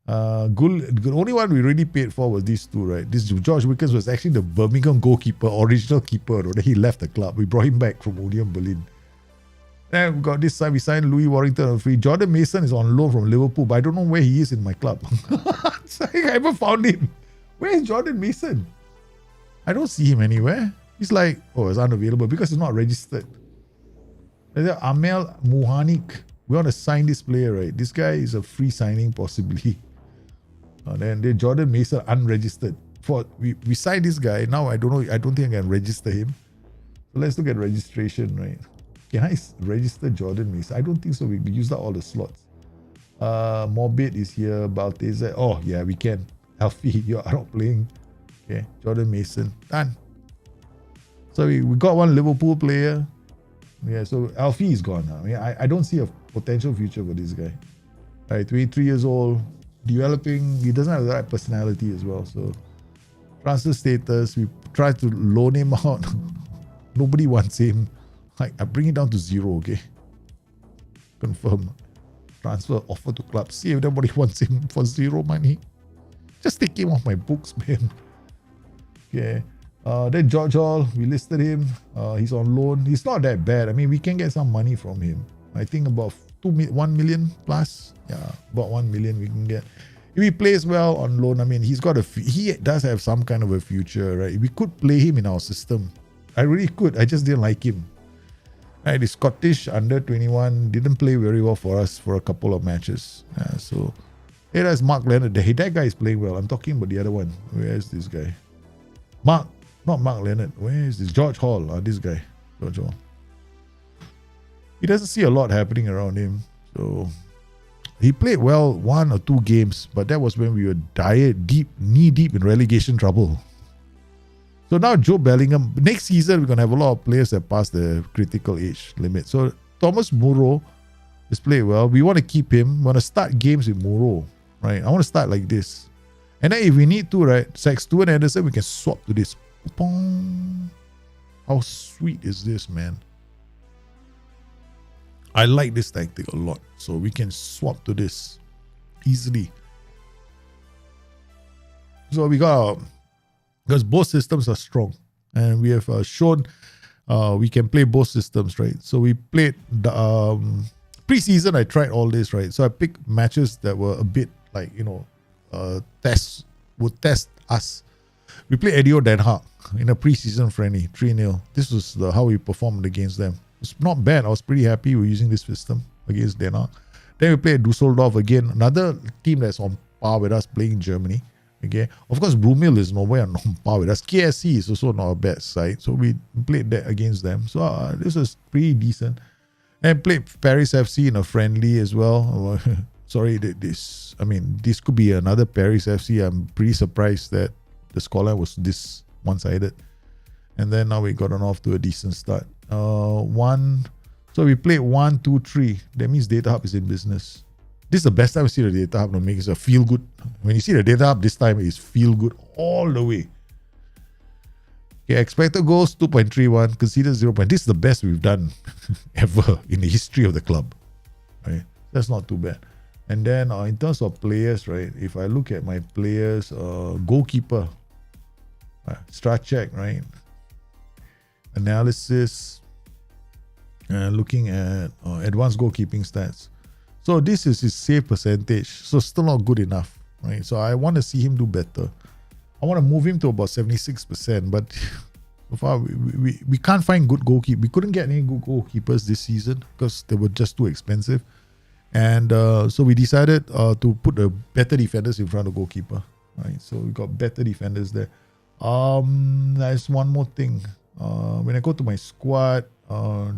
The only one we really paid for was these two, right? This George Wickens was actually the Birmingham goalkeeper, original keeper. Then he left the club. We brought him back from Union Berlin. Then we got this side. We signed Louis Warrington on free. Jordan Mason is on loan from Liverpool, but I don't know where he is in my club. I haven't found him. Where is Jordan Mason? I don't see him anywhere. He's like, it's unavailable because it's not registered. Amel Muhanik. We want to sign this player, right? This guy is a free signing possibly. Then Jordan Mason unregistered. We signed this guy. Now I don't know. I don't think I can register him. So let's look at registration, right? Can I register Jordan Mason? I don't think so. We used up all the slots. Morbid is here. Baltazar. Oh yeah, we can. Alfie, you're not playing. Okay, Jordan Mason done. So we got one Liverpool player. Yeah, so Alfie is gone now. I mean, I don't see a potential future for this guy. Right, 23 years old, developing. He doesn't have the right personality as well. So transfer status, we tried to loan him out. Nobody wants him. I bring it down to 0, okay? Confirm. Transfer offer to club. See if nobody wants him for 0 money. Just take him off my books, man. Okay. Then George Hall, we listed him. He's on loan. He's not that bad. I mean, we can get some money from him. I think about 1 million plus. Yeah, about 1 million we can get. If he plays well on loan, I mean, he does have some kind of a future, right? We could play him in our system. I really could. I just didn't like him. Right, the Scottish under 21 didn't play very well for us for a couple of matches. So it has Mark Leonard. That guy is playing well. I'm talking about the other one. Where is this guy? Not Mark Leonard. Where is this? George Hall. This guy. George Hall. He doesn't see a lot happening around him. So he played well 1 or 2 games, but that was when we were knee deep in relegation trouble. So now Joe Bellingham, next season we're going to have a lot of players that pass the critical age limit. So Thomas Moreau has played well. We want to keep him. We want to start games with Moreau, right? I want to start like this. And then if we need to, right, Stewart Anderson, we can swap to this. Pong. How sweet is this, man? I like this tactic a lot. So we can swap to this easily. So we got because both systems are strong, and we have shown we can play both systems, right? So we played the preseason. I tried all this, right? So I picked matches that were a bit like, would test us. We played Edio Den Haag in a preseason friendly, 3-0. This was how we performed against them. It's not bad. I was pretty happy with using this system against Den Haag. Then we played Dusseldorf again, another team that's on par with us playing in Germany. Okay, of course, Brumil is nowhere on par with us. KSC is also not a bad side, so we played that against them. So this was pretty decent. And played Paris FC in a friendly as well. Sorry, this could be another Paris FC. I'm pretty surprised that the scoreline was this one-sided. And then now we gotten off to a decent start. So we played 1, 2, 3. That means Data Hub is in business. This is the best time to see the Data Hub. It makes it feel good. When you see the Data Hub this time, it's feel good all the way. Okay, expected goals 2.31, conceded 0. This is the best we've done ever in the history of the club. Right? That's not too bad. And then in terms of players, right? If I look at my players, goalkeeper, strat check, right? Analysis, looking at advanced goalkeeping stats. So this is his save percentage. So still not good enough, right? So I want to see him do better. I want to move him to about 76%, but so far we can't find good goalkeepers. We couldn't get any good goalkeepers this season because they were just too expensive. And so we decided to put the better defenders in front of the goalkeeper, right? So we got better defenders there. There's one more thing. When I go to my squad,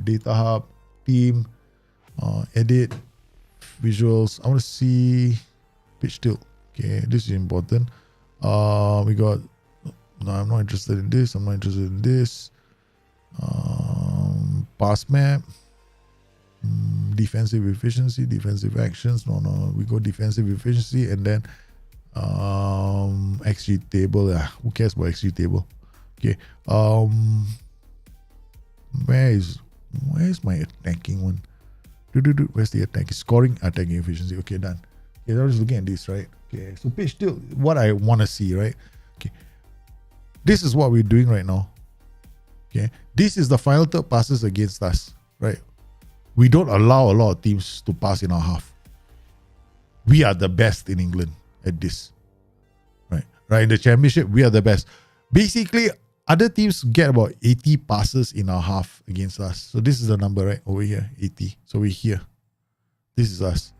Data Hub, team, edit, visuals, I want to see pitch tilt. Okay, this is important. We got, no, I'm not interested in this. I'm not interested in this. Pass map, defensive efficiency, defensive actions. No, we go defensive efficiency and then XG table. Who cares about XG table? Okay. Where's my attacking one? Where's the attacking? Scoring, attacking efficiency. Okay, done. Okay, I was looking at this, right? Okay, so pitch tilt, what I want to see, right? Okay, this is what we're doing right now. Okay, this is the final third passes against us, right? We don't allow a lot of teams to pass in our half. We are the best in England at this, right? Right, in the championship, we are the best. Basically, other teams get about 80 passes in our half against us. So this is the number, right? Over here, 80. So we're here. This is us.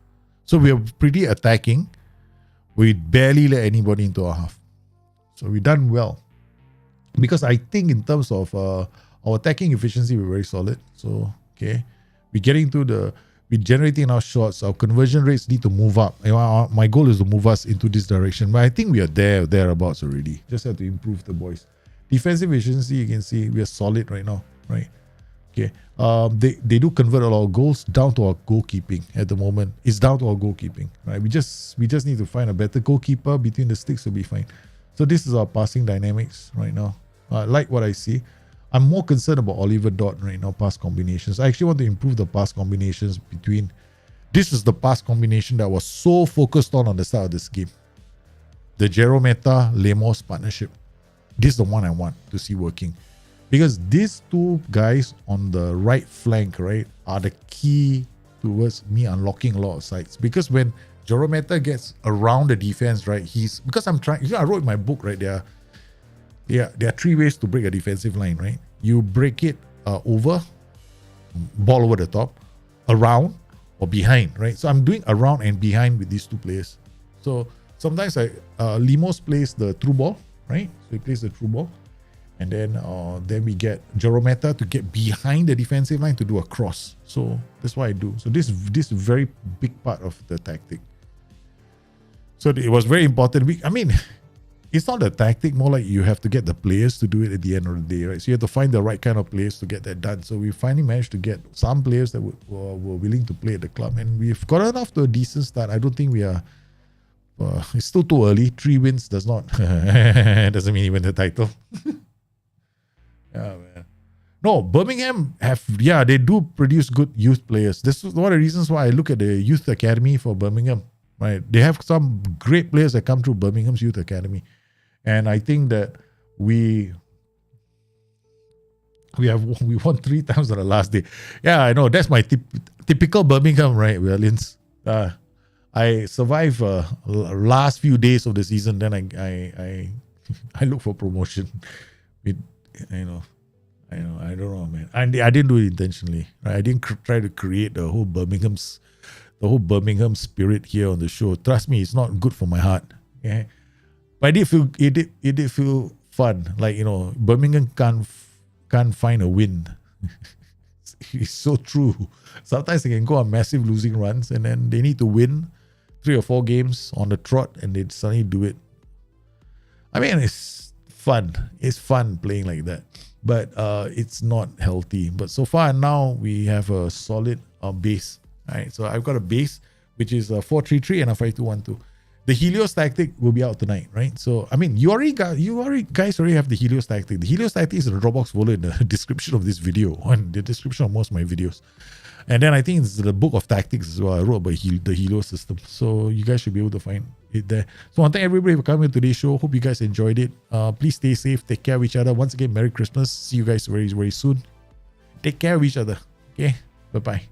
So we are pretty attacking. We barely let anybody into our half. So we've done well. Because I think in terms of our attacking efficiency, we're very solid. So, okay. We're generating enough shots. Our conversion rates need to move up. My goal is to move us into this direction. But I think we are thereabouts already. Just have to improve the boys. Defensive efficiency, you can see we are solid right now, right? Okay. They do convert a lot of goals down to our goalkeeping at the moment. It's down to our goalkeeping, right? We just need to find a better goalkeeper between the sticks will be fine. So this is our passing dynamics right now. I like what I see. I'm more concerned about Oliver Dot right now, pass combinations. I actually want to improve the pass combinations between. This is the pass combination that was so focused on the start of this game. The Jerometa Lemos partnership. this is the one I want to see working. Because these two guys on the right flank, right, are the key towards me unlocking a lot of sites. Because when Journeyman gets around the defense, right, because I'm trying, I wrote in my book, right, there are three ways to break a defensive line, right? You break it over, ball over the top, around, or behind, right? So I'm doing around and behind with these two players. So sometimes Limos plays the through ball, right? So he plays the through ball. And then we get Journeyman to get behind the defensive line to do a cross. So that's what I do. So this is a very big part of the tactic. So it was very important. It's not a tactic, more like you have to get the players to do it at the end of the day, right? So you have to find the right kind of players to get that done. So we finally managed to get some players that were willing to play at the club, and we've gotten off to a decent start. I don't think we are. It's still too early. 3 wins doesn't mean you win the title. Yeah, man. No, Birmingham they do produce good youth players. This is one of the reasons why I look at the youth academy for Birmingham. Right, they have some great players that come through Birmingham's youth academy. And I think that we won 3 times on the last day. Yeah, I know. That's my typical Birmingham, right? I survive last few days of the season. Then I look for promotion. I don't know, man. I didn't do it intentionally. Right? I didn't try to create the whole Birmingham spirit here on the show. Trust me, it's not good for my heart. Yeah. But it did feel fun. Like, Birmingham can't find a win. It's so true. Sometimes they can go on massive losing runs and then they need to win 3 or 4 games on the trot and they suddenly do it. It's fun. It's fun playing like that. But it's not healthy. But so far now we have a solid base. Right, so I've got a base which is a 4-3-3 and a 5-2-1-2. The Helios tactic will be out tonight, right? So you guys already have the Helios tactic. The Helios tactic is in the Dropbox folder in the description of this video, on the description of most of my videos. And then I think it's the book of tactics as well. I wrote about the Helios system, so you guys should be able to find it there. So I want to thank everybody for coming to today's show. Hope you guys enjoyed it. Please stay safe. Take care of each other. Once again, Merry Christmas. See you guys very, very soon. Take care of each other. Okay, bye bye.